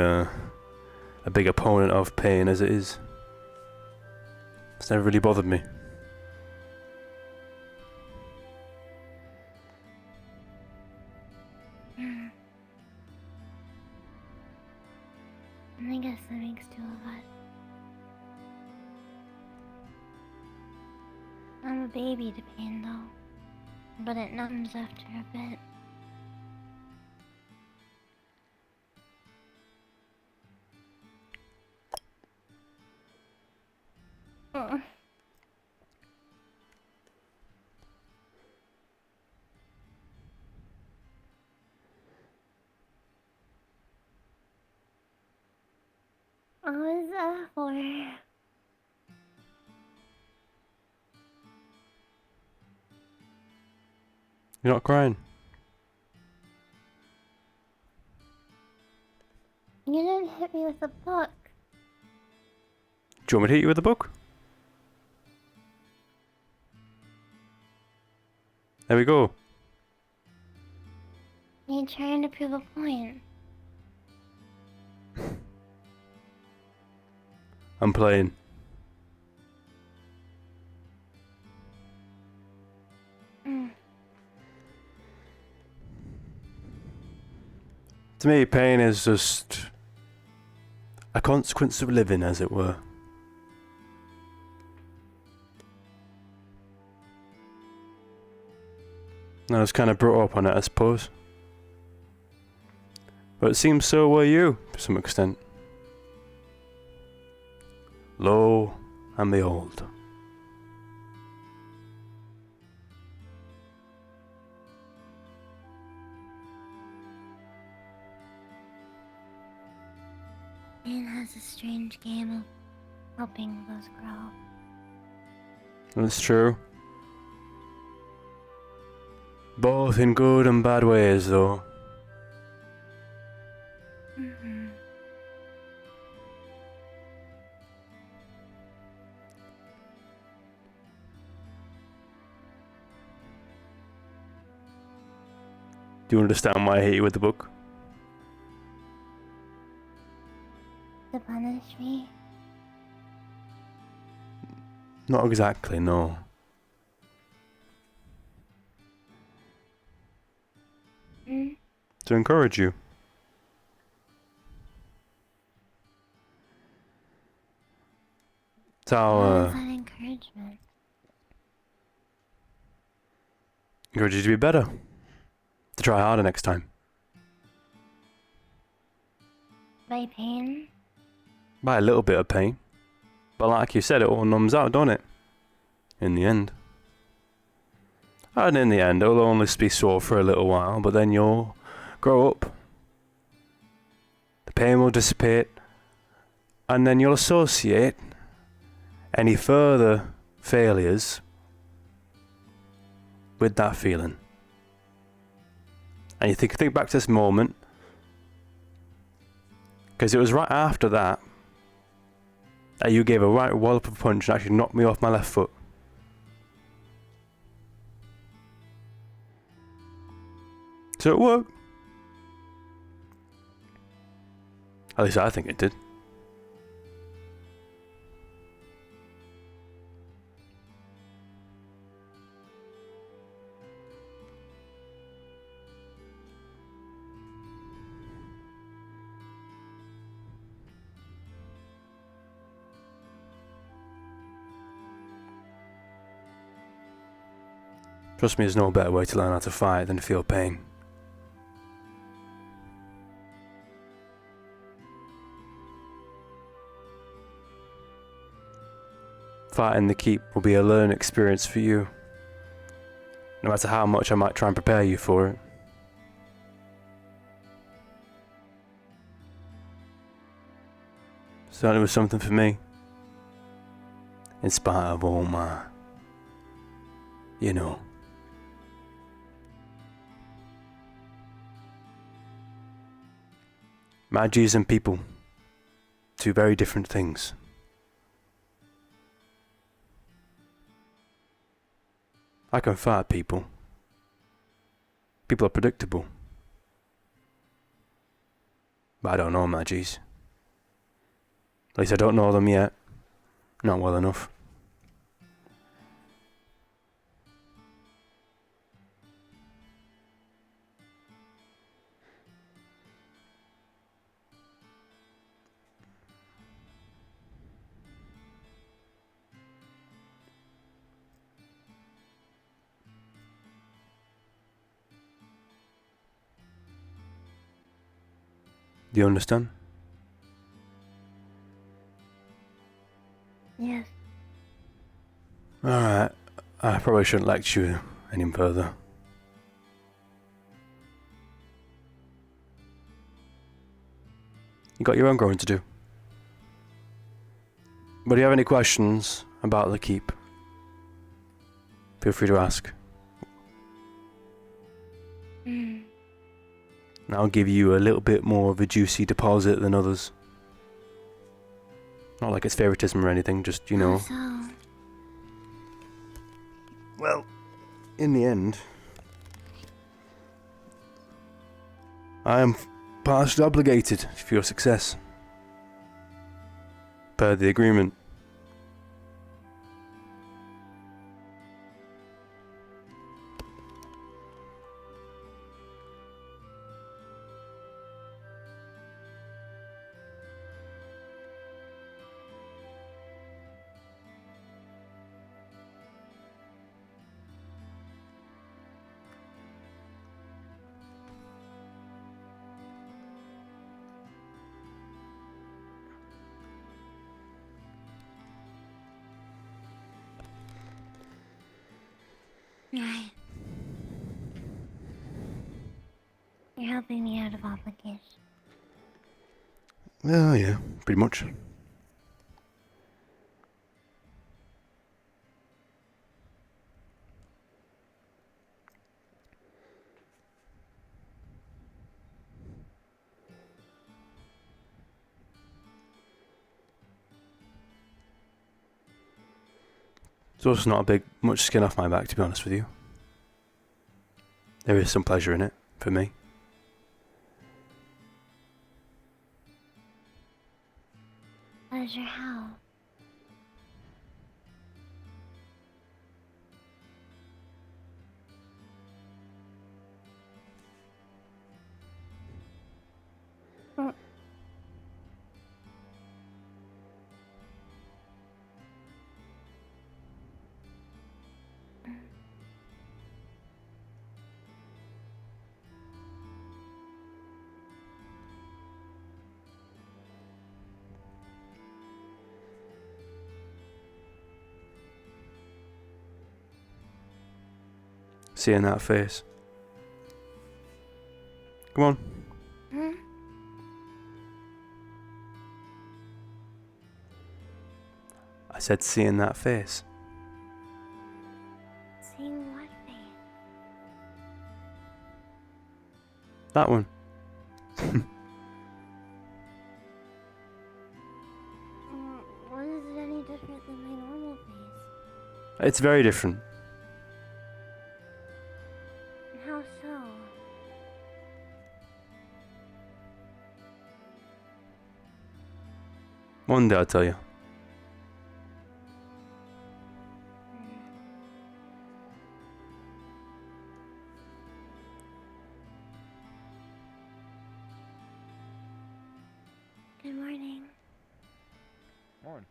opponent of pain as it is. It's never really bothered me. I guess that makes two of us. I'm a baby to pain though, but it numbs after a bit. What was that for? You're not crying. You didn't hit me with a book. Do you want me to hit you with a book? There we go. You trying to prove a point? I'm playing. To me, pain is just a consequence of living, as it were. I was kind of brought up on it, I suppose. But it seems so were you, to some extent. Lo and behold. Man has a strange game of helping those grow. That's true. Both in good and bad ways, though. Do you understand why I hate you with the book? To punish me? Not exactly, no. To encourage you. It's How how, is that encouragement? encourage you to be better. To try harder next time. By pain? By a little bit of pain. But like you said, it all numbs out, don't it? In the end. And in the end, it'll only be sore for a little while, but then you'll grow up. The pain will dissipate, and then you'll associate any further failures with that feeling. And you think back to this moment, because it was right after that you gave a right wallop of a punch and actually knocked me off my left foot. So it worked. At least I think it did. Trust me, there's no better way to learn how to fight than to feel pain. Fighting the keep will be a learning experience for you, no matter how much I might try and prepare you for it. Certainly was something for me, in spite of all my, you know. Magi's and people, two very different things. I can fight people. People are predictable. But I don't know Magis. At least I don't know them yet. Not well enough. Do you understand? Yes. Alright, I probably shouldn't lecture you any further. You got your own growing to do. But if you have any questions about the keep, feel free to ask. And I'll give you a little bit more of a juicy deposit than others. Not like it's favoritism or anything, just, you know. Well, in the end, I am partially obligated for your success. Per the agreement. Right. You're helping me out of obligation. Well, yeah, pretty much. It's also not much skin off my back, to be honest with you. There is some pleasure in it, for me. Pleasure how? Seeing that face. Come on. I said seeing that face. Seeing what face? That one. What is it any different than my normal face? It's very different. How so? One day I'll tell you. Good morning. Morning. Well, 'cause it any different than my normal face. How so? Morning. 'Cause it any different than my normal face? How so? Morning. 'Cause it any different than my normal face? How so?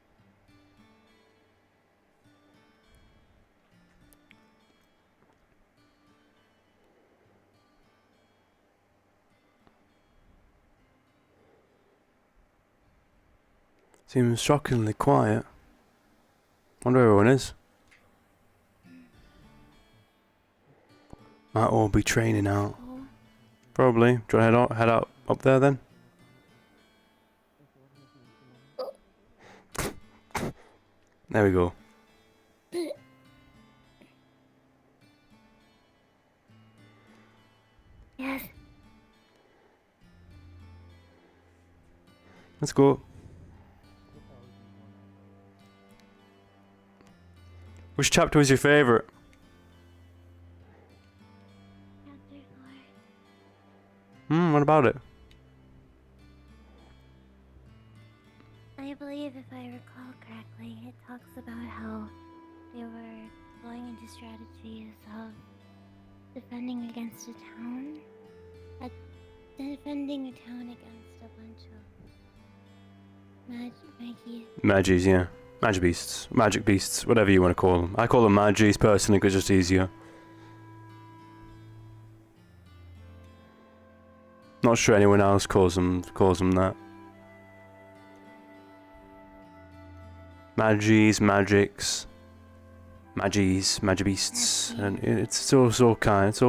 Seems shockingly quiet. Wonder where everyone is. Might all be training out. Probably. Do you want to head out up there then? There we go. Yes. Let's go. Which chapter was your favourite? What about it? I believe, if I recall correctly, it talks about how they were going into strategies of defending against a town. Defending a town against a bunch of Magies, yeah. Magic beasts. Magic beasts, whatever you want to call them. I call them magies personally because it's just easier. Not sure anyone else calls them that. Magies, magics, magibeasts, and it's all kinds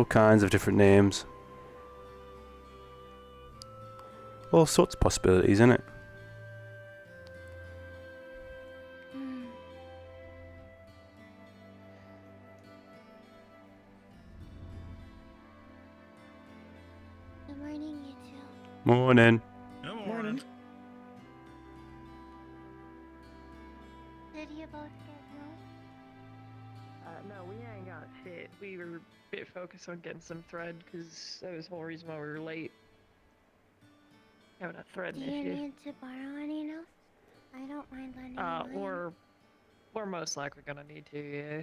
of different names. All sorts of possibilities, isn't it? Good morning, you two. Morning. Morning. Did you both get home? No, we ain't got shit. We were a bit focused on getting some thread, because that was the whole reason why we were late. Having a thread Do you issue. need to borrow any notes? I don't mind lending mine. We're most likely gonna need to, yeah.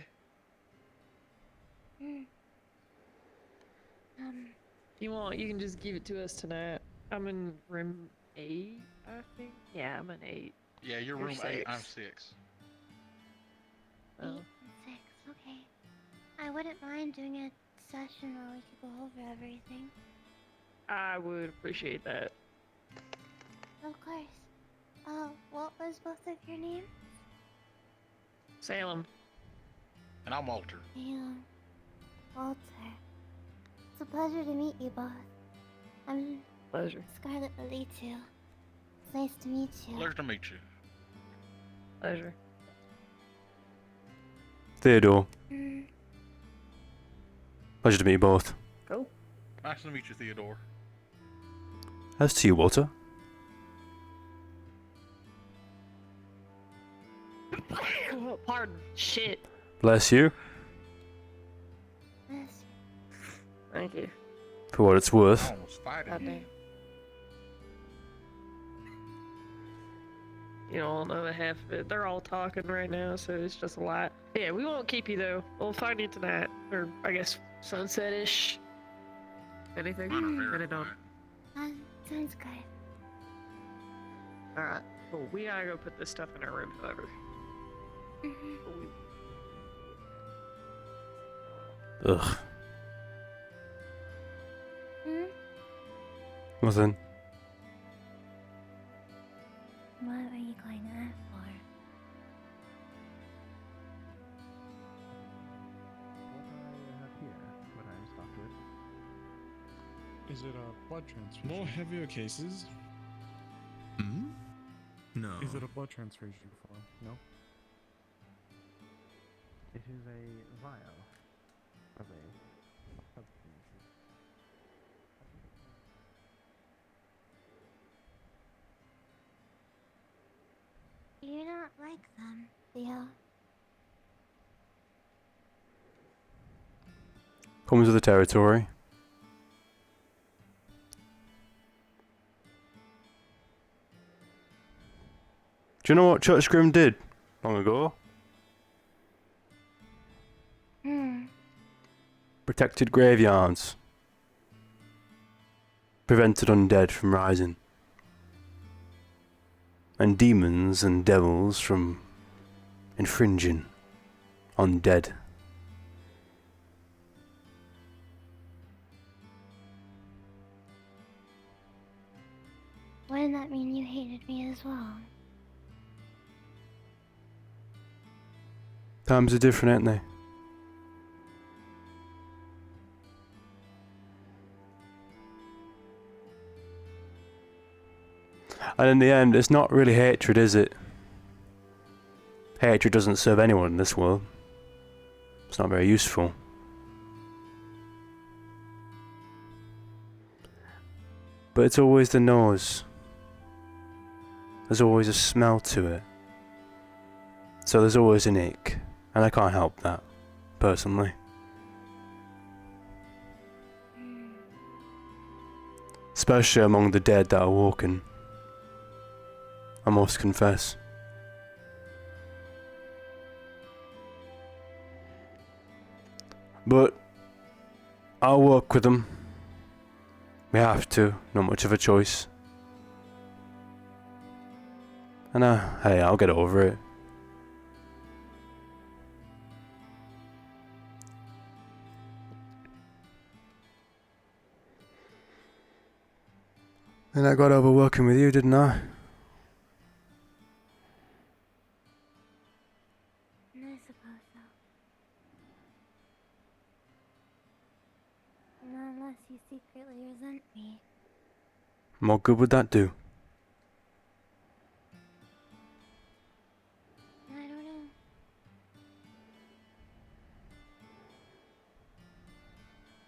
If you want, you can just give it to us tonight. I'm in room 8, I think. Yeah, I'm in 8. Yeah, you're room 8, I'm 6. 8 and 6, okay. I wouldn't mind doing a session where we could go over everything. I would appreciate that. Of course. What was both of your names? Salem. And I'm Walter. Yeah. Walter. It's a pleasure to meet you both. I'm Pleasure. Scarlet Alitu. It's nice to meet you. Pleasure to meet you. Pleasure. Theodore. Pleasure to meet you both. Cool. Nice to meet you, Theodore. As to you, Walter. Pardon. Shit. Bless you. Thank you. For what it's worth. Goddamn. You don't know the half of it. They're all talking right now, so it's just a lot. Yeah, we won't keep you though. We'll find you tonight, or I guess sunset-ish. Anything? Get it on. Sounds good. All right. Cool. We gotta go put this stuff in our room, however. Ugh. Nothing. What are you going to ask for? Is it a blood transfusion? More heavier cases? No. Is it a blood transfusion for? No? It is a vial of a substance. You don't like them, Theo. Comes with the territory. Do you know what Church Grim did long ago? Protected graveyards. Prevented undead from rising. And demons and devils from infringing on dead. Wouldn't that mean you hated me as well? Times are different, aren't they? And in the end, it's not really hatred, is it? Hatred doesn't serve anyone in this world. It's not very useful. But it's always the nose. There's always a smell to it. So there's always an ick. And I can't help that, personally. Especially among the dead that are walking. I must confess. But I'll work with them. We have to, not much of a choice. And hey, I'll get over it. And I got over working with you, didn't I? I suppose so. Not unless you secretly resent me. What good would that do? I don't know.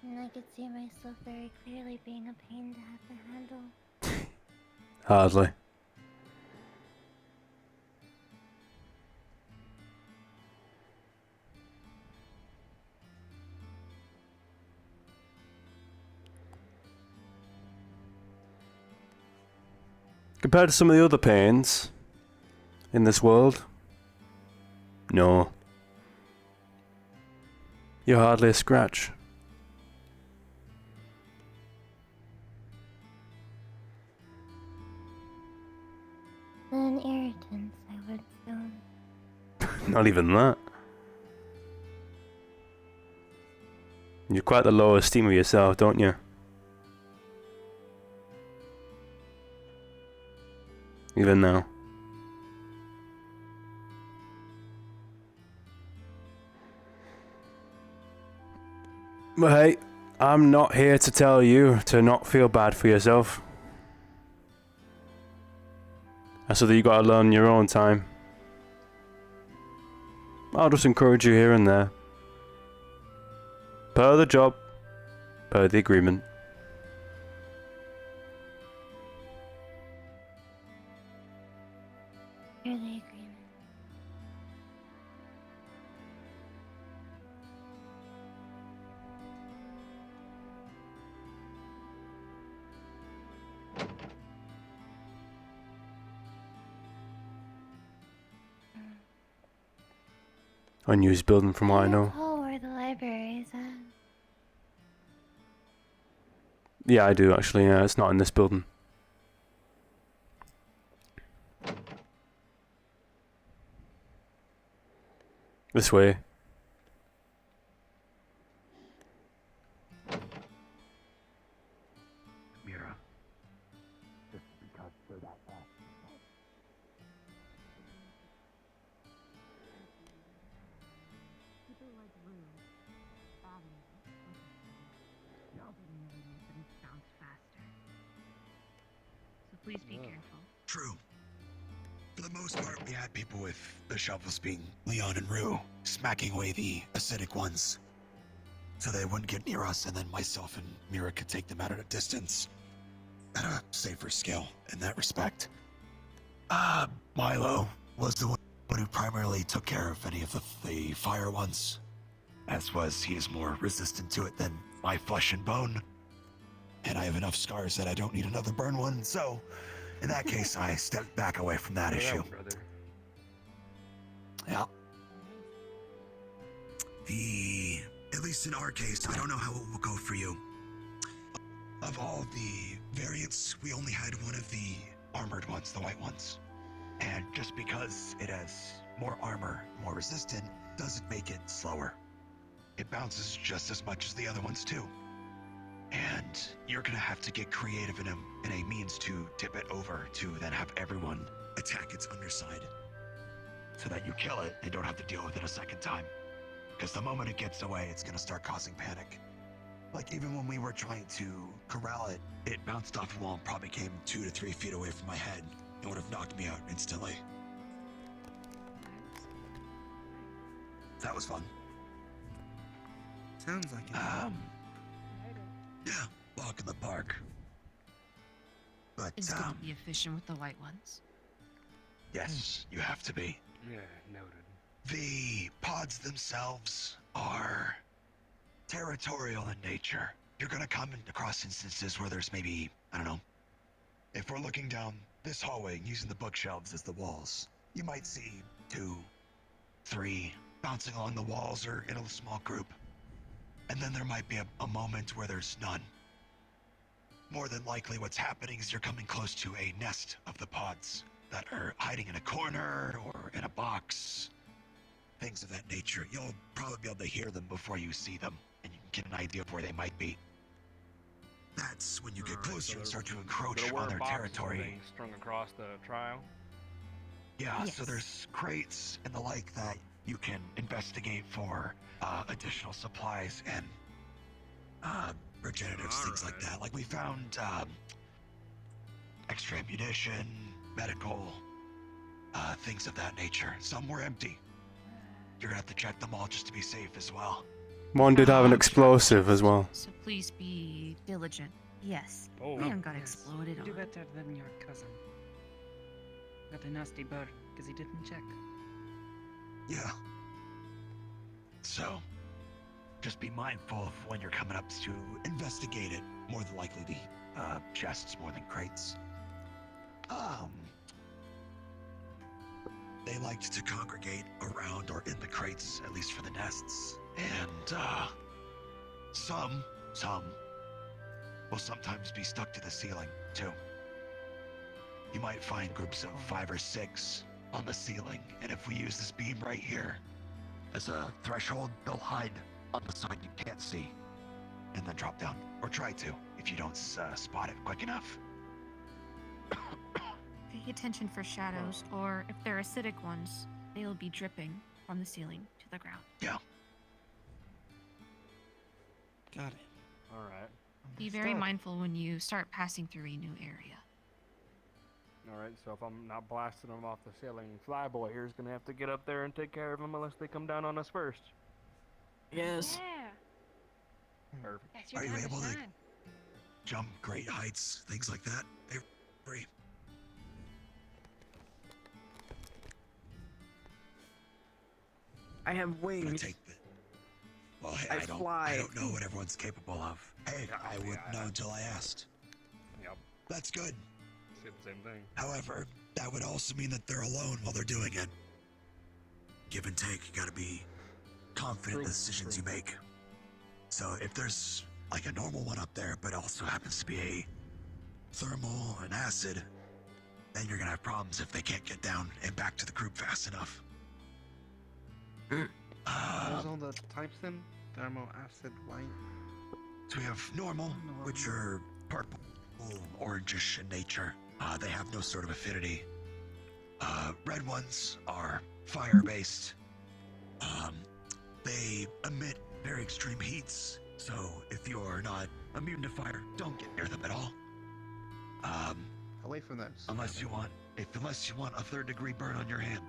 And I could see myself very clearly being a pain to have to handle. Hardly. Compared to some of the other pains in this world, no. You're hardly a scratch. An irritants, I would assume. Not even that. You're quite the low esteem of yourself, don't you? Even now. But hey, I'm not here to tell you to not feel bad for yourself. That's something you gotta learn in your own time. I'll just encourage you here and there. Per the job, per the agreement. Per the agreement. Unused building from what I know. Oh, where the library is at. Yeah, I do actually. Yeah, it's not in this building. This way. Mira. Just because we're that bad. People like Rue, Adam, but it sounds faster. So please be careful. True. For the most part, we had people with the shovels being Leon and Rue, smacking away the acidic ones. So they wouldn't get near us, and then myself and Mira could take them out at a distance. At a safer scale, in that respect. Milo was the one who primarily took care of any of the fire ones. As was, he is more resistant to it than my flesh and bone. And I have enough scars that I don't need another burn one, so in that case, I stepped back away from that issue. Yeah. At least in our case, I don't know how it will go for you. Of all the variants, we only had one of the armored ones, the white ones. And just because it has more armor, more resistant, doesn't make it slower. It bounces just as much as the other ones too. And you're gonna have to get creative in a means to tip it over to then have everyone attack its underside. so that you kill it and don't have to deal with it a second time. Because the moment it gets away, it's gonna start causing panic. Like even when we were trying to corral it, it bounced off a wall and probably came 2 to 3 feet away from my head. It would have knocked me out instantly. That was fun. Sounds like it. Yeah, walk in the park. But, It's good to be efficient with the white ones. yes, you have to be. Yeah, noted. The pods themselves are territorial in nature. You're gonna come across instances where there's maybe, I don't know, if we're looking down this hallway using the bookshelves as the walls, you might see 2, 3 bouncing along the walls or in a small group. And then there might be a moment where there's none. More than likely what's happening is you're coming close to a nest of the pods that are hiding in a corner or in a box. Things of that nature. You'll probably be able to hear them before you see them, and you can get an idea of where they might be. That's when you get closer and start to encroach on their territory. Strung across the trial. Yeah, so there's crates and the like that you can investigate for additional supplies and regeneratives, things like that. Like we found extra ammunition, medical, things of that nature. Some were empty. You're gonna have to check them all just to be safe as well. One did have an explosive as well. So please be diligent. Yes. Oh. We got exploded on. Do better than your cousin. Got a nasty burn because he didn't check. Yeah. So, just be mindful of when you're coming up to investigate it. More than likely the chests more than crates. They liked to congregate around or in the crates, at least for the nests. And some will sometimes be stuck to the ceiling too. You might find groups of 5 or 6 on the ceiling, and if we use this beam right here as a threshold, they'll hide on the side you can't see, and then drop down, or try to, if you don't spot it quick enough. Pay attention for shadows, or if they're acidic ones, they'll be dripping from the ceiling to the ground. Yeah. Got it. Alright. Be very mindful when you start passing through a new area. Alright, so if I'm not blasting them off the ceiling, Flyboy here's gonna have to get up there and take care of them unless they come down on us first. Yes. Perfect. Are you able to jump great heights, things like that? They're free. I have wings. Well, hey, I fly. I don't know what everyone's capable of. Hey, I wouldn't know until I asked. Yep. That's good. Same thing. However, that would also mean that they're alone while they're doing it. Give and take, you gotta be confident in the decisions you make. So if there's like a normal one up there, but also happens to be a thermal and acid, then you're gonna have problems if they can't get down and back to the group fast enough. What was all the types then? Thermal, acid, white? So we have normal, which are purple, orangish in nature. They have no sort of affinity. Red ones are fire-based. They emit very extreme heats, so if you're not immune to fire, don't get near them at all. Away from those. Unless you want a 3rd-degree burn on your hand,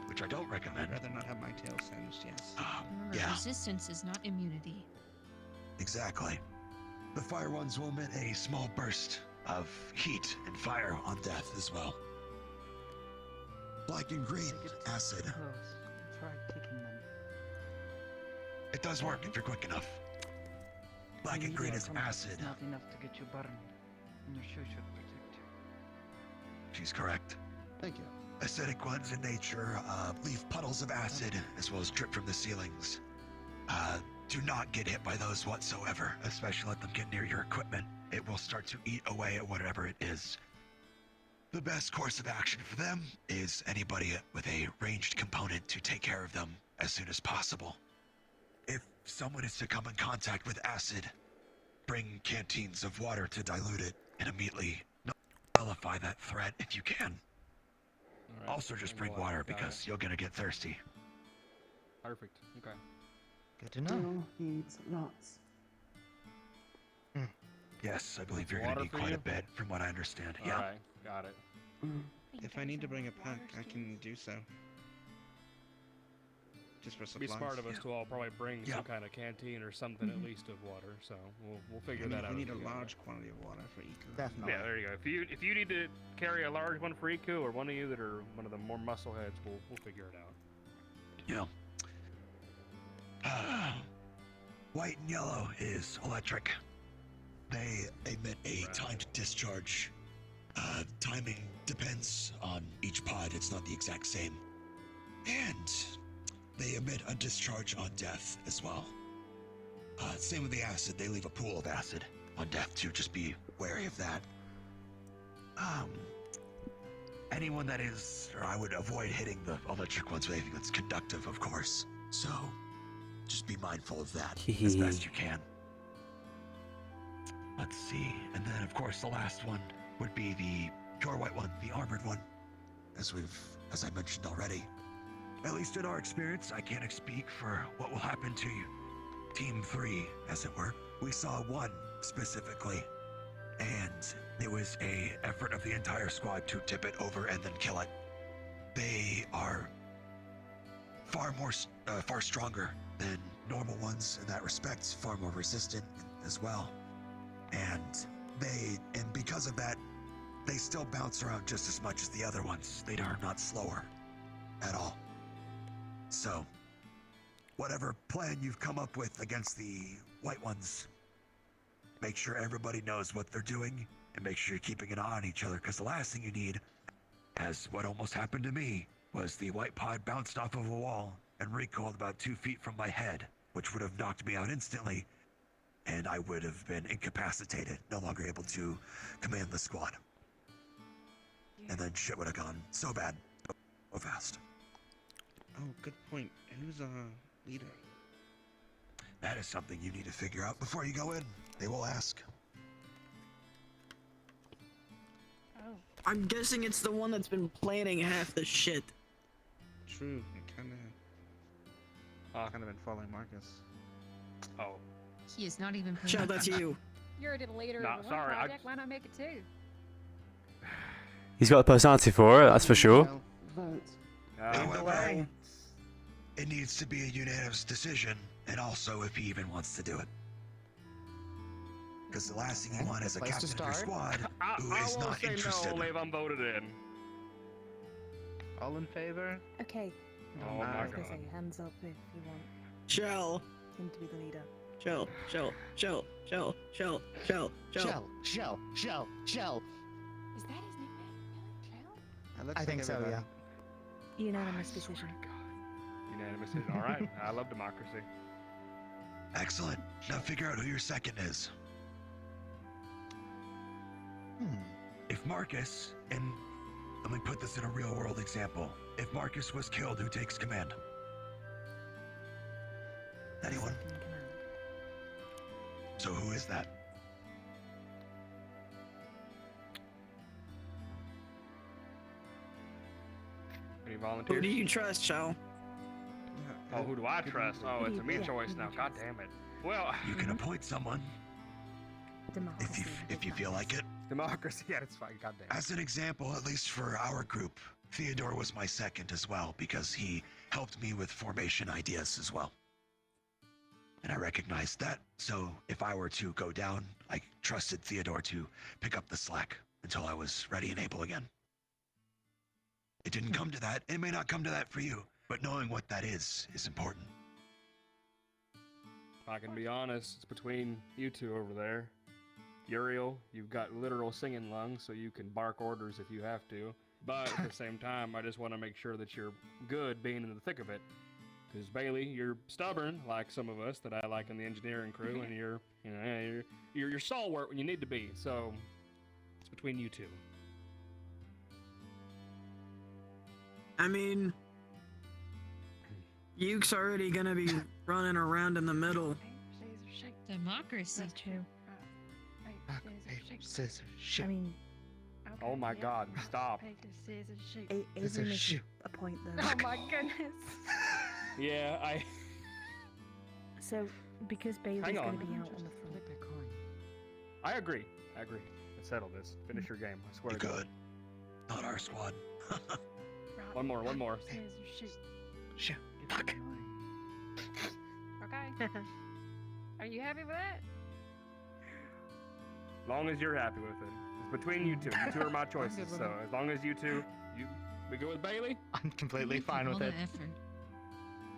which I don't recommend. I'd rather not have my tail singed, yes. Remember, Yeah. resistance is not immunity. Exactly. The fire ones will emit a small burst of heat and fire on death as well. Black and green, acid. Try taking them. It does work if you're quick enough. Black and green is acid. It's not enough to get you burned, and your shoe should protect you. She's correct. Thank you. Acidic ones in nature leave puddles of acid as well as drip from the ceilings. Do not get hit by those whatsoever, especially let them get near your equipment. It will start to eat away at whatever it is. The best course of action for them is anybody with a ranged component to take care of them as soon as possible. If someone is to come in contact with acid, bring canteens of water to dilute it and immediately nullify that threat if you can. Alright, Also, just and bring we'll water got it. because you're gonna get thirsty. Perfect. Okay. Good to know. Needs lots. Yes, I believe you're Water gonna need for quite you? a bit, from what I understand. All Yeah. right, got it. If I need to bring a pack, I can do so. Just for Be supplies. smart of us to all probably bring Yeah. some kind of canteen or something at least of water. So we'll figure I mean, that out. we need as a we go. large quantity of water for eco. Definitely. Yeah, there you go. If you need to carry a large one for Iku, or one of you that are one of the more muscle heads, we'll figure it out. Yeah. White and yellow is electric. They emit a timed discharge. Timing depends on each pod. It's not the exact same. And they emit a discharge on death as well. Same with the acid. They leave a pool of acid on death too. Just be wary of that. Anyone that is, or I would avoid hitting the electric ones with anything that's conductive, of course. So, just be mindful of that as best you can. Let's see, and then of course the last one would be the pure white one, the armored one. As I mentioned already. At least in our experience, I can't speak for what will happen to you. Team 3, as it were. We saw one specifically, and it was a effort of the entire squad to tip it over and then kill it. They are far stronger than normal ones in that respect, far more resistant as well. And because of that, they still bounce around just as much as the other ones. They are not slower at all. So, whatever plan you've come up with against the white ones, make sure everybody knows what they're doing and make sure you're keeping an eye on each other, because the last thing you need, as what almost happened to me, was the white pod bounced off of a wall and recoiled about 2 feet from my head, which would have knocked me out instantly, and I would have been incapacitated, no longer able to command the squad. And then shit would have gone so bad, so fast. Oh, good point. Who's leader? That is something you need to figure out before you go in. They will ask. I'm guessing it's the one that's been planning half the shit. True. I kind of been following Marcus. Oh. He is not even. Show that's you. You're the leader Nah, of the sorry, one project. Why not make it two? He's got the personality for it, that's for sure. However, it needs to be a unanimous decision, and also if he even wants to do it. Because the last thing you want is a Place to captain of your start. squad who I is won't not say interested. no, Leave, I'm voted in. All in favor? Okay. Oh my I was gonna God. say hands up if you want Shell. him to be the leader. Shell. Shell. Shell. Shell. Shell. Shell. Shell. Shell. Is that his nickname? Shell? I think so, yeah. Unanimous decision. Unanimous decision. All right. I love democracy. Excellent. Now figure out who your second is. If Marcus, and let me put this in a real world example. If Marcus was killed, who takes command? Anyone? So who is that? Any volunteers? Who do you trust, Shell? Oh, who do I trust? Oh, it's a me choice now. God damn it. Well, You can appoint someone if you feel like it. democracy. Yeah, it's fine. God damn. As an example, at least for our group, Theodore was my second as well because he helped me with formation ideas as well. And I recognized that, so if I were to go down, I trusted Theodore to pick up the slack until I was ready and able again. It didn't come to that. It may not come to that for you, but knowing what that is important. If I can be honest, it's between you two over there. Uriel, you've got literal singing lungs, so you can bark orders if you have to. But at the same time, I just want to make sure that you're good being in the thick of it. Because Bailey, you're stubborn, like some of us that I like in the engineering crew, and you're stalwart when you need to be. So it's between you two. I mean, Yuke's already gonna be running around in the middle. Democracy. That's true. Scissors, I mean, Oh my God! Stop. Avery makes a point though. Oh my goodness. Yeah, I. So, because Bailey's Hang going on. to be out on the front. I agree. Let's settle this. Finish your game. I swear to God. Good. Not our squad. One more. Shoot. Fuck. Okay. Are you happy with that? As long as you're happy with it. It's between you two. You two are my choices. So as long as you two, we go with Bailey. I'm completely fine with it.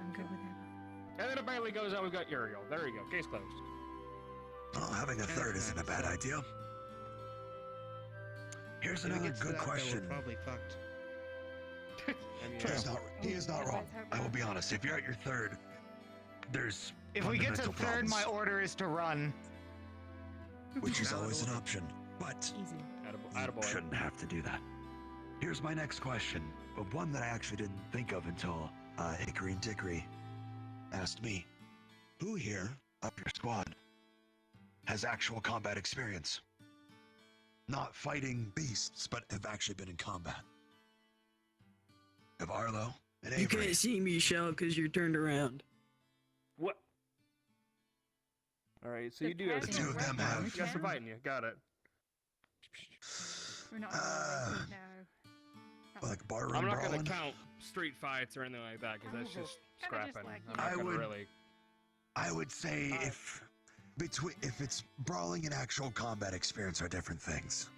I'm good with that. And then if Bailey goes out, we've got Uriel. There you go. Case closed. Well, having a third isn't a bad idea. Here's another good question. We're probably fucked. He is not wrong. I will be honest. If you're at your third, there's If we get to fundamental third, my problems, order is to run. which is always an option, but you shouldn't have to do that. Here's my next question, but one that I actually didn't think of until Hickory and Dickory asked me. Who here of your squad has actual combat experience? Not fighting beasts, but have actually been in combat. Of Arlo and You Avery. can't see me, Shell, because you're turned around. What? All right, so you do have The two of them have. Yes, inviting you. Got it. We're not Like barroom I'm not brawling? gonna count street fights or anything like that because that's just scrapping. I'm not I gonna would- really. I would say if it's brawling and actual combat experience are different things.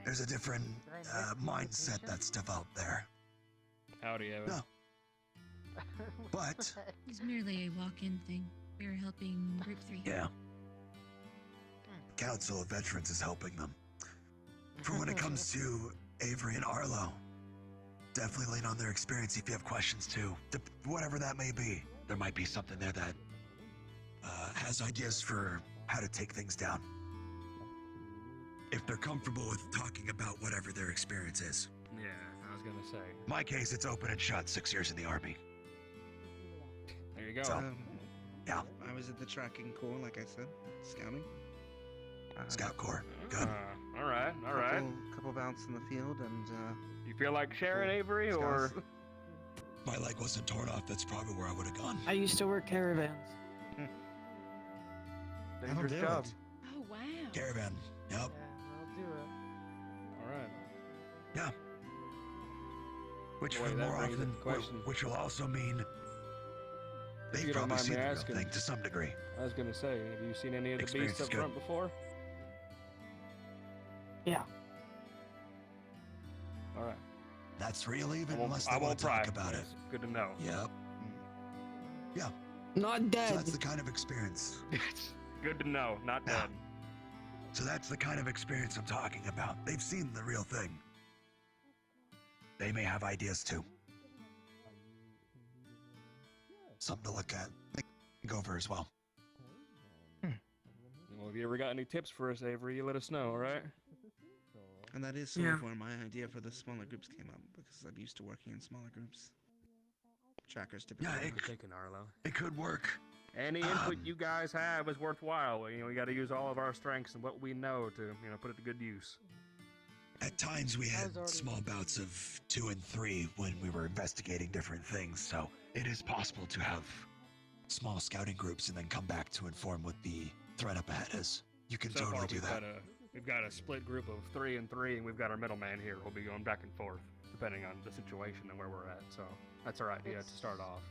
There's a different mindset that's developed there. Howdy, Evan. No. But It's merely a walk-in thing. We're helping Group 3. yeah, Council of Veterans is helping them. For when it comes to Avery and Arlo, definitely lean on their experience if you have questions too. Whatever that may be, there might be something there that has ideas for how to take things down. If they're comfortable with talking about whatever their experience is. Yeah, I was gonna say. My case, it's open and shut. 6 years in the army. There you go. So, yeah. I was at the tracking corps, like I said, scouting. Scout Corps. Good. All right. Couple bouts in the field, and You feel like sharing, Avery, or? If my leg wasn't torn off, that's probably where I would have gone. I used to work caravans. Dangerous do job. it. Oh wow. Caravan. Yep. I'll do it. All right. Yeah. Which Boy, for that more brings often, up the question. which will also mean If they've you don't probably mind seen me the real asking. thing to some degree. I was gonna say, have you seen any of the Experience beasts is up good. front before? Yeah. All right. That's real even I won't- unless I they want won't to talk pry. about it. Yes, good to know. Yep. Yeah. Not So dead. that's the kind of experience. Good to know. Not Yeah. dead. So that's the kind of experience I'm talking about. They've seen the real thing. They may have ideas too. Something to look at, think over as well. Well, if you ever got any tips for us, Avery, you let us know. All right. And that is sort of where my idea for the smaller groups came up, because I'm used to working in smaller groups. Trackers typically. Yeah, Thinking, Arlo. It could work. Any input you guys have is worthwhile. We got to use all of our strengths and what we know to, put it to good use. At times we had small bouts of 2 and 3 when we were investigating different things, so it is possible to have small scouting groups and then come back to inform what the threat up ahead is. You can So totally far, do that. We've got a split group of 3 and 3, and we've got our middleman here. We'll be going back and forth depending on the situation and where we're at. So that's our idea to start off.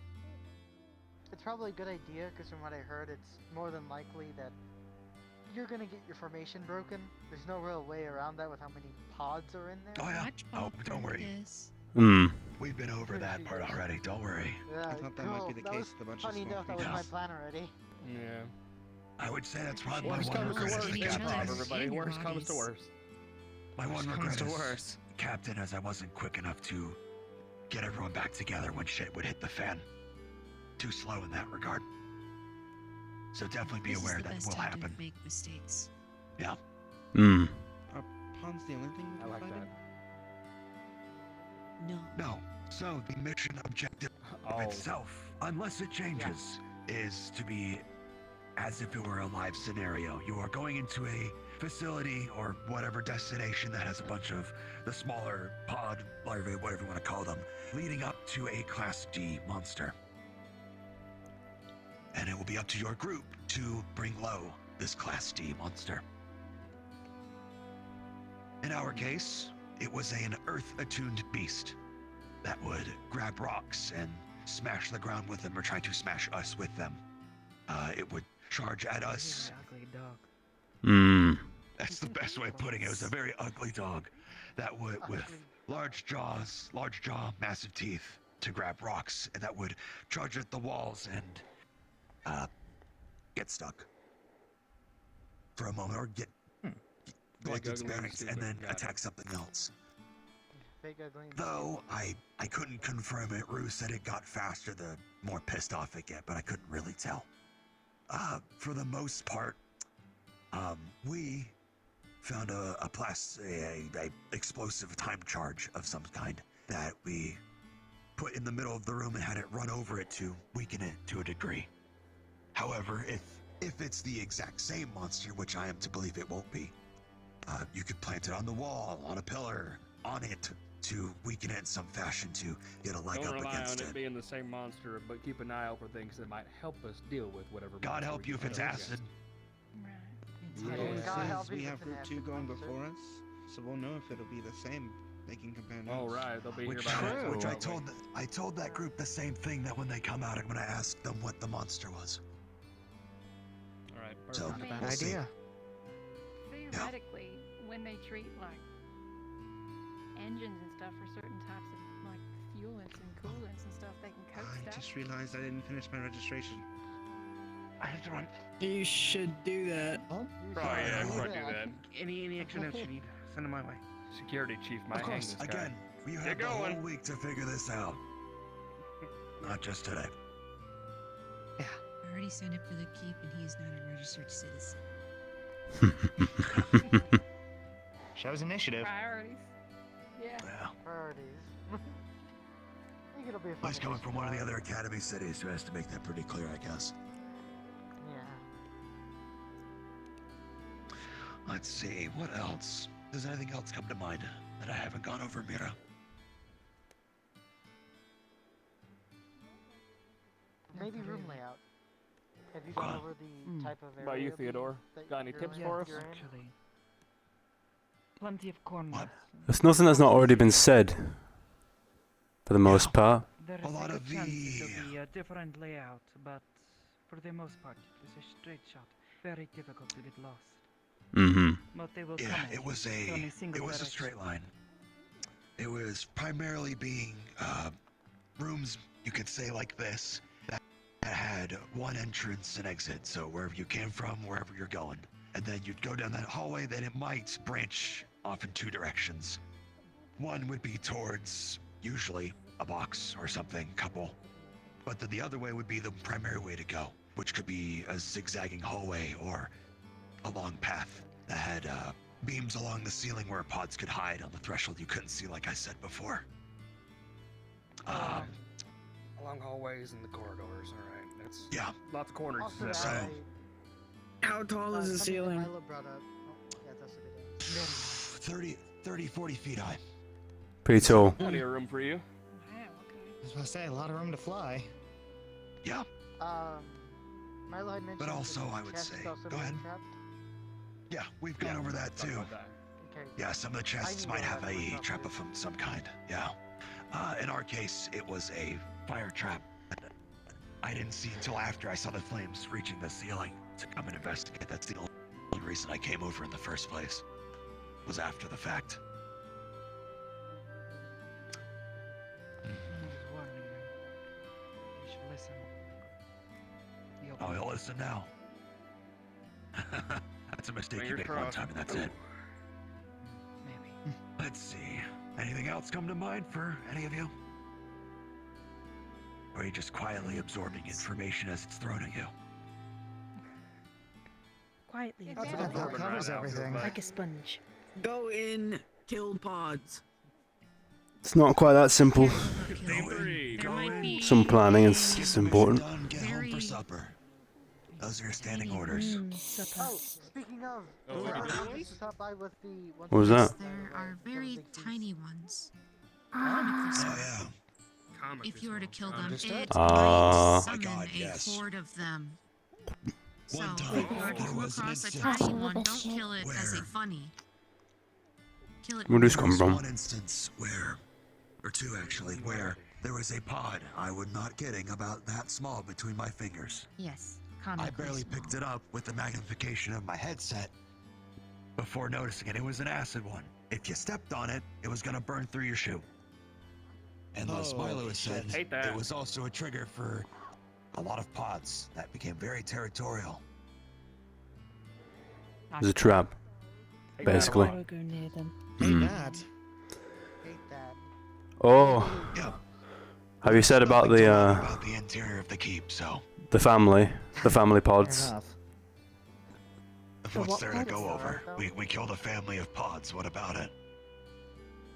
It's probably a good idea because from what I heard, it's more than likely that you're gonna get your formation broken. There's no real way around that with how many pods are in there. Oh yeah. Oh, don't worry. We've been over that part already. Don't worry. Yeah, I thought that cool. might be the That case was with a bunch of funny small enough, that was my creatures. plan already. Yeah. I would say that's probably Worst my one comes to regret worst, as the get captain. prop, everybody. Worst comes to worst. My one Worst regret comes to as worst. captain as I wasn't quick enough to get everyone back together when shit would hit the fan. Too slow in that regard. So definitely be This is aware the that best will time happen. to make mistakes. Yeah. Are pawns the only thing we I can like fight that. in? No. No. So the mission objective Oh. itself, unless it changes, is to be as if it were a live scenario. You are going into a facility or whatever destination that has a bunch of the smaller pod larvae, whatever you want to call them, leading up to a Class D monster. And it will be up to your group to bring low this Class D monster. In our case, it was an earth-attuned beast that would grab rocks and smash the ground with them, or try to smash us with them. It would charge at us. That's the best way of putting it. It was a very ugly dog that would, with large jaw, massive teeth, to grab rocks, and that would charge at the walls and get stuck for a moment, or get collect its bearings, and then attack something else. Though I couldn't confirm it. Rue said it got faster the more pissed off it get, but I couldn't really tell. For the most part, we found a explosive time charge of some kind that we put in the middle of the room and had it run over it to weaken it to a degree. However, if it's the exact same monster, which I am to believe it won't be, you could plant it on the wall, on a pillar, on it, to weaken it in some fashion to get a leg Don't up rely against on it. it being the same monster, but keep an eye out for things that might help us deal with whatever. God help you if it's acid. Since we have Group 2 going before us, so we'll know if it'll be the same making companions. Oh right, they'll be Which I told that group the same thing, that when they come out, I'm gonna ask them what the monster was. All right, so Bad we'll see. idea. Theoretically, when they treat like engines and stuff for certain types of like fuelants and coolants and stuff, they can coat I stuff. just realized I didn't finish my registration. I have to run. You should do that. Oh yeah, I could do that. Any extra notes you need, send them my way. Security chief might Of hang course, this guy. again, you have the whole week to figure this out. Not just today. I already signed up for the keep, and he is not a registered citizen. Shows initiative. Priorities. Yeah. Priorities. I think it'll be a fun. He's coming from one of the other academy cities, who has to make that pretty clear, I guess. Yeah. Let's see, what else? Does anything else come to mind that I haven't gone over, Mira? Maybe room layout. Have you gone over the type of area? About you, Theodore? Got any tips for us? Actually, plenty of corners. There's nothing that's not already been said. For the most part. There is a good chance it'll be a different layout, but for the most part, it's a straight shot. Very difficult to get lost. Mm-hmm. But they will Yeah, come it was a straight line. It was primarily being rooms, you could say, like this, that had one entrance and exit. So wherever you came from, wherever you're going, and then you'd go down that hallway. Then it might branch off in two directions. One would be towards usually a box or something, couple, but then the other way would be the primary way to go, which could be a zigzagging hallway or a long path that had beams along the ceiling where pods could hide on the threshold you couldn't see, like I said before. Along hallways and the corridors. All right, that's lots of corners. Also, So, how tall is the something that ceiling? Milo brought up. Oh, yeah, that's a good answer. 40 feet high. Pretty tall. Plenty of room for you. I was about to say, a lot of room to fly. Yeah. Milo had mentioned. But also, that the I would chest say, is also go being ahead. trapped. Yeah, we've gone over that too. Okay. Yeah, some of the chests might have a trap of some kind. Yeah. In our case, it was a fire trap. I didn't see until after I saw the flames reaching the ceiling to come and investigate. That's the only reason I came over in the first place. Was after the fact. You should listen. Oh, he'll listen now. That's a mistake you Fingers make one crossed. time and that's it. Maybe. Let's see. Anything else come to mind for any of you? Or are you just quietly absorbing information as it's thrown at you? Quietly. That covers everything. Like a sponge. Go in, kill pods. It's not quite that simple. Go in. Some planning is important. Done, get home for supper. Those are your standing orders. Oh, speaking of, Oh, what are you I doing? used to stop by with the. What was Yes, that? there are very tiny ones. Oh yeah. If you were to kill them, Understood. it Ah. might summon God, a yes. horde of them. So, One if time, you were to there come was an across a instance tiny one, don't kill it as a where- funny. Kill it Where with does a come There was from? one instance where, or two actually, where there was a pod, I would not kidding, about that small between my fingers. Yes, I comically barely small. picked it up with the magnification of my headset before noticing it. It was an acid one. If you stepped on it, it was gonna burn through your shoe. And Los Milo has said Hate that. it was also a trigger for a lot of pods that became very territorial. It's a trap, basically. Hate Hmm. that. Hate that. Oh, Yeah. have you said about Nothing to learn the about the interior of the keep, so family Fair pods? enough. what's what there to pod is go that, over? Marco? We killed a family of pods. What about it?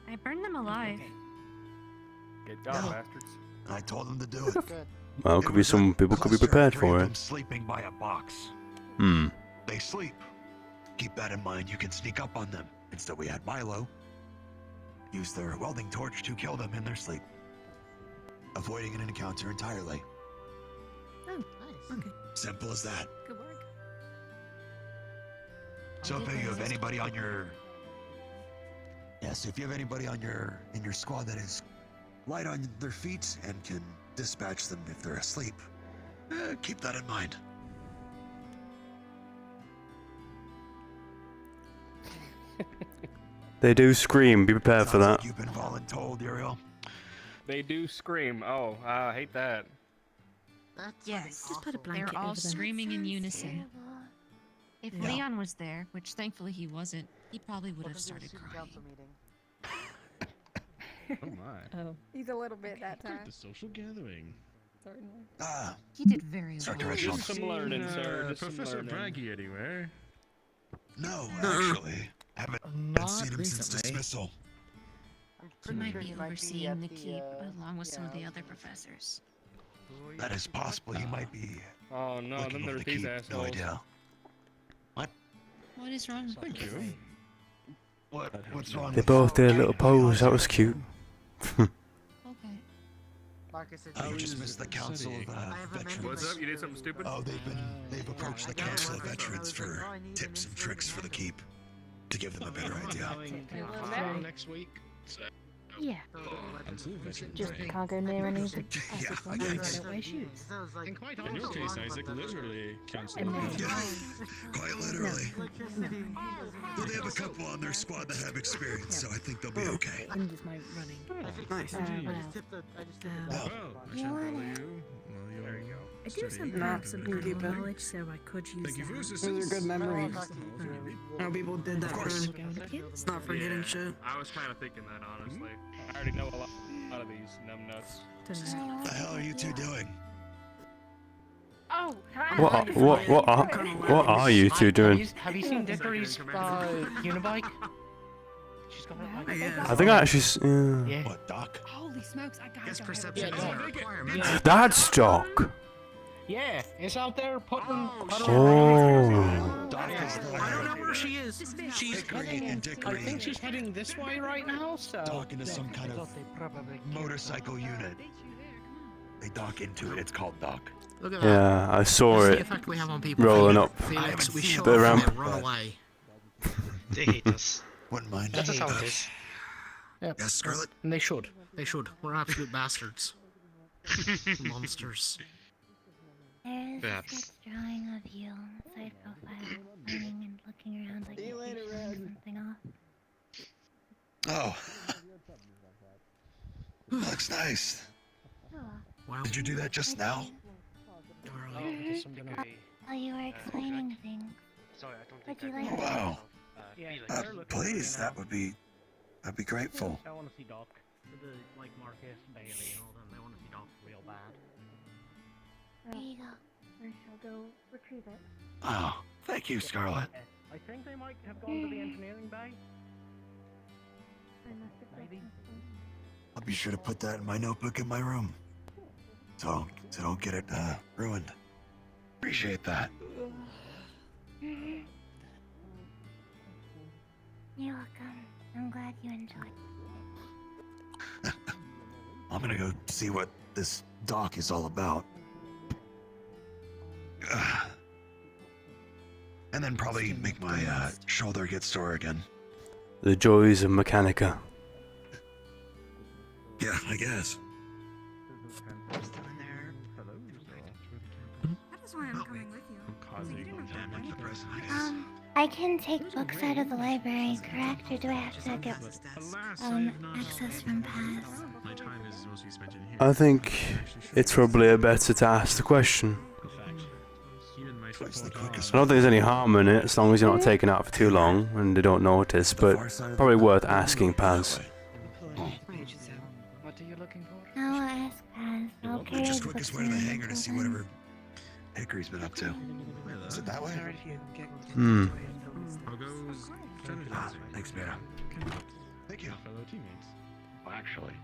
I burned them alive. Get gone, No. bastards. And I told them to do it. Good. Well, It could be was a some people could be cluster of prepared three of for them it. sleeping by a box. Hmm. They sleep. Keep that in mind. You can sneak up on them. Instead, we had Milo use their welding torch to kill them in their sleep, avoiding an encounter entirely. Oh, Nice. okay. Simple as that. Good work. So if you have anybody on your if you have anybody on in your squad that is light on their feet and can dispatch them if they're asleep, keep that in mind. They do scream. Be prepared for Sounds that. like you've been voluntold, Uriel. They do scream. Oh, I hate that. That's Yes, just put a they're all screaming in unison. Terrible. If Yeah. Leon was there, which thankfully he wasn't, he probably would have started crying. Oh my. Oh. He's a little bit that time. The social gathering. Certainly. Ah, He did very well. Dr. Reginald. Just some learning, sir. Just some Professor learning. Braggy anywhere? No, actually. Haven't Not seen him since recently. dismissal. I'm He pretty might sure be he might overseeing at the keep along with some of yeah, the other professors. That is possible. He might be Oh no, looking then over there's the these keep. assholes. No idea. What is wrong with Thank you? you. What's wrong They with both did a little pose. That was cute. Okay. Marcus said You How just is missed the it council of studying? veterans. What's up? You did something stupid? Oh, they've approached the council of veterans for tips and tricks for the keep to give them a better idea. Next week. So, Yeah. until Veterans Just Day. Congo never needs to Yeah, I get it. don't wear shoes. In your case, Isaac, literally cancelled And the then- meeting. Quite literally. Well, they have a couple on their squad that have experience, so I think they'll be okay. I'm just my running. Nice. I just tipped the Well, I should follow you. Well, there you go. I do have some background knowledge, so I could use Thank you for that. assistance. Those are good memories. How people did that burn. It's not forgetting Yeah, shit. I was kind of thinking that, honestly. I already know a lot of these numbnuts. what the hell are you two doing? Oh, What are you two doing? Have you seen Dickory's unibike? She's got it like I think I actually. Yeah. What, Doc? Holy smokes, I got Guess it. perception is Yeah, a requirement. That's Doc. Yeah, it's out there putting. Oh. Doc is I don't know where she is. She's Hickory and I Dickory. think she's heading this way right now. So. Dock into some kind of motorcycle unit. They dock into it. It's called Dock. Look at Yeah, I saw That's the it effect we have on people. rolling up. Felix, we show Bit up around. and run away. They hate us. Wouldn't mind. That's just how it is. Yep. Yes, Scarlet? And they should. They should. We're absolute bastards. Monsters. There's a Perhaps. sketch drawing of you on the side profile, running and looking around like you're showing something off. Oh. Looks nice. Wow. Did you do that just now? While you were explaining things. Sorry, I don't Would you think like Wow. Felix. Please, I'd be grateful. I want to see Doc. The like Marcus, Bailey, and all them. They want to see Doc real bad. There you go. I shall go retrieve it. Oh, thank you, Scarlet. I think they might have gone to the engineering bay. I must have Maybe. I'll be sure to put that in my notebook in my room. So don't get it ruined. Appreciate that. You're welcome. I'm glad you enjoyed it. I'm gonna go see what this dock is all about. And then probably make my shoulder get sore again. The joys of Mechanica. Yeah, I guess. That is why I'm coming with you. I can take books out of the library, correct? Or do I have to get access from Paz? I think it's probably better to ask the question. I don't think there's any harm in it, as long as you're not taking out for too long and they don't notice, but probably worth asking Paz. What are you looking for? I'll ask Paz. I'll carry Just the quickest books way to the around hangar to see until whatever Hickory's been up to. Is it that way? Hmm. I'll go Thanks, Mira. Thank you. fellow teammates. Well, actually.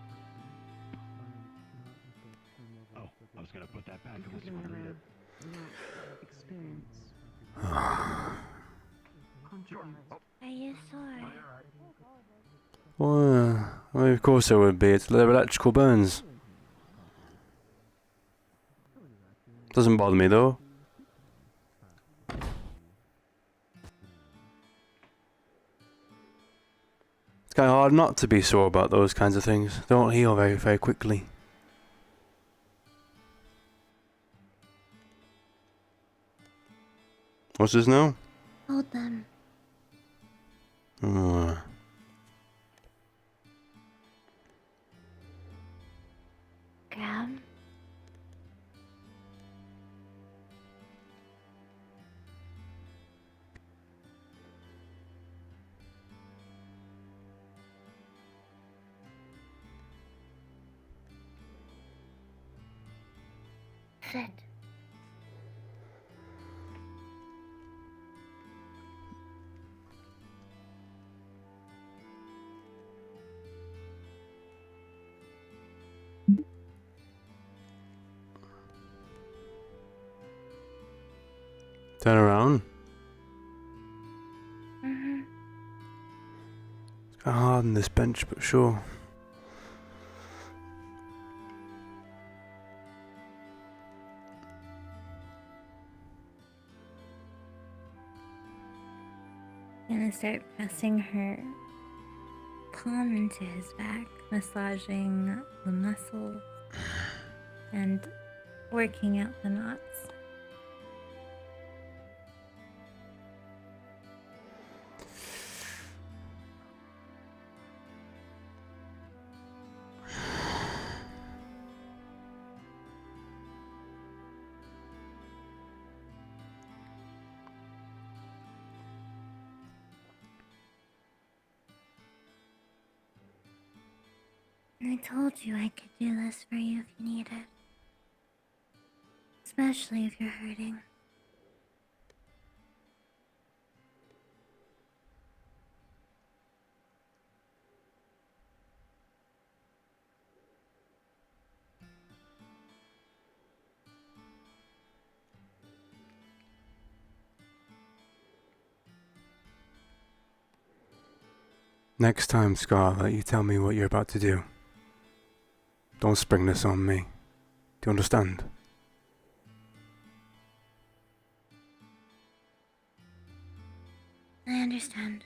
Oh, I was gonna put that back unless you want to read it. Are you sore? Well, of course there would be. It's their electrical burns. Doesn't bother me though. It's kind of hard not to be sore about those kinds of things. They don't heal very, very quickly. What's this now? Hold them. Grab. Sit. Turn around. Mm-hmm. It's kind of hard on this bench, but sure. Gonna start pressing her palm into his back, massaging the muscles and working out the knots. I told you I could do this for you if you need it. Especially if you're hurting. Next time, Scarlet, you tell me what you're about to do. Don't spring this on me. Do you understand? I understand.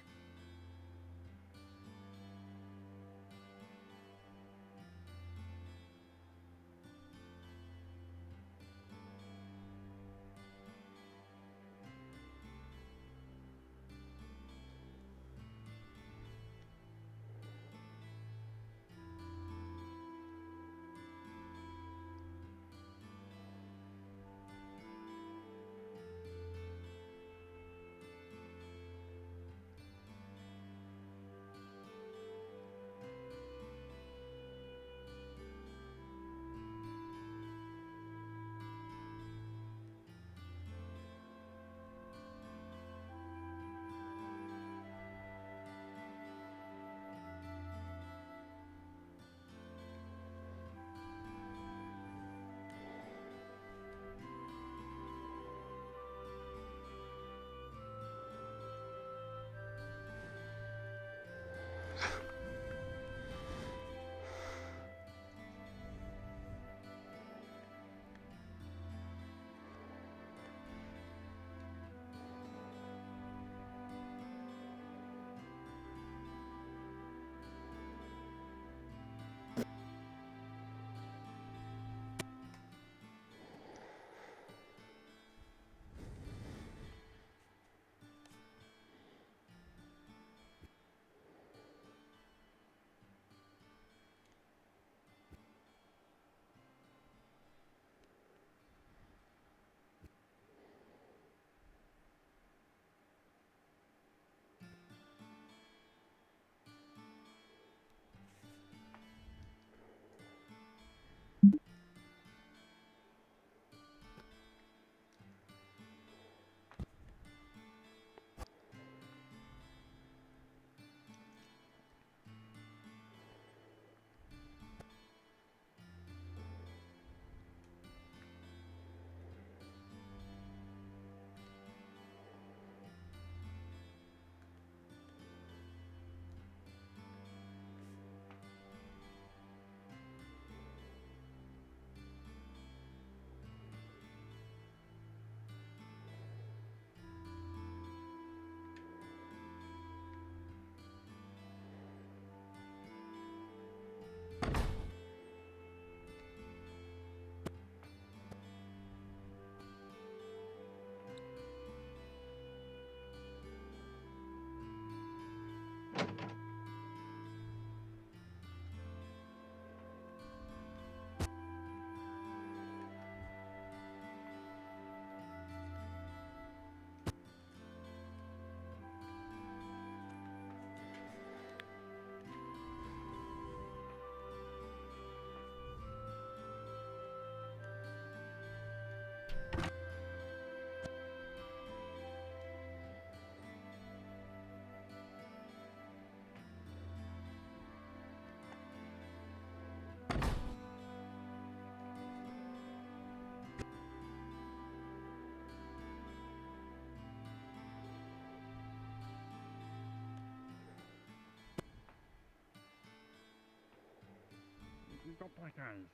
You got black eyes.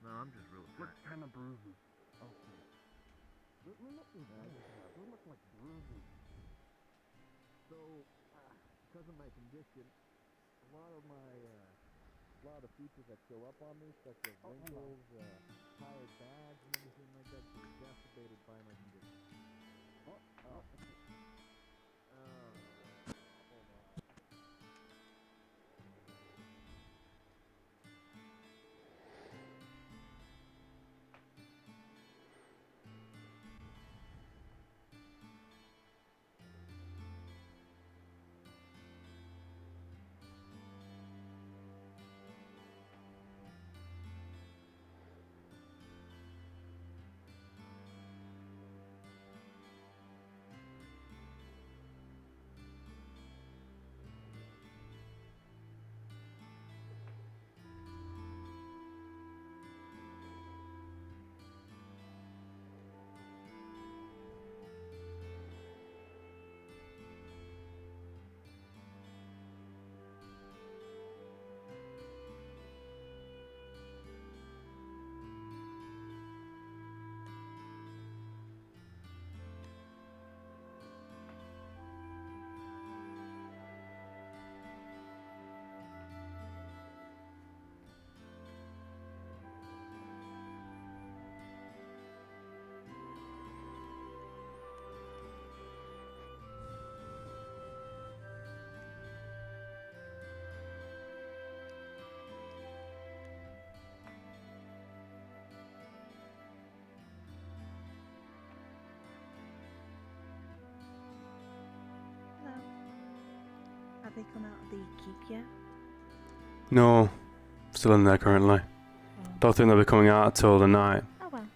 No, I'm just real Look kind of bruises. Okay. Look like bruises. So, because of my condition, a lot of the features that show up on me, such as wrinkles, tired bags, and everything like that, are exacerbated by my condition. Hold on. Hello. Have they come out of the keep yet? No, still in there currently. Don't think they'll be coming out till the night. Oh well.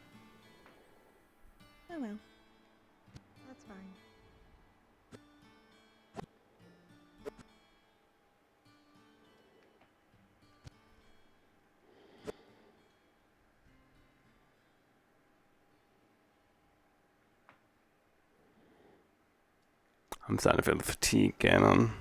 Oh well. That's fine. I'm starting to feel the fatigue getting on.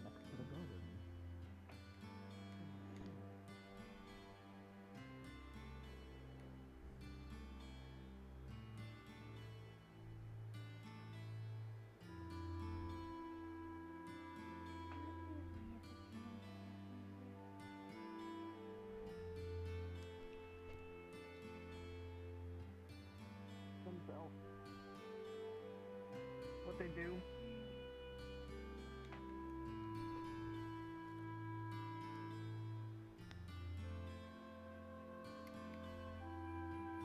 Next to the garden. Themselves. What they do.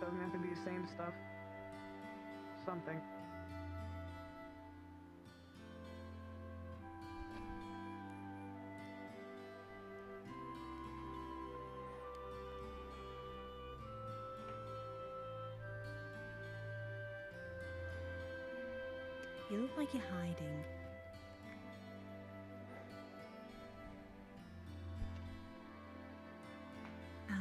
Doesn't have to be the same stuff. Something. You look like you're hiding. Oh.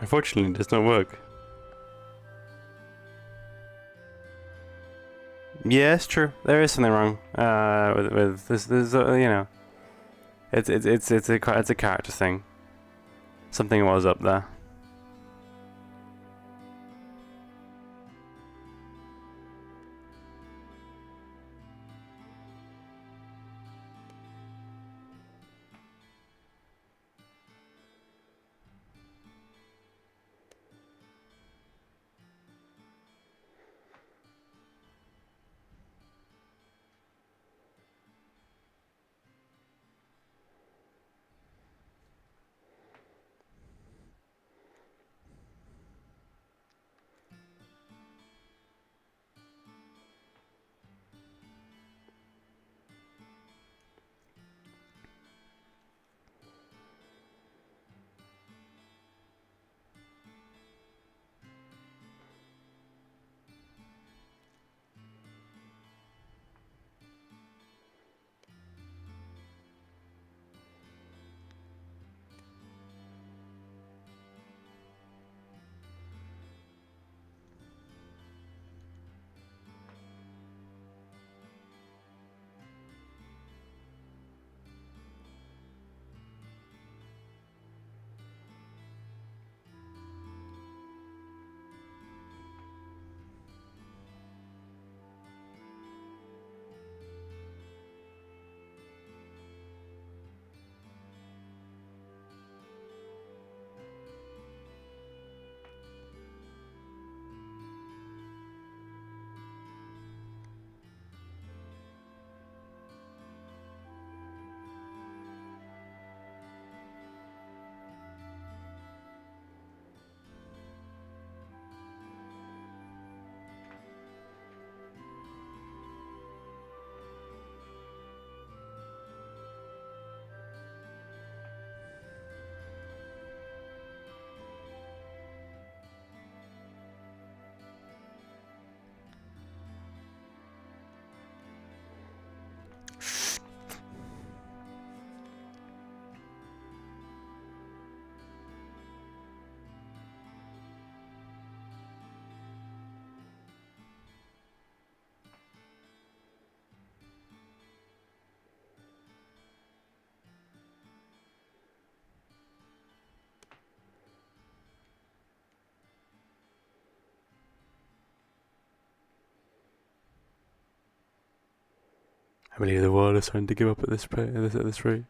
Unfortunately, it does not work. Yeah, it's true. There is something wrong. With this, you know, it's a character thing. Something was up there. I believe the world is starting to give up at this rate.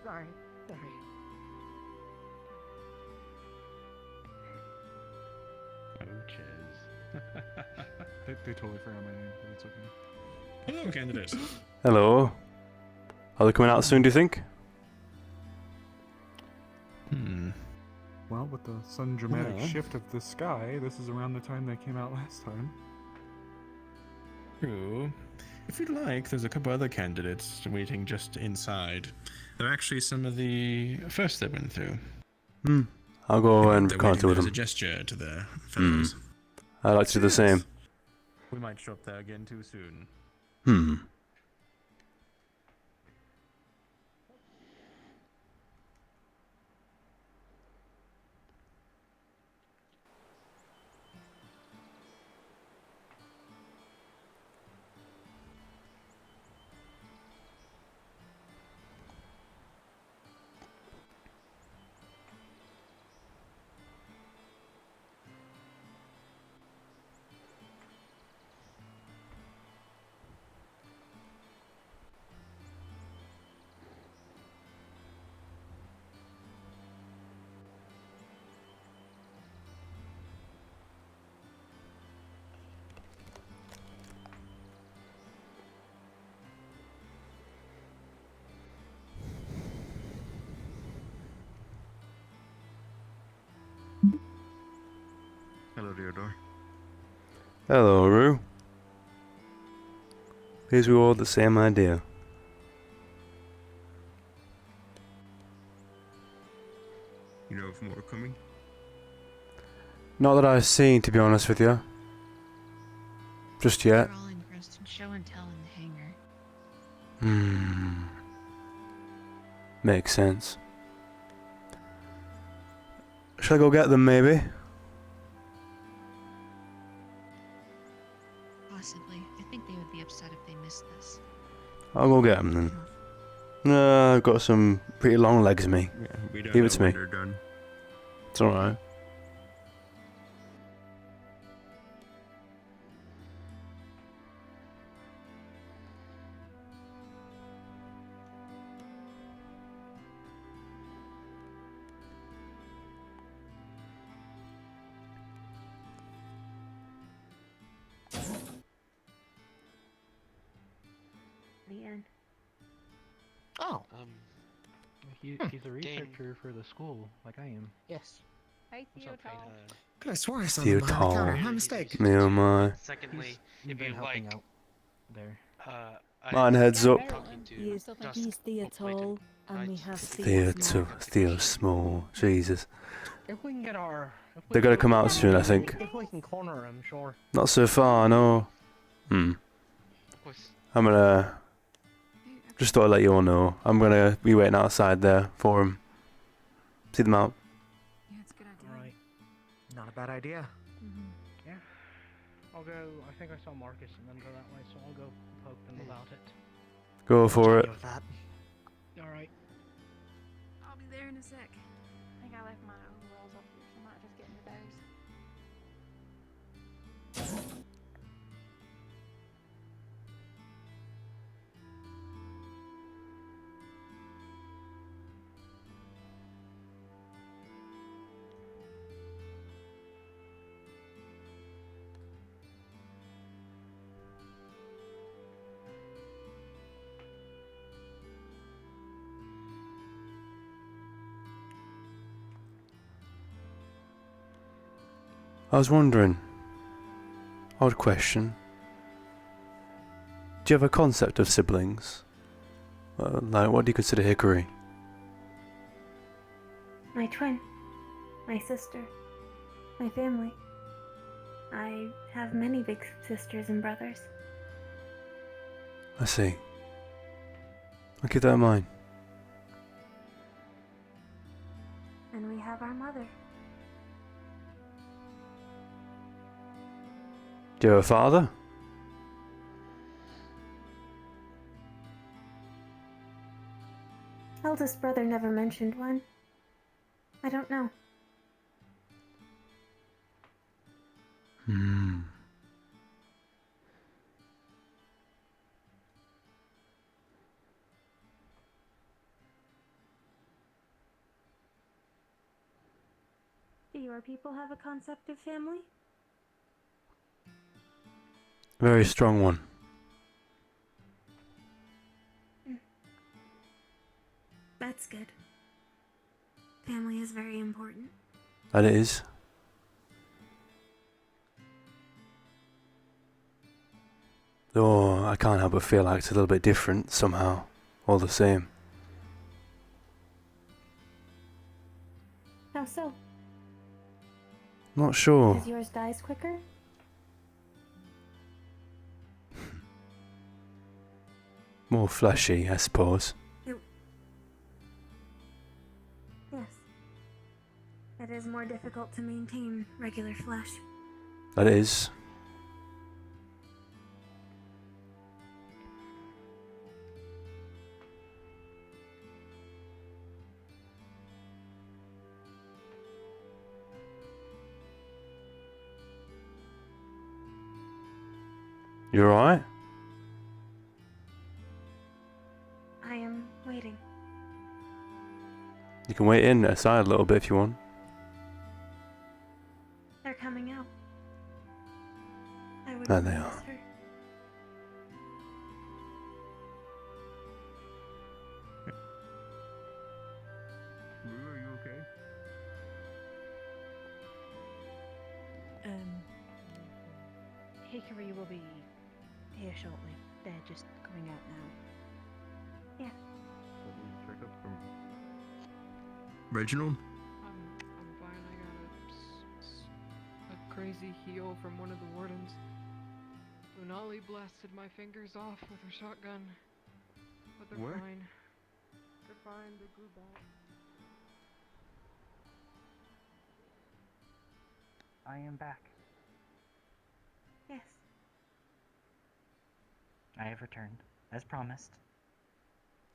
Sorry, sorry. They totally forgot my name, but it's okay. Hello, candidates. Hello. Are they coming out soon, do you think? Well, with the sudden dramatic shift of the sky, this is around the time they came out last time. True. If you'd like, there's a couple other candidates waiting just inside. They're actually some of the first that went through. I'll go and They're contact waiting with as a them. gesture to their fellows. I'd like to do the same. We might show up there again too soon. Theodore. Hello, Rue. Here's we all the same idea. You know of more coming? Not that I've seen, to be honest with you. Just yet. We're all engrossed in show and tell in the hangar. Makes sense. Shall I go get them, maybe? Possibly. I think they would be upset if they missed this. I'll go get them then. No, I've got some pretty long legs, me. Yeah, we don't Leave know it to when me. they're done. It's alright. The end. Oh. He's a researcher for the school, like I am. Yes. Hey, Theodore. Could I swear I saw them behind the counter? My mistake. Me oh my. Secondly, You've if been you helping like, out there. Mine heads up. He's Theo and we have Theo Small. Jesus. If we can get our... They're gonna come out soon, I think. If we can corner him, sure. Not so far, no. I'm gonna... Just thought I'd let you all know. I'm gonna be waiting outside there for them. See them out. Right. Not a bad idea. Yeah. I'll go... I think I saw Marcus and then go that way, so I'll go poke them about it. Go for it. Alright. I'll be there in a sec. I think I left my overalls up here, so I might just get into those. I was wondering. Odd question. Do you have a concept of siblings? Like, what do you consider Hickory? My twin. My sister. My family. I have many big sisters and brothers. I see. I'll keep that in mind. And we have our mother. Do you have a father? Eldest brother never mentioned one. I don't know. Do your people have a concept of family? Very strong one. That's good. Family is very important. That it is. Though I can't help but feel like it's a little bit different somehow. All the same. How so? Not sure. Because yours dies quicker? More fleshy, I suppose. Yes. It is more difficult to maintain regular flesh. That is. You alright? I am waiting. You can wait in aside a little bit if you want. They're coming out. I would There they miss are. her. Rue, are you okay? bakery will be here shortly. They're just coming out now. Yeah. Reginald? I'm fine. I got a crazy heal from one of the wardens. Lunali blasted my fingers off with her shotgun. But they're What? fine. They're fine. They grew back. I am back. Yes. I have returned, as promised.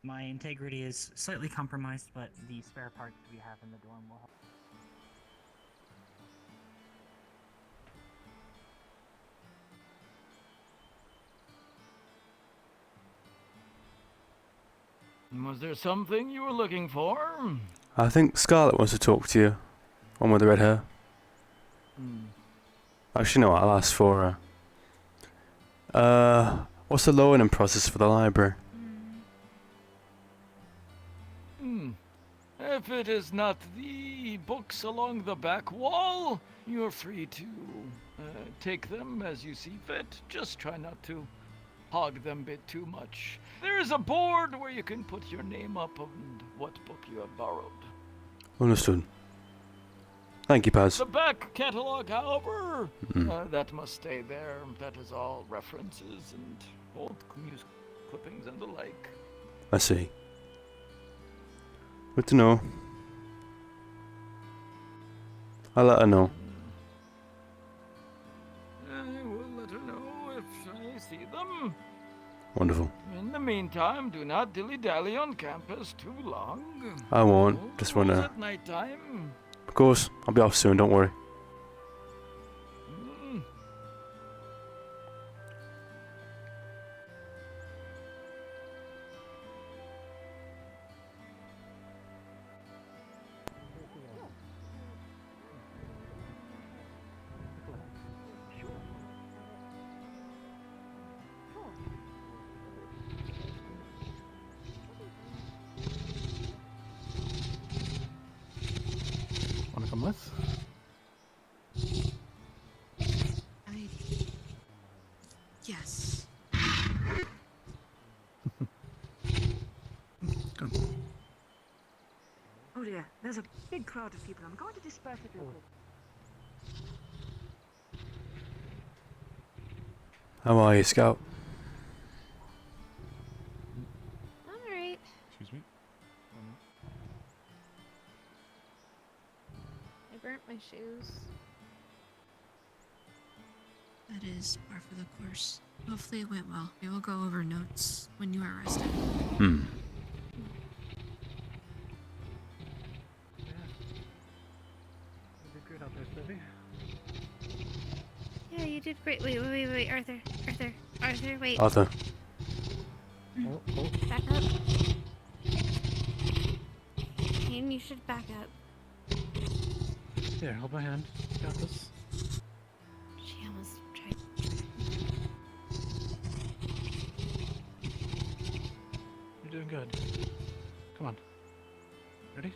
My integrity is slightly compromised, but the spare parts we have in the dorm will help. Was there something you were looking for? I think Scarlet wants to talk to you. One with the red hair. Actually, no, I'll ask for her. What's the loaning process for the library? If it is not the books along the back wall, you're free to take them as you see fit. Just try not to hog them a bit too much. There is a board where you can put your name up and what book you have borrowed. Understood. Thank you, Paz. The back catalog, however, that must stay there. That is all references and old news clippings and the like. I see. Good to know. I'll let her know. I will let her know if I see them. Wonderful. In the meantime, do not dilly-dally on campus too long. I won't. Just wanna. At night time. Of course, I'll be off soon. Don't worry. Wanna come with? Yes. Oh dear, there's a big crowd of people. I'm going to disperse it real quick. How are you, Scout? Alright. Excuse me? I burnt my shoes. That is par for the course. Hopefully it went well. We will go over notes when you are rested. Yeah, you did great. Wait, Arthur. Arthur, wait. Arthur. Back up. And you should back up. Here, hold my hand. Got this. She almost tried. You're doing good. Come on. Ready?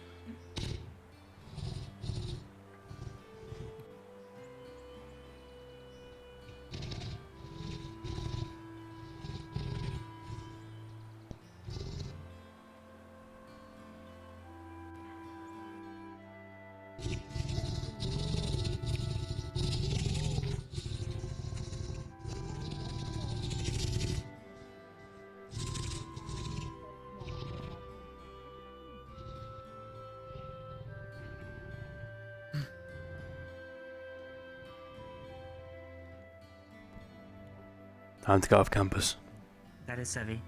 Time to go off campus. That is Sevi.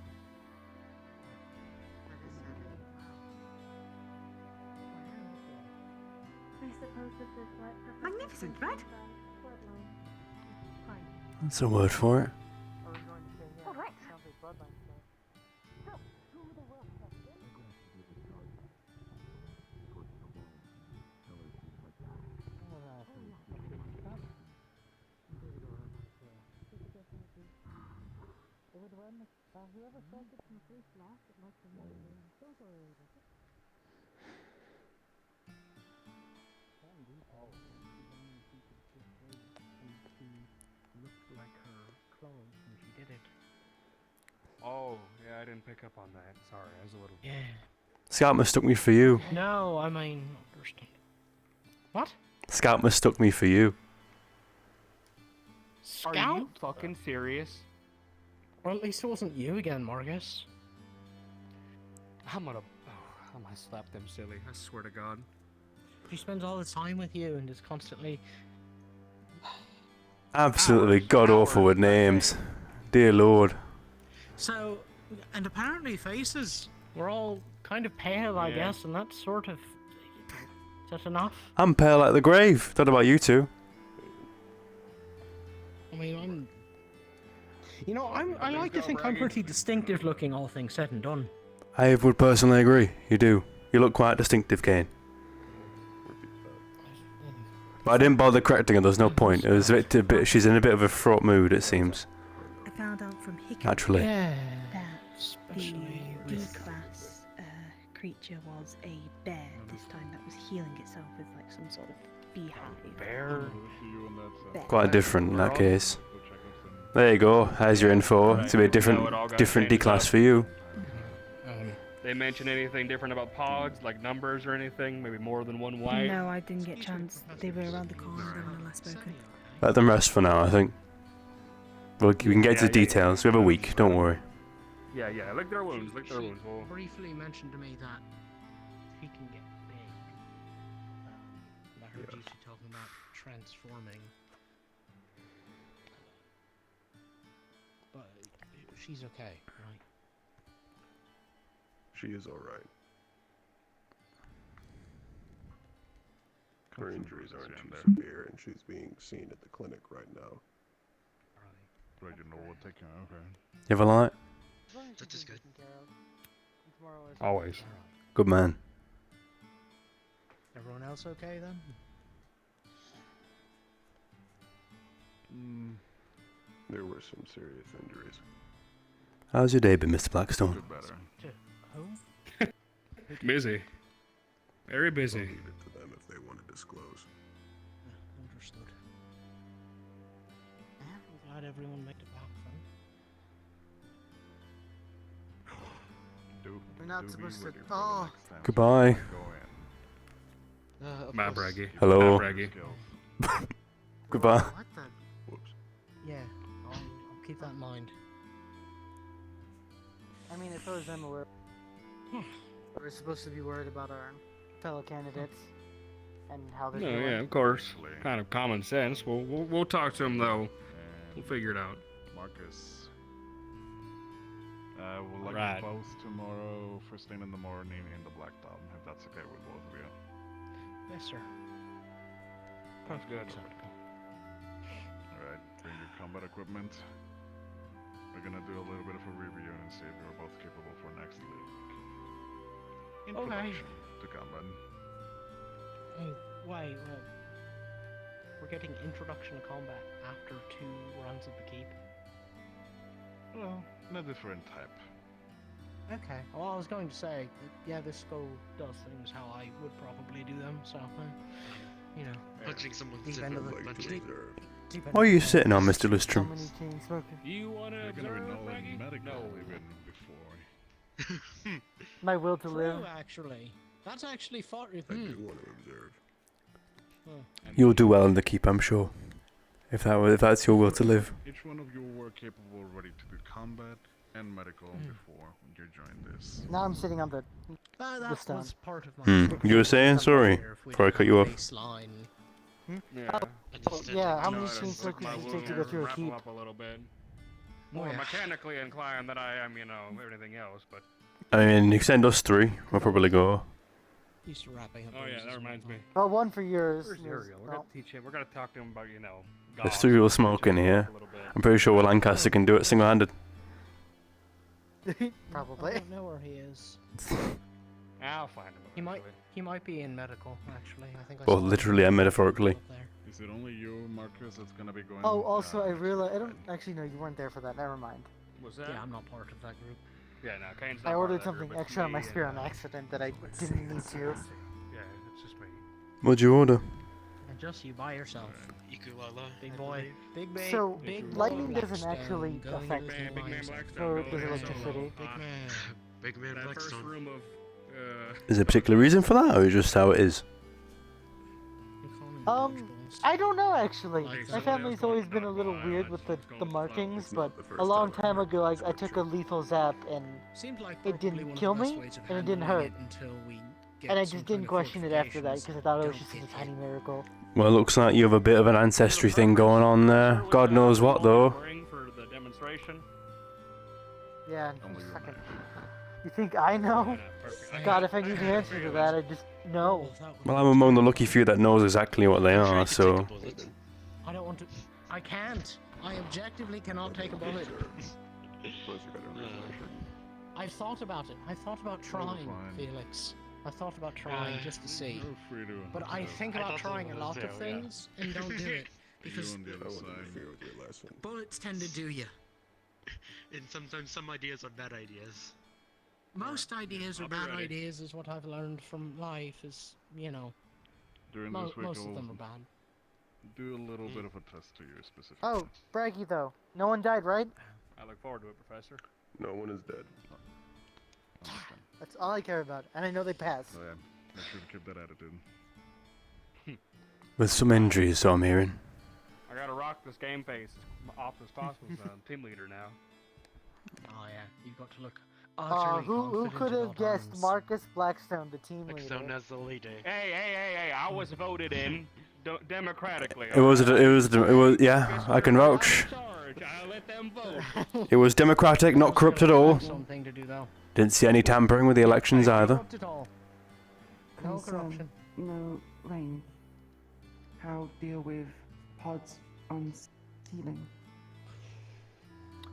I suppose this is what Magnificent, right? That's a word for it. All right. Whoever said it from first last, it must have known. So sorry. She looked like her Oh, yeah, I didn't pick up on that. Sorry, I was a little. Yeah. Scout mistook me for you. No, I mean, understand. What? Scout mistook me for you. Scout? Are you fucking serious? Well, at least it wasn't you again, Marcus. I'm gonna slap them silly. I swear to God. He spends all his time with you and is constantly. Absolutely god awful with names. Dear Lord. So, and apparently faces. We're all kind of pale, I Yeah. guess, and that's sort of. Is that enough? I'm pale like the grave. Don't know about you two. I mean, I'm. You know, I like to think I'm pretty distinctive looking, all things said and done. I would personally agree. You do. You look quite distinctive, Kane. But I didn't bother correcting her. There's no point. It was a bit. She's in a bit of a fraught mood, it seems. I found out from Hickory Naturally. that the D-class creature was a bear this time that was healing itself with like some sort of beehive. Bear? Quite different in that case. There you go. There's your info. It's gonna be a different D class for you. They mention anything different about pods, like numbers or anything? Maybe more than one white? No, I didn't get a chance. They were around the corner when I last spoken. Let them rest for now, I think. We can get to the details. We have a week. Don't worry. Yeah, lick their wounds, lick their wounds. We'll... Briefly mentioned to me that he can get big. I heard you two talking about transforming. But she's okay, right? She is alright. Her injuries aren't too severe, and she's being seen at the clinic right now. Reginald will take care of her. You have a light? That is good. Always. Good man. Everyone else okay then? There were some serious injuries. How's your day been, Mr. Blackstone? Who? Busy. Very busy. I'll leave it to them if they want to disclose. Understood. I'm glad everyone made it back then. We're not supposed to. Oh. Goodbye. My braggy. Hello. My braggy. Goodbye. What the? Whoops. Yeah, I'll keep that in mind. I mean, as far as I'm aware, we're supposed to be worried about our fellow candidates and how they're No, doing. yeah, of course. Kind of common sense. We'll talk to him though. We'll figure it out. Marcus, we'll like Right. you both tomorrow, first thing in the morning in the Black Dom, if that's okay with both of you. Yes, sir. Sounds good. Alright, bring your combat equipment. We're gonna do a little bit of a review and see if you're both capable for next week. Introduction to combat. Hey, wait. We're getting introduction to combat after 2 runs of the keep. Well, in a different type. Okay. Well, I was going to say, yeah, this skull does things how I would probably do them, so, you know. Punching someone's deep end of the budget. What are you sitting on, Mr. Lustrum? You wanna You're gonna be observe, known Braggy? medical even before. My will to True, live. actually. That's actually far. I do want to observe. You'll do well in the keep, I'm sure. If that's your will to live. Each one of you were capable, ready to do combat and medical before you joined this. Now I'm sitting on the. That stone. was part of my. You were saying? Sorry. Before I cut you off. Baseline. Yeah. Oh, yeah, how many No, chain just lick circles my does it take to wound, go through a wrap 'em keep? up a little bit. More yeah. mechanically inclined than I am, you know, everything else, but... I mean, you can send us 3. We'll probably go. Used to wrapping up. Oh yeah, that reminds me. Oh, one for yours. Where's Uriel? We're gonna teach him. We're gonna talk to him about, you know. There's 3 people smoking here. I'm pretty sure Lancaster can do it single-handed. Probably. I don't know where he is. I'll find him. He might be in medical, actually. I think I Both saw him literally and metaphorically. up there. Is it only you, Marcus, that's gonna be going? Oh, also, I realized. I don't actually know you weren't there for that. Never mind. Was that? Yeah, I'm not part of that group. Yeah, no, Kane's not I part of ordered that something group, it's extra on my me spear and, on accident that I didn't need to. Yeah, it's just me. What'd you order? just you by yourself. Ikuala, Big boy. Big big. So, big lightning boy doesn't Blackstone actually going affect into me the lines. for with electricity. Big man. Big man That first Blackstone. room of Is there a particular reason for that, or is it just how it is? I don't know actually. My family's always been a little weird with the markings, but a long time ago I took a lethal zap and it didn't kill me and it didn't hurt. And I just didn't question it after that because I thought it was just a tiny miracle. Well, it looks like you have a bit of an ancestry thing going on there. God knows what, though. for the demonstration. Yeah, fucking. You think I know? God, if I knew the answer to that, I'd just know. Well, I'm among the lucky few that knows exactly what they are, so... I don't want to. I can't. I objectively cannot take a bullet. I've thought about it. I thought about trying, Felix. I thought about trying just to see. But I think about trying a lot of things and don't do it because bullets tend to do you. And sometimes some ideas are bad ideas. Most ideas are bad ideas, is what I've learned from life. Is During this week, most of I'll them are bad. do a little bit of a test to you specifically. Oh, braggy though. No one died, right? I look forward to it, Professor. No one is dead. That's all I care about, and I know they passed. Oh yeah, I should keep that attitude. With some injuries, so I'm hearing. I gotta rock this game face off as possible as team leader now. Oh yeah, you've got to look. Who could have guessed Marcus Blackstone, the team leader? Blackstone as the leader. Hey! I was voted in democratically. It was, yeah, I can vouch. I'll let them vote. It was democratic, not corrupt at all. Something to do though. Didn't see any tampering with the elections either. Corrupt at all. No corruption. No range. How deal with pods on ceiling?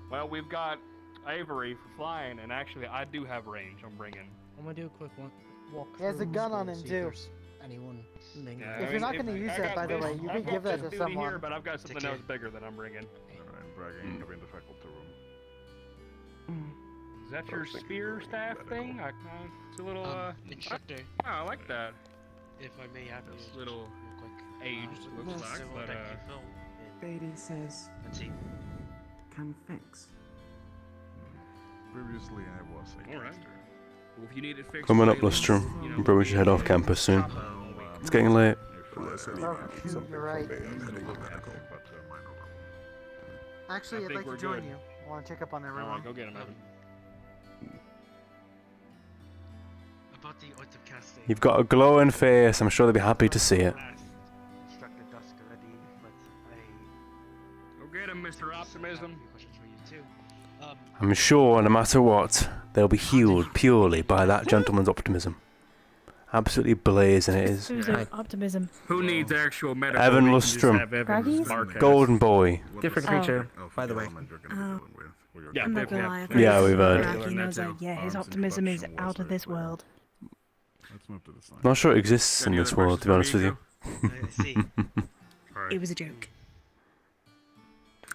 Well, we've got Avery for flying, and actually, I do have range. I'm bringing. I'm gonna do a quick walk. He has a gun on him too. Anyone? Yeah, If you're not gonna use that, by the way, you can give that to someone. Here, but I've got something else bigger that I'm bringing. Alright, bragging gonna be in the faculty room. Is that your spear staff thing? It's a little instructor. Oh, I like that. If I may have It's you a little real quick. aged, looks like, but Beatty says let's see. can fix. Previously, I was a Alright. gangster. Well, if you need it fixed, Coming up, Lustrum. You probably should head off campus soon. It's getting late. You're right. Actually, I'd think like to we're join good. you. I want to check up on everyone. Alright, go get him, Evan. About the art of casting. You've got a glowing face. I'm sure they'll be happy to see it. Instructor Dusk already, but Go get him, Mr. Optimism. questions for you too. I'm sure, no matter what, they'll be healed purely by that gentleman's optimism. Absolutely blazing it is. Who's optimism? Who needs actual medical? Evan We can just Lustrum. have Evan's Marquez. Golden boy. Different creature, by the way. Yeah, I'm not gonna lie. I've Yeah, heard we've heard. Raggy knows that, yeah, his optimism is out of this world. Let's move to the side. Not sure it exists in this world, to be honest with you. It was a joke.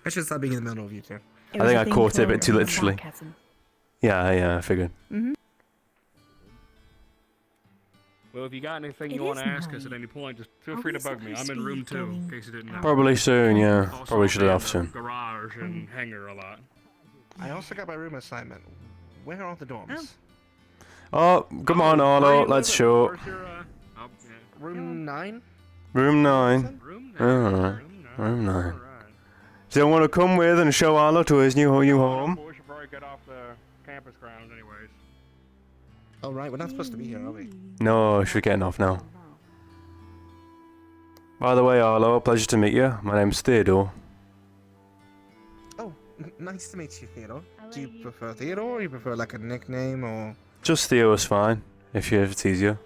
I should stop being in the middle of you two. I think I caught it a bit too literally. Yeah, I figured. Well, if you got anything It you want is to ask us nice. at any point, just feel Are free we to bug me. I'm supposed in to be room 2, in going case you didn't know. Probably soon, yeah. Also, Probably should have I'll off be soon. in the garage and hangar a lot. I also got my room assignment. Where are the dorms? Oh, come on, Arlo, let's show. Where's your, Room 9? Room 9. Alright. Room 9. Do you want to come with and show Arlo to his new home? We should probably get off the campus grounds anyways. Oh, right, we're not supposed to be here, are we? No, she's getting off now. By the way, Arlo, pleasure to meet you. My name's Theodore. Oh, nice to meet you, Theodore. Do you prefer Theodore, or you prefer like a nickname, or...? Just Theo is fine, if it's easier.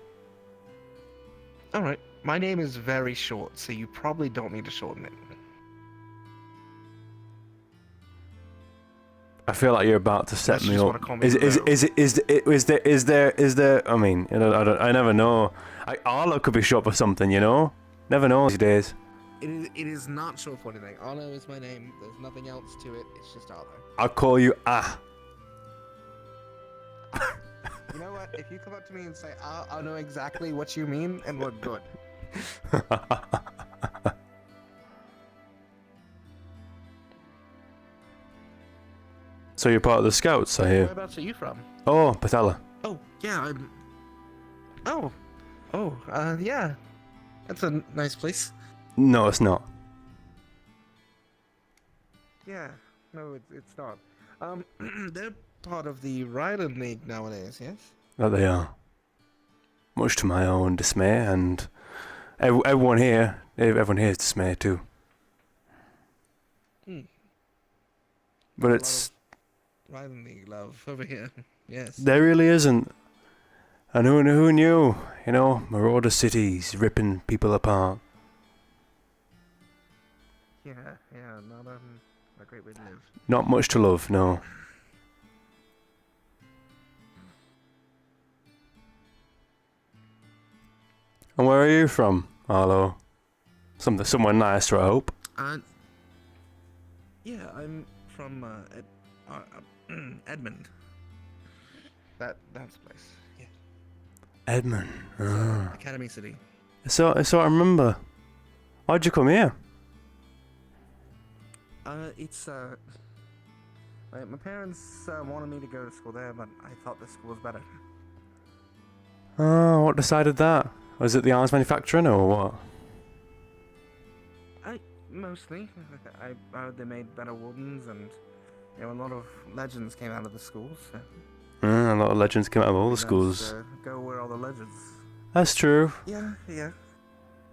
Alright, my name is very short, so you probably don't need to shorten it. I feel like you're about to set Unless you me just up. wanna call me Is there? I mean, you know, I never know. Arlo could be short for something, you know. Never know these days. It is not short for anything. Arlo is my name. There's nothing else to it. It's just Arlo. I'll call you Ah. You know what? If you come up to me and say, I'll know exactly what you mean, and we're good. So you're part of the Scouts, I hear. Whereabouts are you from? Oh, Bethella. Oh, yeah, I'm... yeah. That's a nice place. No, it's not. Yeah, no, it's not. They're part of the Ryland League nowadays, yes? That they are. Much to my own dismay, and everyone here is dismayed too. But it's... Ryland League love over here, yes. There really isn't. And who knew? You know, marauder cities ripping people apart. Yeah, not a great way to live. Not much to love, no. And where are you from, Arlo? Somewhere nicer, I hope. Yeah, I'm from Edmund. That's the place. Yeah. Edmund. Oh. Academy City. So I remember. Why'd you come here? It's my parents wanted me to go to school there, but I thought this school was better. Oh, what decided that? Was it the arms manufacturing or what? Mostly. I heard they made better wardens, and a lot of legends came out of the schools. So. A lot of legends came out of all the schools. Go where all the legends. That's true. Yeah.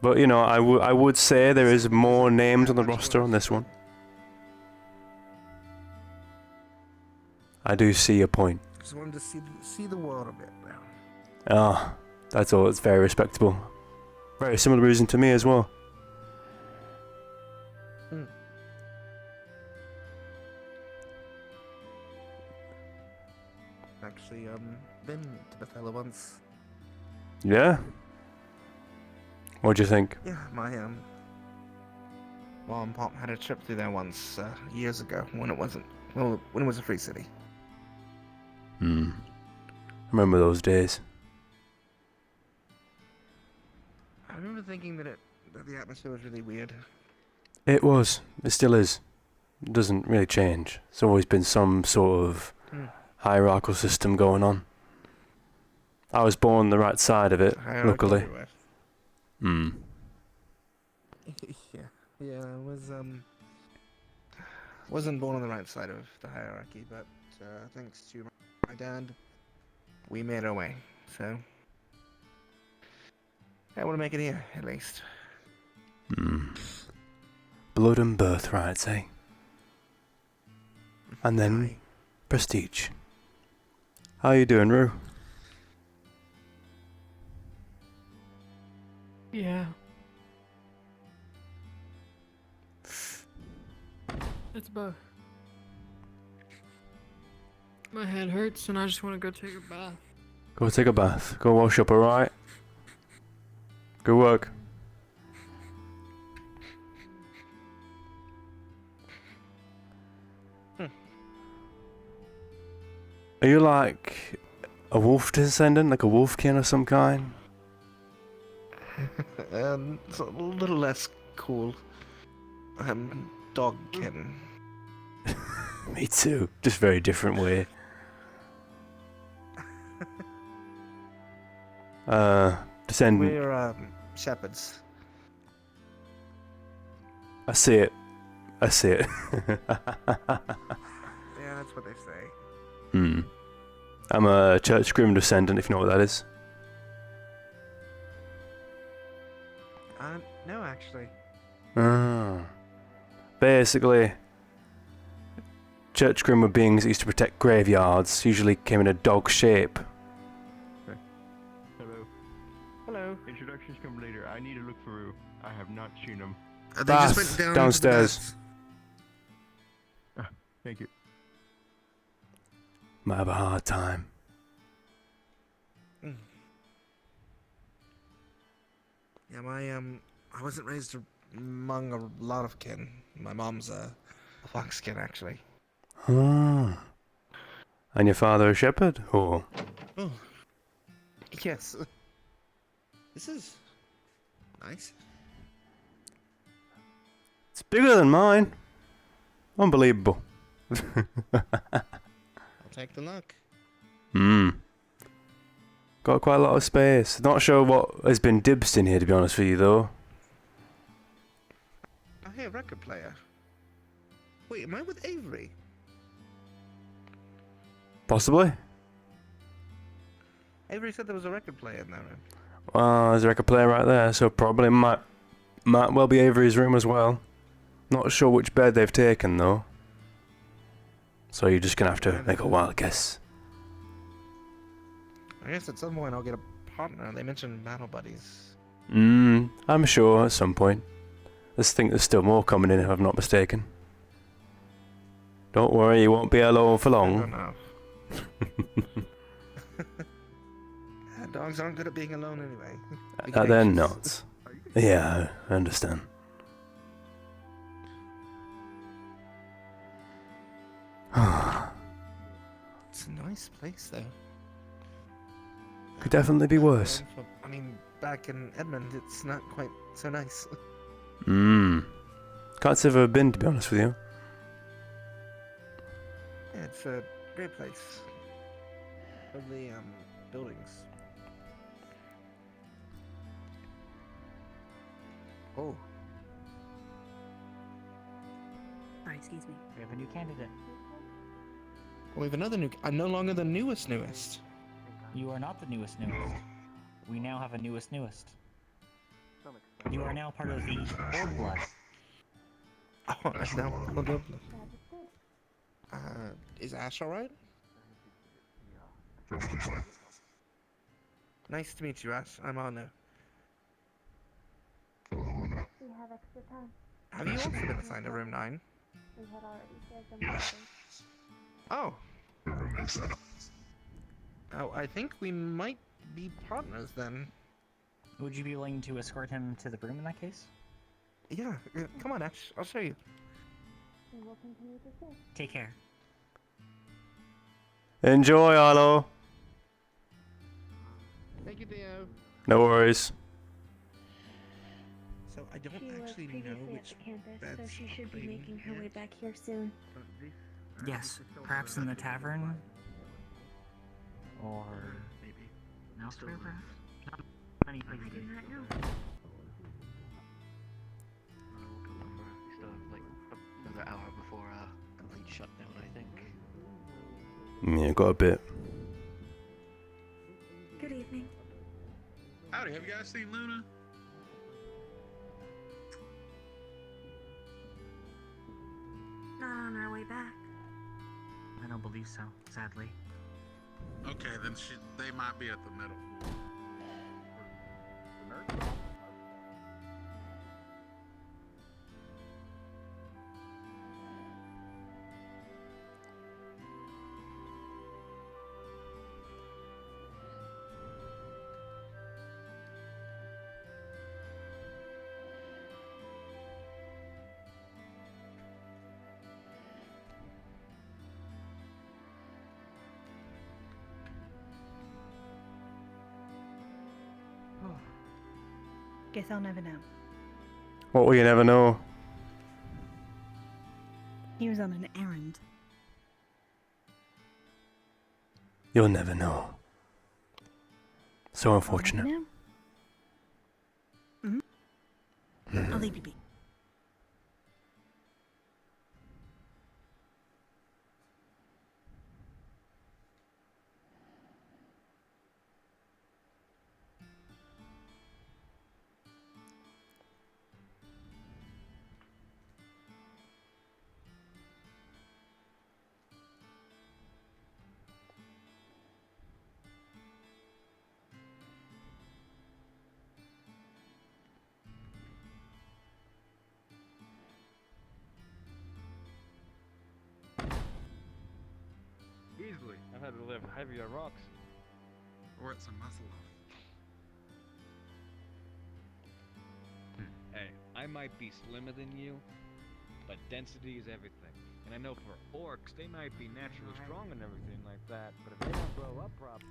But you know, I would say there is more names on the roster on this one. I do see your point. Just wanted to see the world a bit now. Ah, that's all. It's very respectable. Very similar reason to me as well. Actually, been to Bethella once. Yeah. What'd you think? Yeah, my mom and pop had a trip through there once years ago when it wasn't when it was a free city. Remember those days. I remember thinking that the atmosphere was really weird. It was. It still is. It doesn't really change. It's always been some sort of hierarchical system going on. I was born on the right side of it, luckily. Yeah, I wasn't born on the right side of the hierarchy, but thanks to my dad, we made our way. So I want to make it here, at least. Blood and birthrights, eh? And then prestige. How you doing, Rue? Yeah. It's about... My head hurts and I just want to go take a bath. Go take a bath. Go wash up, alright? Good work. Are you like a wolf descendant, like a wolfkin of some kind? It's a little less cool. I'm dogkin. Me too. Just very different way. Descendant. We're shepherds. I see it. I see it. Yeah, that's what they say. I'm a Church Grim descendant, if you know what that is. No, actually. Basically, Church Grim were beings that used to protect graveyards, usually came in a dog shape. Hello. Hello. Introductions come later. I need to look for Rue. I have not seen him. They just went down downstairs. Thank you. Might have a hard time. Yeah, I wasn't raised among a lot of kin. My mom's a foxkin, actually. Ah. And your father a shepherd, or? Oh. Yes. This is nice. It's bigger than mine. Unbelievable. take the luck. Hmm. Got quite a lot of space. Not sure what has been dibsed in here, to be honest with you, though. Oh, hey, a record player. Wait, am I with Avery? Possibly. Avery said there was a record player in that room. Well, there's a record player right there, so probably might well be Avery's room as well. Not sure which bed they've taken, though. So you're just gonna have to make a wild guess. I guess at some point I'll get a partner. They mentioned battle buddies. I'm sure at some point. I think there's still more coming in if I'm not mistaken. Don't worry, you won't be alone for I don't long. know. Dogs aren't good at being alone anyway. They're not. Yeah, I understand. It's a nice place, though. Could definitely be worse. I mean, back in Edmond, it's not quite so nice. Can't say I've ever been, to be honest with you. Yeah, it's a great place. Lovely, buildings. Oh. Sorry, excuse me. We have a new candidate. We have another new... I'm no longer the newest. You are not the newest. We now have a newest. You are now part of the Old Blood. Oh, I'm now Old Blood. Is Ash alright? Nice to meet you, Ash. I'm Anna. We have extra time. Have you also been assigned to room 9? We had already shared them with Oh. Oh, I think we might be partners then. Would you be willing to escort him to the room in that case? Yeah, come on, Ash. I'll show you. We will continue to share. Take care. Enjoy, Arlo. Thank you, Theo. No worries. So I don't She was actually know previously which at the campus, so beds she should be are making her way back here soon. Yes, perhaps in the tavern. Or maybe elsewhere, perhaps. Not many places. I do not know. Still have like another hour before complete shutdown, I think. Yeah, got a bit. Good evening. Howdy, have you guys seen Luna? Not on our way back. I don't believe so, sadly. Okay, then they might be at the middle. Guess I'll never know. What will you never know? He was on an errand. You'll never know. So unfortunate. I'll leave you be. Easily. I've had to lift heavier rocks. Or it's a muscle Hey, I might be slimmer than you, but density is everything. And I know for orcs, they might be naturally strong and everything like that, but if they don't grow up properly...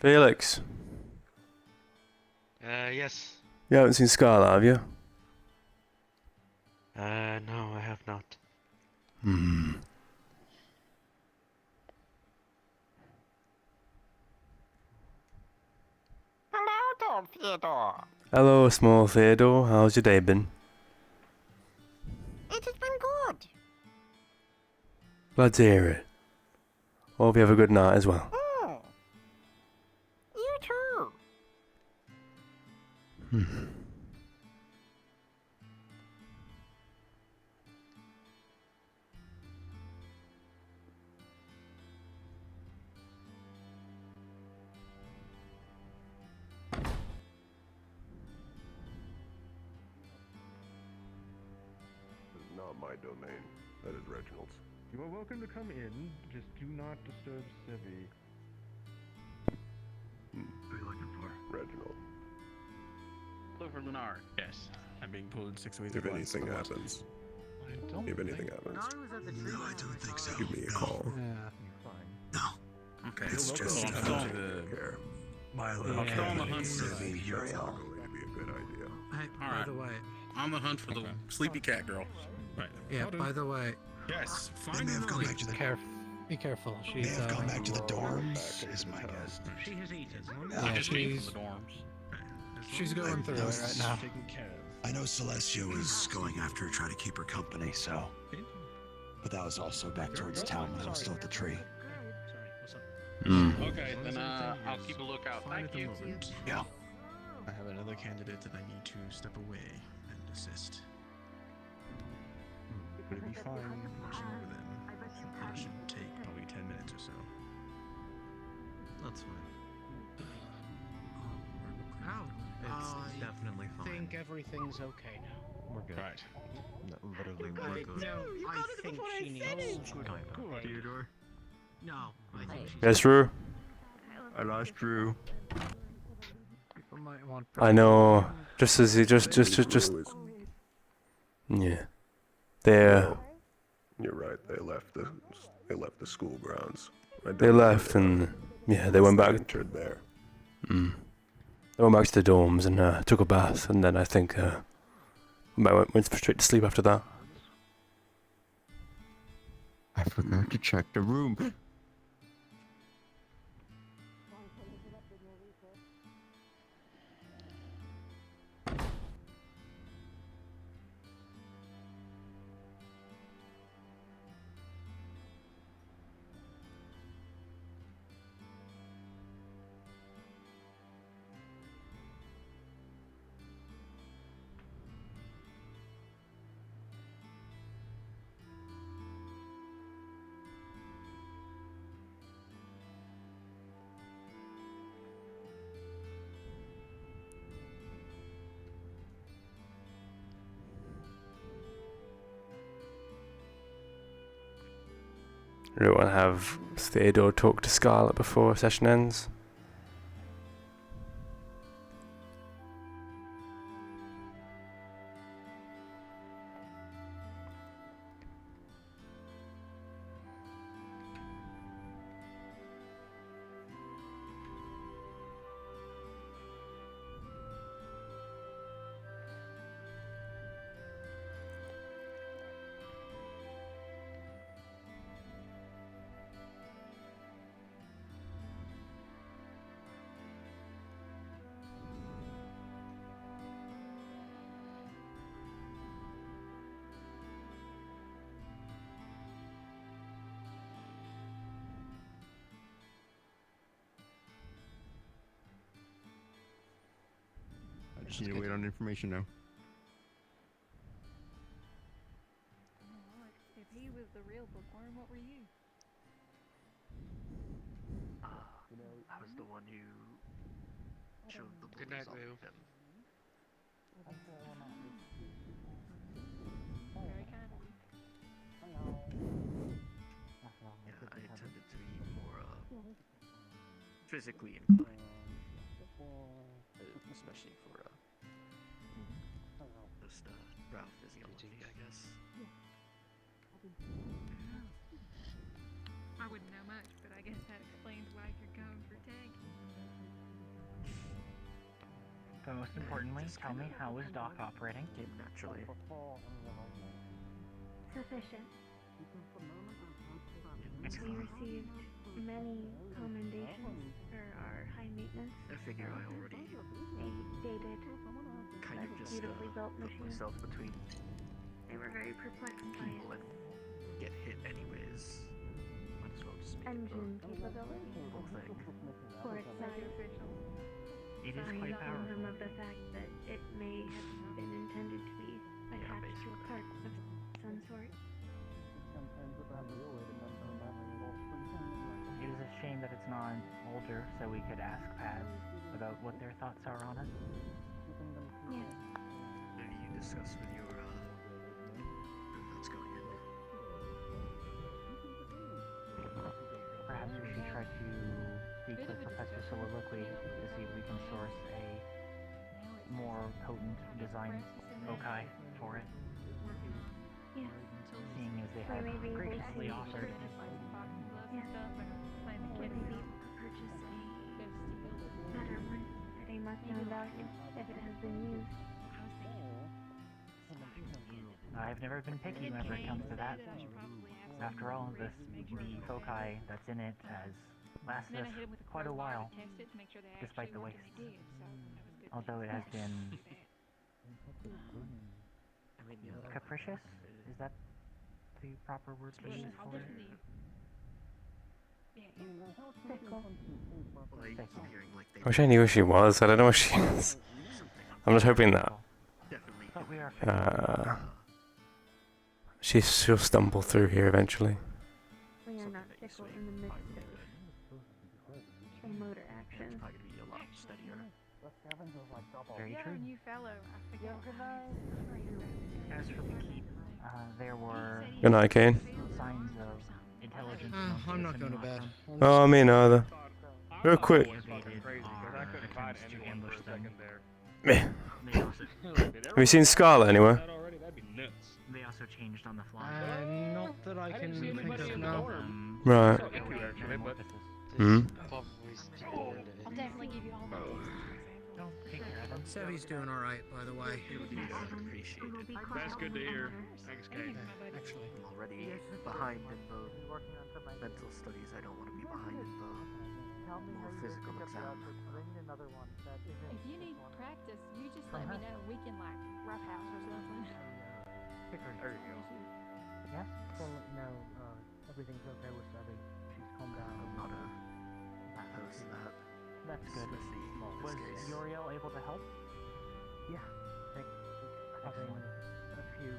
Felix, Yes. you haven't seen Scarlet, have you? No, I have not. Hmm. Hello there, Theodore. Hello, small Theodore. How's your day been? It has been good. Glad to hear it. Hope you have a good night as well. Oh. You too. Hmm. This is not my domain. That is Reginald's. You are welcome to come in, just do not disturb Sevi. Who are you looking for? Reginald. Clover Lunar. Yes. I'm being pulled 6 ways If at once. anything happens. If anything happens. No, I don't think so. Give me a call. No. Okay. It's just to care. Milo. I'll throw on the hunt Sevi, for That's Uriel. not going to be a good idea. Hey, by Alright. the way. on the hunt for the sleepy cat girl. Right. Yeah, by the way. Yes. They may have gone back to the. Be careful. May She's have gone back to the dorms, is my guess. She has eaten. Yeah, She's from the dorms. she's going through it right now. I know Celestia was going after her, trying to keep her company, so. But that was also back towards town when I was still at the tree. Okay, then I'll keep a lookout. Thank you. Yeah. I have another candidate that I need to step away and assist. Would it be fine watching over them? It should take probably 10 minutes or so. That's fine. It's definitely fine. I think everything's okay now. We're good. Right. Literally, we're good. No, I think she needs. Theodore? No, I think she's. Yes, Drew? I lost Drew. People might want. I know. Just as he just. Yeah. They're. You're right. They left the school grounds. They left and yeah, they went back. Entered there. They went back to the dorms and took a bath, and then I think went straight to sleep after that. I forgot to check the room. We don't want to have Theodore talk to Scarlet before session ends. I just need to wait on information now. If he was the real bookworm, what were you? I was the one who showed the Good bullies night, off Lou. of him. Very kind of you. Yeah, I intended to be more physically inclined, especially for just rough physiology, I guess. I wouldn't know much, but I guess that explains why you're going for tag. But most importantly, tell me, how is Doc operating? Naturally. Sufficient. We received many commendations for our high maintenance. I figure I already A dated, kind of just beautifully built put machine. myself between They were very perplexed by people it. and get hit anyways. Might as well just make Engine capability. the whole thing. For its size. It is Sorry, quite inform powerful. them of the fact that it may have been intended to be attached to a cart of some sort. It is a shame that it's not older, so we could ask Paz about what their thoughts are on it. Yes. Maybe you discuss with your thoughts going in. Perhaps we should try to speak with Professor Soliloquy to see if we can source a more potent design Okai for it. Yes. Seeing as they have graciously offered. Yes. Or maybe purchase a better one at a much known value if it has been used. I've never been picky whenever it comes to that. After all, the foci that's in it has lasted us quite a while, despite the waste. Although it has been capricious? Is that the proper word to use for it? I wish I knew who she was. I don't know who she is. I'm just hoping that she'll stumble through here eventually. We are not fickle in the midst of a motor action. Very true. New fellow. I forget. As for the keep, there were Good night, Kane. signs of intelligence. I'm not going to bed. Oh, me neither. Real quick. Meh. Have you seen Scarlet anywhere? They also changed on the fly. Not that I can think of now. Right. Hmm. I'll definitely give you all my Sevy's doing alright, by the way. That's good to hear. Thanks, Kate. Actually. I'm already behind in the mental studies. I don't want to be behind in the physical exam. If you need practice, you just let me know. We can like rough house or something. There you go. Yes? So no, everything's okay with Sevy. She's calmed down. I'm not opposed to that. That's good. Was Uriel able to help? Yeah. Excellent. A few.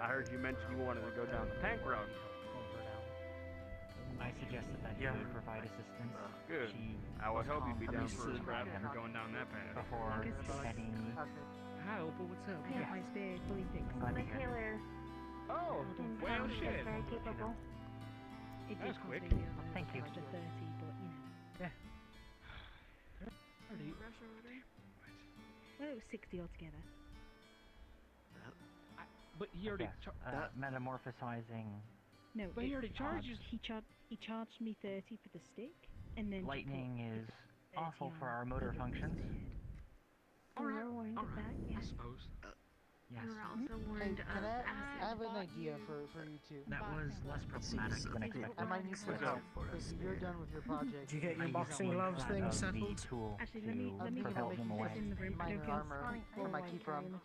I heard you mention you wanted to go down the tank route. I suggested that you would provide assistance. Good. I would hope you'd be down for a scrap if you're going down that path. Before heading. Hi, Opal, what's up? Yeah. My spear fully fixed. Glad to My hear. tailor Oh, well, shit. very capable. It That's did quick. cost me Thank you. extra 30, but you know. Yeah. Well, it was 60 altogether. But he already Metamorphosizing. No, But he already charged you. He charged me 30 for the stick, and then Lightning is 30 awful for on our motor functions. We were warned of that, yes. suppose. Yes. We were also warned of I acid. have an idea for you two. That was less problematic than expected. I might need some help. If you're done with your project, Did you get your I boxing use gloves that thing of settled? The tool Actually, to let me propel them away. in the room. I minor don't feel armor for my keeper on.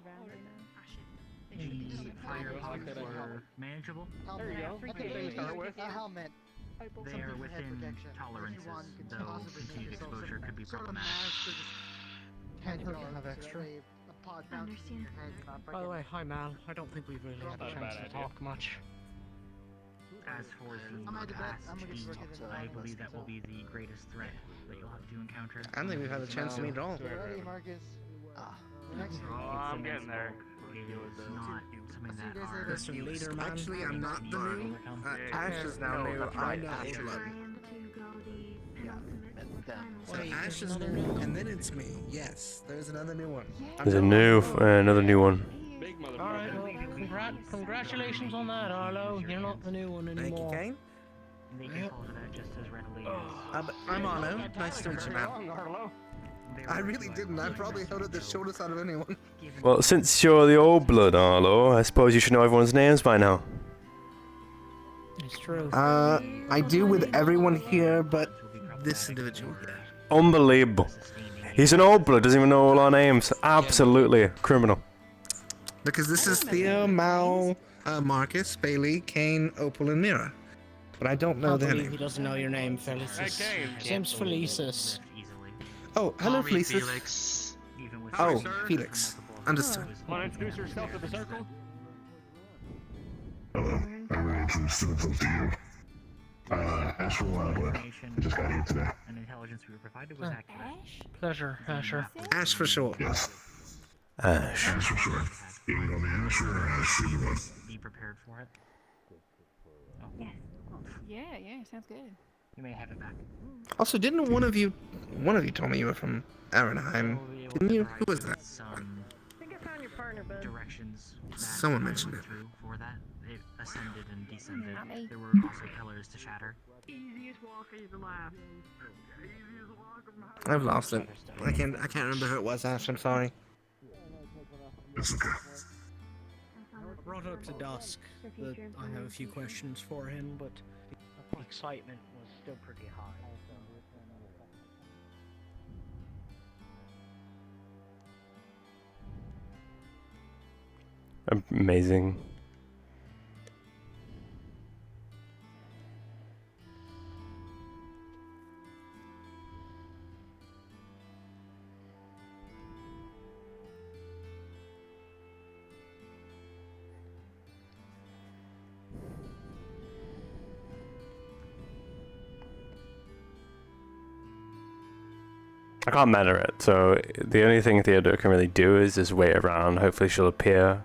The fire pods were manageable. There you go. That's a thing to start with. A helmet. They are Something for head within protection. tolerances, If you want, you can though possibly continued take those exposure could be sort of problematic. mask or just Can't handle you it have so extra? that way a pod bounces in your head, not By the break way, hi Mal. I don't think we've really had a Not a chance bad to idea. talk much. As for I'm gonna the bet- I'm gonna heat, look at it I in believe the that will be the greatest threat that you'll have to encounter. I don't think we've had a chance to meet at all. Ready, Marcus? The next Oh, I'm getting there. It is not something that our Listen, leader man. Actually, I'm not the new. Ash is now new. I'm the old blood. I am to go the penultimate So Wait, Ash there's is another new, new? and then it's me. Yes, there's another new one. There's a new, another new one. Big motherfucker. Alright, well, congratulations on that, Arlo. You're not the new one Thank you, anymore. Kane. They can follow that just as readily as I'm Arno. Nice to meet you, man. I really didn't. I probably held it the shortest out of anyone. Well, since you're the old blood, Arlo, I suppose you should know everyone's names by now. It's true. I do with everyone here, but this individual here. Unbelievable. He's an old blood, doesn't even know all our names. Absolutely a criminal. Because this is Theo, Mal, Marcus, Bailey, Kane, Opal, and Mira. But I don't know their He names. doesn't know your name, Felicis. His name's Felicis. Oh, hello, Call me Felicis. Felix. Oh, Felix. Understood. Want to introduce yourself to the circle? Hello, I'm going to introduce myself to you. Ash from Wildwood. I just got here today. And intelligence we were provided was accurate. Pleasure, Asher. Ash for sure. Yes. Ash. Ash for sure. You can call me Ash or Ash, either one. Be prepared for it. Yes. Yeah, sounds good. You may have it back. Also, didn't one of you told me you were from Arenheim? Didn't you? Who was that? I think I found your partner, bud. Directions. Someone mentioned it. Through for that, it ascended and descended. Not me. There were also pillars to shatter. Easiest walk in the lab. I've lost it. I can't remember who it was, Ash. I'm sorry. It's okay. Brought up to dusk that I have a few questions for him, but the excitement was still pretty high. Amazing. I can't manner it, so the only thing Theodore can really do is just wait around. Hopefully she'll appear.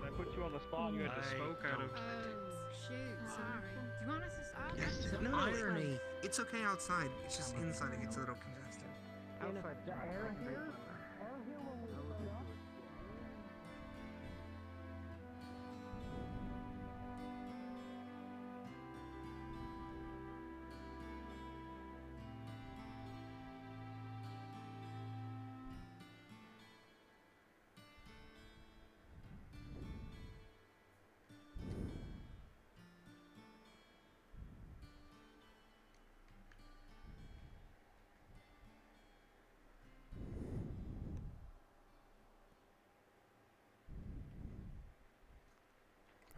I put you on the spot. You had to smoke out of. Shoot, sorry. Do you want us to... No, irony. It's okay outside. It's just inside it gets a little congested. Outside the air here?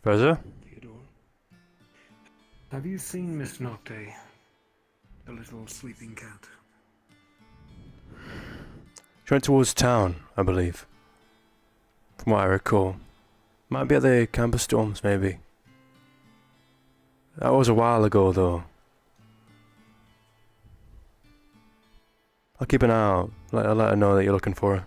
Rosa? Theodore, have you seen Miss Nocte, the little sleeping cat? She went towards town, I believe. From what I recall. Might be at the campus storms, maybe. That was a while ago, though. I'll keep an eye out. I'll let her know that you're looking for her.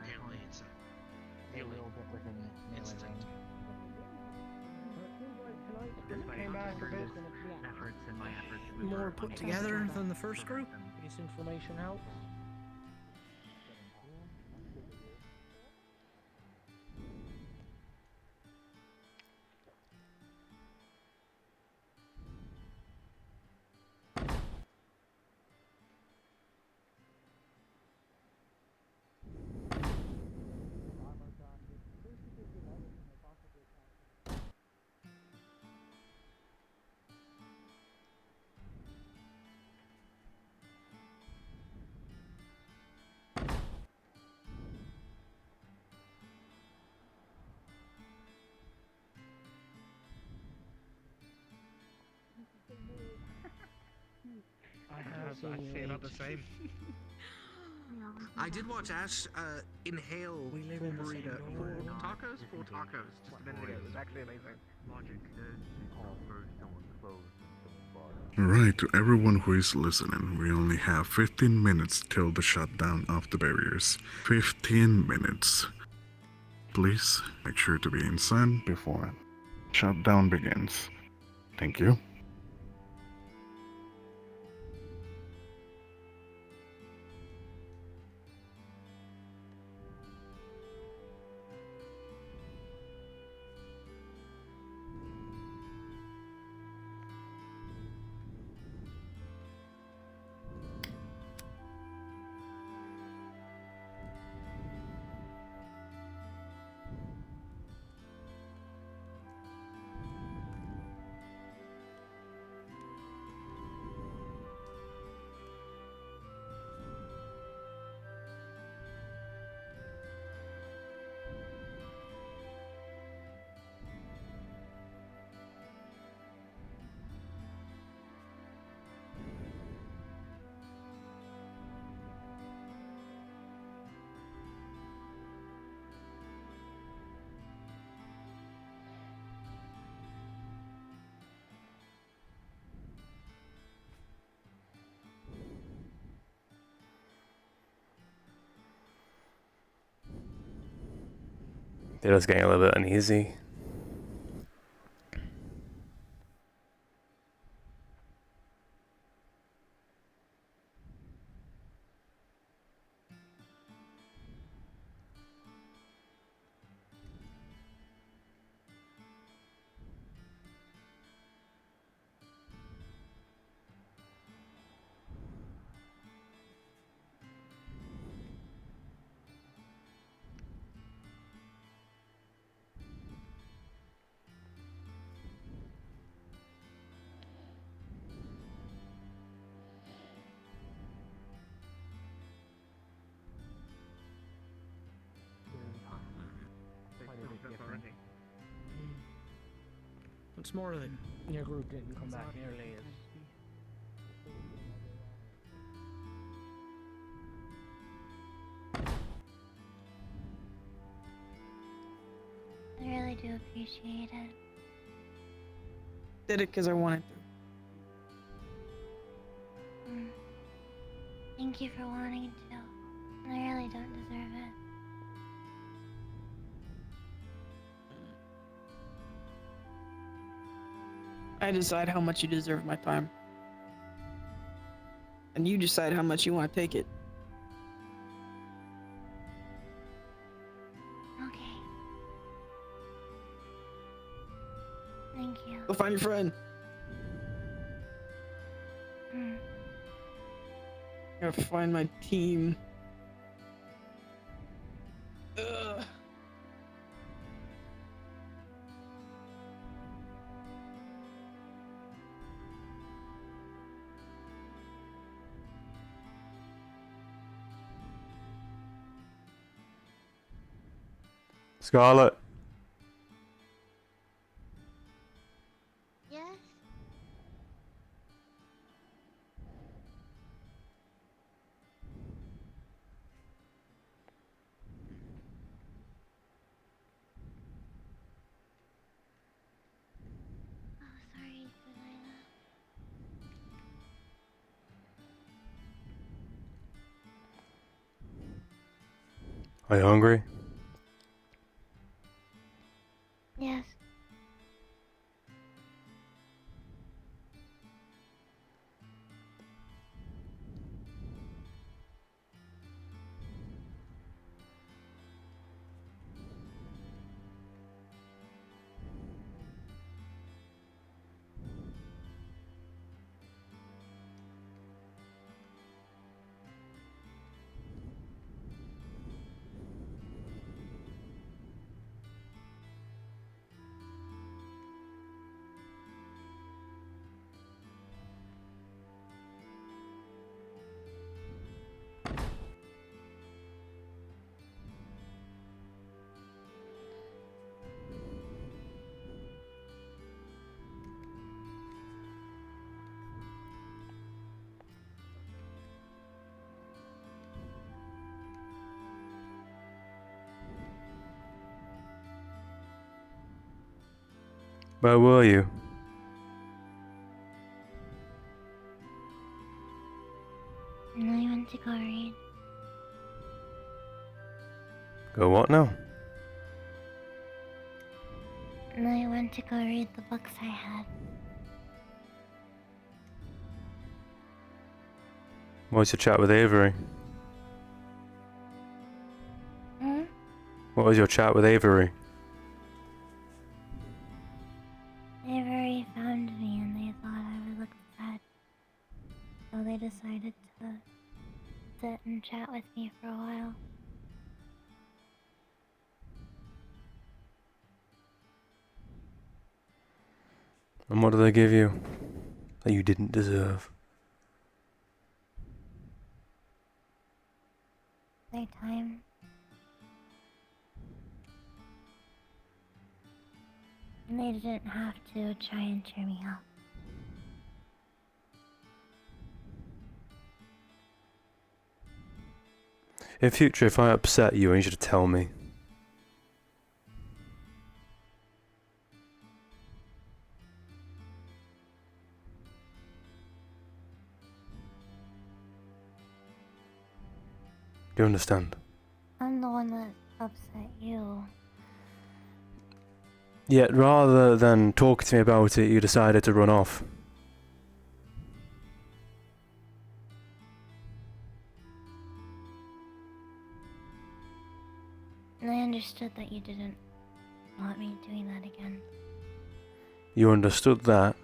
Apparently it's a A little bit within instinct. Came back a bit efforts and my efforts. we more were put unable together to than the first prevent group. them. This information helps. so I'd say about the same. I did watch Ash inhale burrito. Tacos? 4 tacos just a minute ago. It was actually amazing. Logic says call first, someone close, Alright, to everyone who is listening, we only have 15 minutes till the shutdown of the barriers. 15 minutes. Please make sure to be inside before shutdown begins. Thank you. They're just getting a little bit uneasy. What's more, your group didn't come back nearly as. I really do appreciate it. Did it because I wanted to. Thank you for wanting to. I really don't deserve it. I decide how much you deserve my time. And you decide how much you want to take it. Okay. Thank you. Go find your friend. Gotta find my team. Ugh. Scarlet. Yes? Oh, sorry, Delilah. Are you hungry? Yes. Where were you? And I went to go read. Go what now? And I went to go read the books I had. What was your chat with Avery? Hmm? What was your chat with Avery? Avery found me and they thought I would look sad. So they decided to sit and chat with me for a while. And what did they give you that you didn't deserve? Their time. And they didn't have to try and cheer me up. In future, if I upset you, I need you to tell me. Do you understand? I'm the one that upset you. Yet rather than talking to me about it, you decided to run off. And I understood that you didn't want me doing that again. You understood that.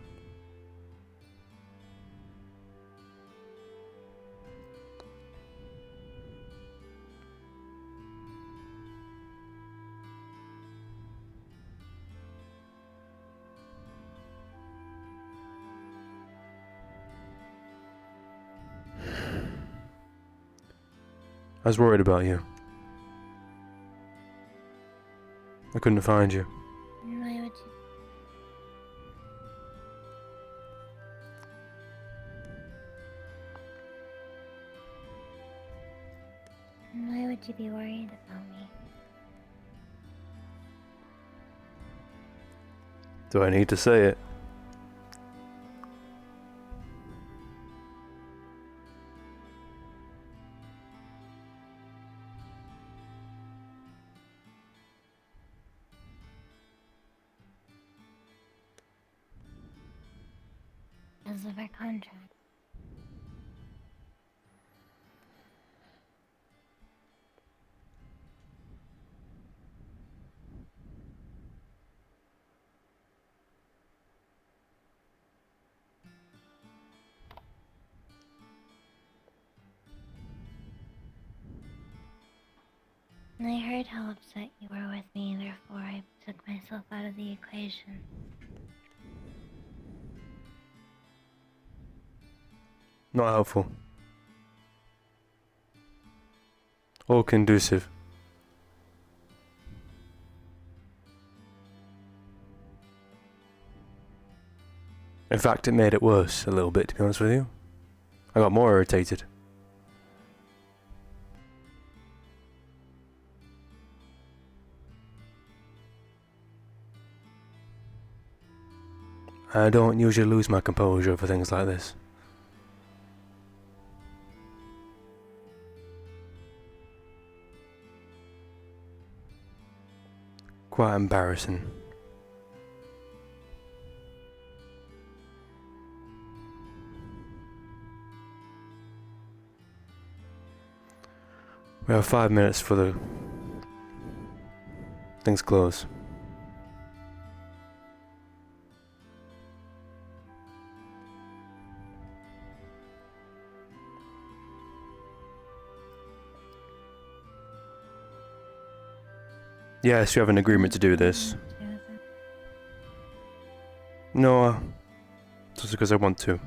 I was worried about you. I couldn't find you. Why would you? Why would you be worried about me? Do I need to say it? Because of our contract. And I heard how upset you were with me, therefore I took myself out of the equation. Not helpful. Or conducive. In fact, it made it worse a little bit, to be honest with you. I got more irritated. I don't usually lose my composure for things like this. Quite embarrassing. We have 5 minutes for the things close. Yes, you have an agreement to do this. No, just because I want to.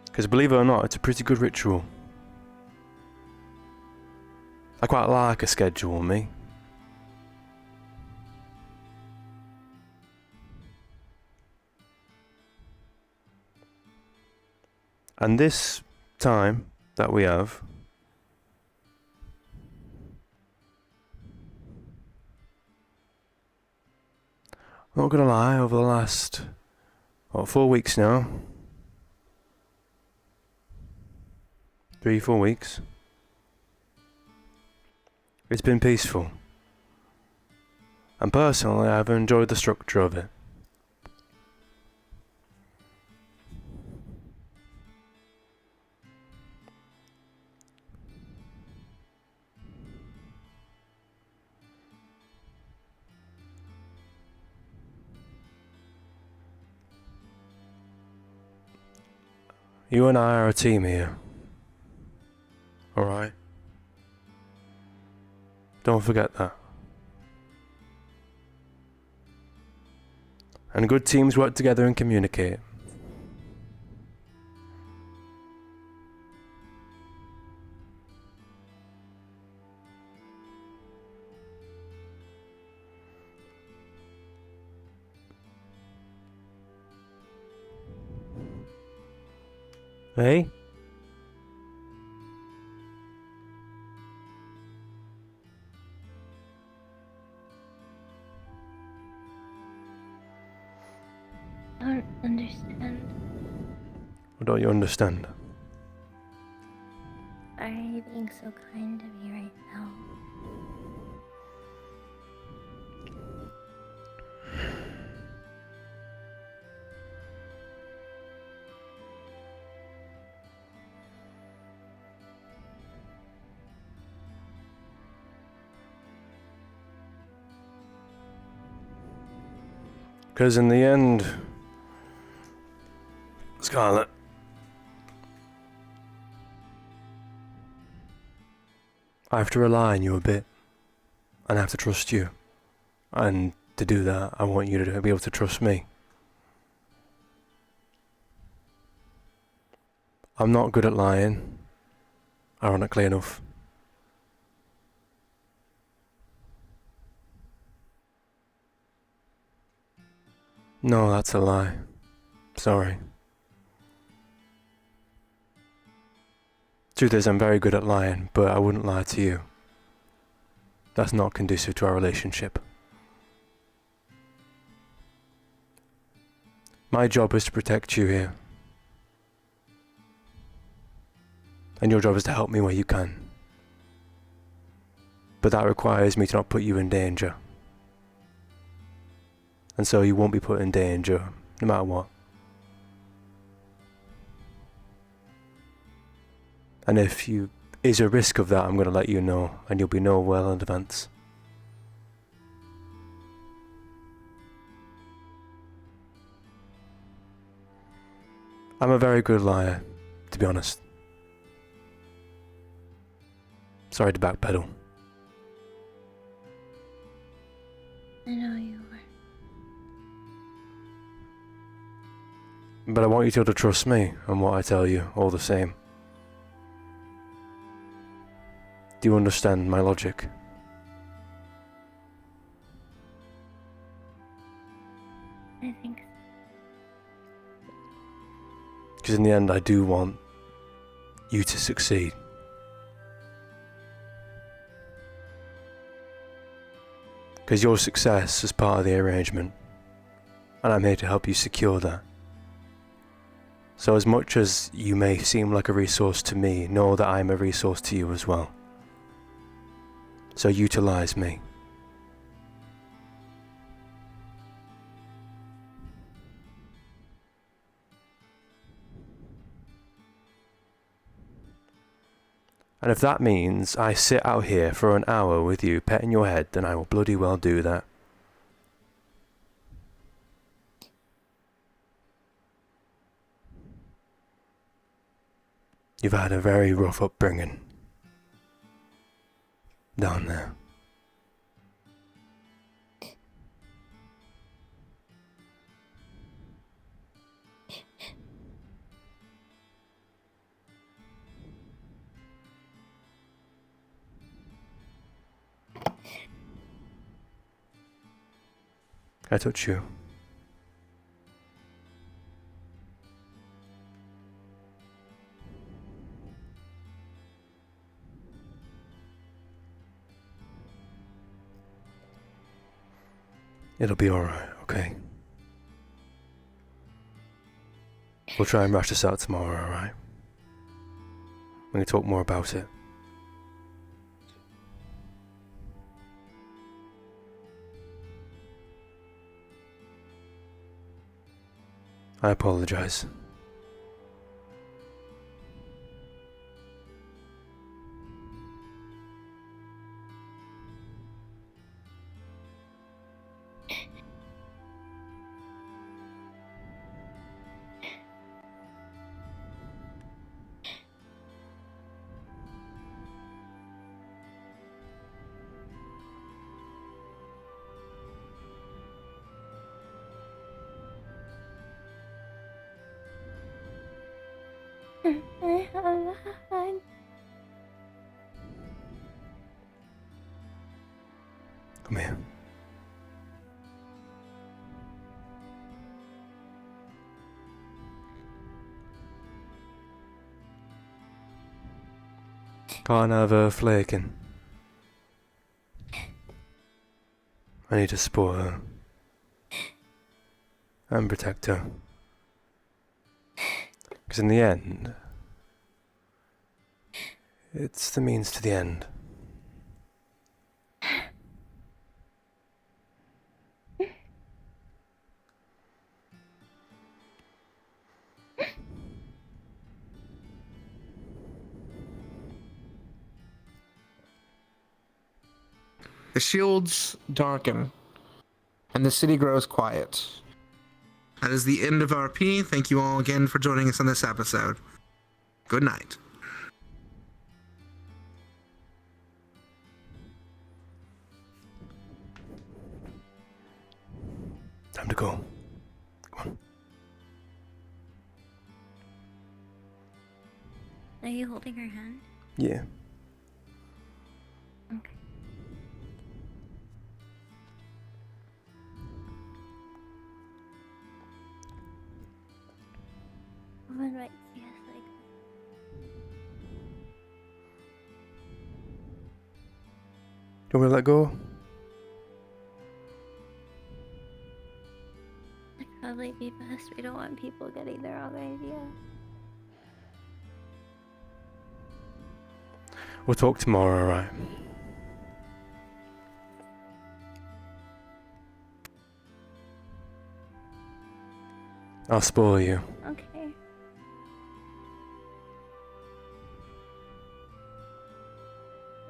Because believe it or not, it's a pretty good ritual. I quite like a schedule, me. And this time that we have Not gonna lie, over the last, 4 weeks now. 3, 4 weeks. It's been peaceful. And personally, I've enjoyed the structure of it. You and I are a team here. Alright? Don't forget that. And good teams work together and communicate. Hey? I don't understand. What don't you understand? Why are you being so kind to me right now? Because in the end, Scarlet, I have to rely on you a bit, and I have to trust you. And to do that, I want you to be able to trust me. I'm not good at lying, ironically enough. No, that's a lie. Sorry. Truth is, I'm very good at lying, but I wouldn't lie to you. That's not conducive to our relationship. My job is to protect you here. And your job is to help me where you can. But that requires me to not put you in danger. And so you won't be put in danger, no matter what. And if you is a risk of that, I'm going to let you know, and you'll be know well in advance. I'm a very good liar, to be honest. Sorry to backpedal. I know you are. But I want you to be able to trust me and what I tell you, all the same. Do you understand my logic? I think so. Because in the end, I do want you to succeed. Because your success is part of the arrangement, and I'm here to help you secure that. So as much as you may seem like a resource to me, know that I'm a resource to you as well. So utilize me. And if that means I sit out here for an hour with you petting your head, then I will bloody well do that. You've had a very rough upbringing down there. Can I touch you? It'll be alright, okay? We'll try and rush this out tomorrow, alright? We can talk more about it. I apologize. Come here. Can't have her flaking. I need to support her. And protect her. Because in the end, it's the means to the end. The shields darken, and the city grows quiet. That is the end of RP. Thank you all again for joining us on this episode. Good night. Time to go. Come on. Are you holding her hand? Yeah. Okay. Woman might see us like Do you want me to let go? it'd probably be best. We don't want people getting the wrong idea. We'll talk tomorrow, alright? I'll spoil you. Okay.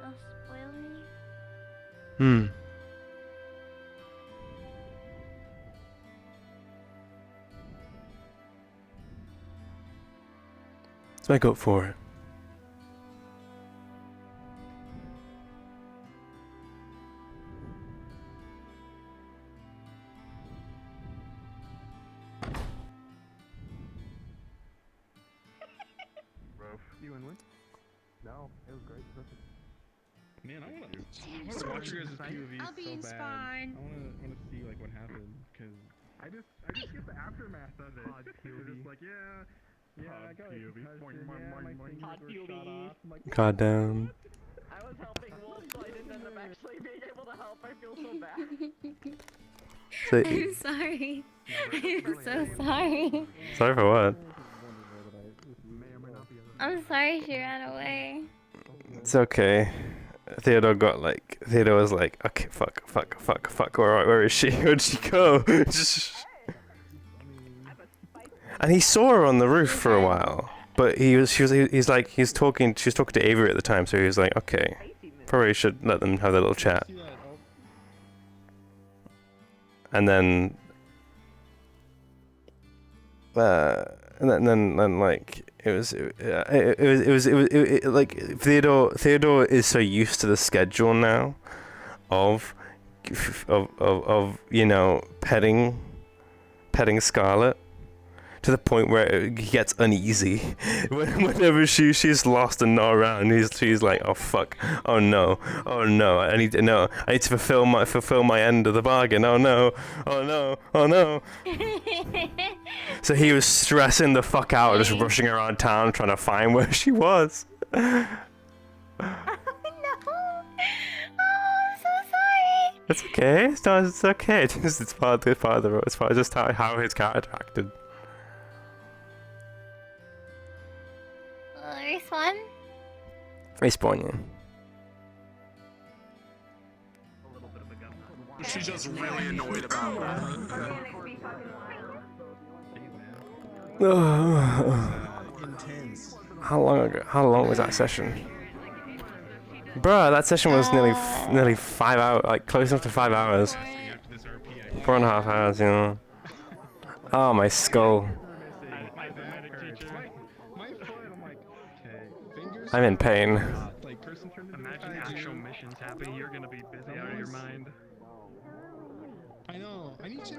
You'll spoil me? Hmm. Let's make up for it. You win win? No, it was great. Perfect. Man, I wanna watch you guys' POV so bad. I wanna see like what happened, cause I just get the aftermath of it. It's just like, I got a concussion, my fingers were shot off. I'm like, God damn. I was helping Wolf, so I didn't end up actually being able to help. I feel so bad. So, I'm sorry. I'm so sorry. sorry for what? I'm sorry she ran away. It's okay. Theodore was like, okay, fuck, where is she? Where'd she go? And he saw her on the roof for a while, but she was talking to Avery at the time, so he was like, okay, probably should let them have their little chat. And then, like, it was like Theodore is so used to the schedule now of you know, petting Scarlet, to the point where he gets uneasy whenever she's lost and not around. She's like, oh fuck, oh no, I need to fulfill my end of the bargain. Oh no. So he was stressing the fuck out, just rushing around town trying to find where she was. It's okay. It's okay. It's part of just how his character acted. Respawn you. She's just really annoyed about that. Intense. How long ago? How long was that session? Bruh, that session was nearly 5 hours, like close enough to 5 hours. 4.5 hours, you know. Oh, my skull. I'm in pain. Imagine actual missions happen, you're gonna be busy out of your mind. I know. I need to.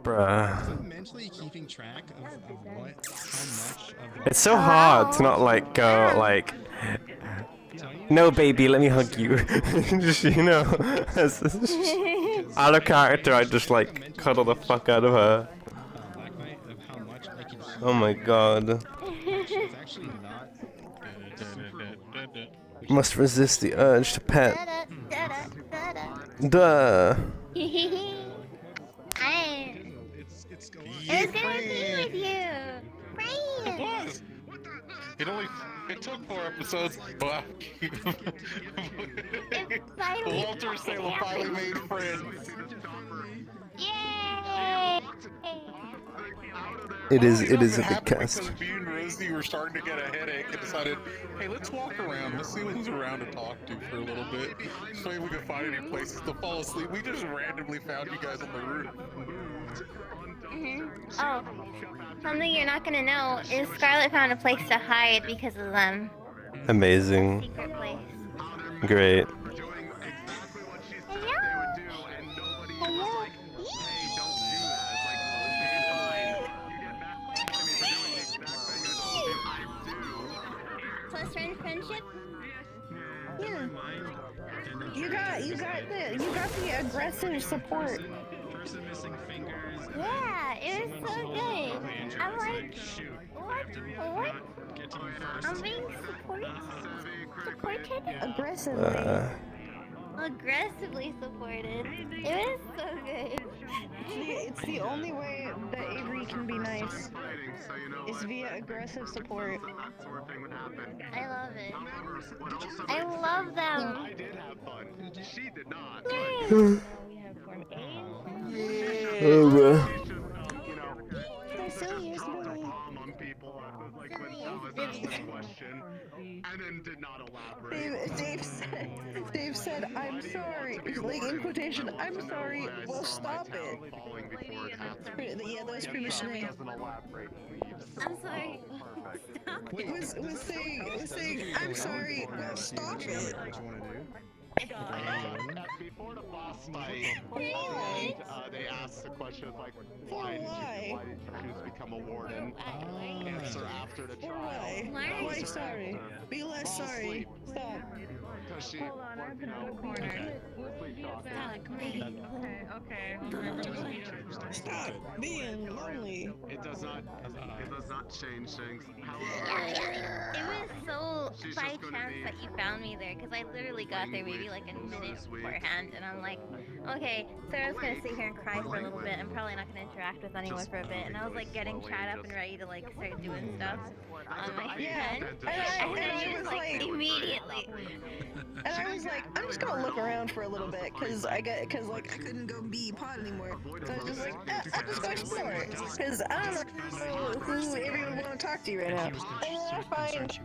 Bruh. I'm mentally keeping track of how much of. It's so hard to not like go like. No, baby, let me hug you. Just, you know, out of character, I just like cuddle the fuck out of her. Oh my god. Must resist the urge to pet. Duh. It's good to be with you. Brian. It took 4 episodes. Wow. Walter Salem finally made friends. Yay! It is a big cast. Because me and Rosie were starting to get a headache and decided, hey, let's walk around. Let's see who's around to talk to for a little bit. So maybe we can find any places to fall asleep. We just randomly found you guys on the roof. Oh, something you're not gonna know is Scarlet found a place to hide because of them. Amazing. Secret place. Great. Close friendship? Yeah. You got the aggressive support. Yeah, it was so good. I'm like, what? I'm being supported? Aggressively. Aggressively supported. It was so good. It's the only way that Avery can be nice. Is via aggressive support. I love it. I love them. I did have fun. She did not. Oh, bro. They're so used to me. On people like when that was a question and then did not elaborate. Dave said, I'm sorry. Like in quotation, I'm sorry. Well, stop it. Yeah, that was pretty much me. I'm sorry. Stop it. Was saying, I'm sorry. Well, stop it. Before the boss fight, they asked the question like, why did you choose to become a warden? Answer after the trial. Why sorry? Be less sorry. Stop. Because she, you know, Okay. Stop being lonely. It does not change things. It was so by chance that you found me there, because I literally got there maybe like a minute beforehand, and I'm like, okay, Sarah's gonna sit here and cry for a little bit. I'm probably not gonna interact with anyone for a bit, and I was like getting chat up and ready to like start doing stuff on my phone, and then you was like immediately. And I was like, I'm just gonna look around for a little bit, cause I couldn't go be pod anymore. So I was just like, I'm just gonna explore, cause I don't know who everyone want to talk to right now. And then I find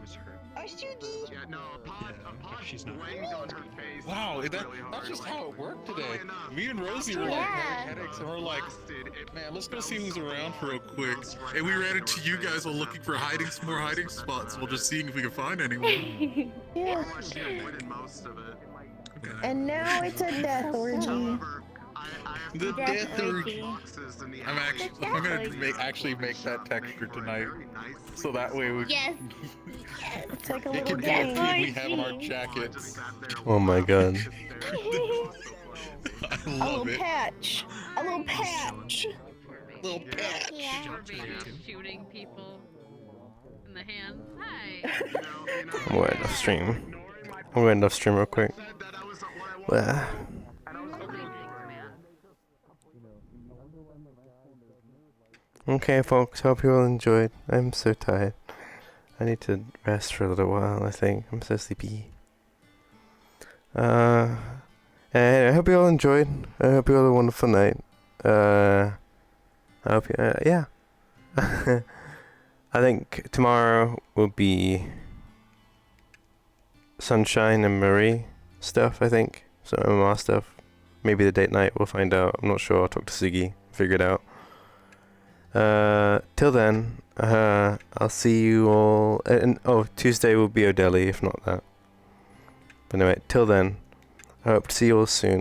Shugi. Yeah, no, she's not. Wow, that's just how it worked today. Me and Rosie were like having headaches and we're like, man, let's go see who's around real quick. And we ran into you guys while looking for more hiding spots while just seeing if we could find anyone. Yeah. And now it's a death orgy. The death orgy. I'm gonna make that texture tonight, so that way we. Yes. It's like a it little can game. we have on our jackets. Oh my god. I A love little it. patch. A little patch. Little patch. Shooting people in the hands. Hi. I'm going to stream. I'm going to stream real quick. Well. Okay, folks. Hope you all enjoyed. I'm so tired. I need to rest for a little while, I think. I'm so sleepy. And I hope you all enjoyed. I hope you all had a wonderful night. I hope you, yeah. I think tomorrow will be Sunshine and Marie stuff, I think. Some MMR stuff. Maybe the date night, we'll find out. I'm not sure. I'll talk to Siggy, figure it out. Till then, I'll see you all. Oh, Tuesday will be O'Delly, if not that. But anyway, till then, I hope to see you all soon.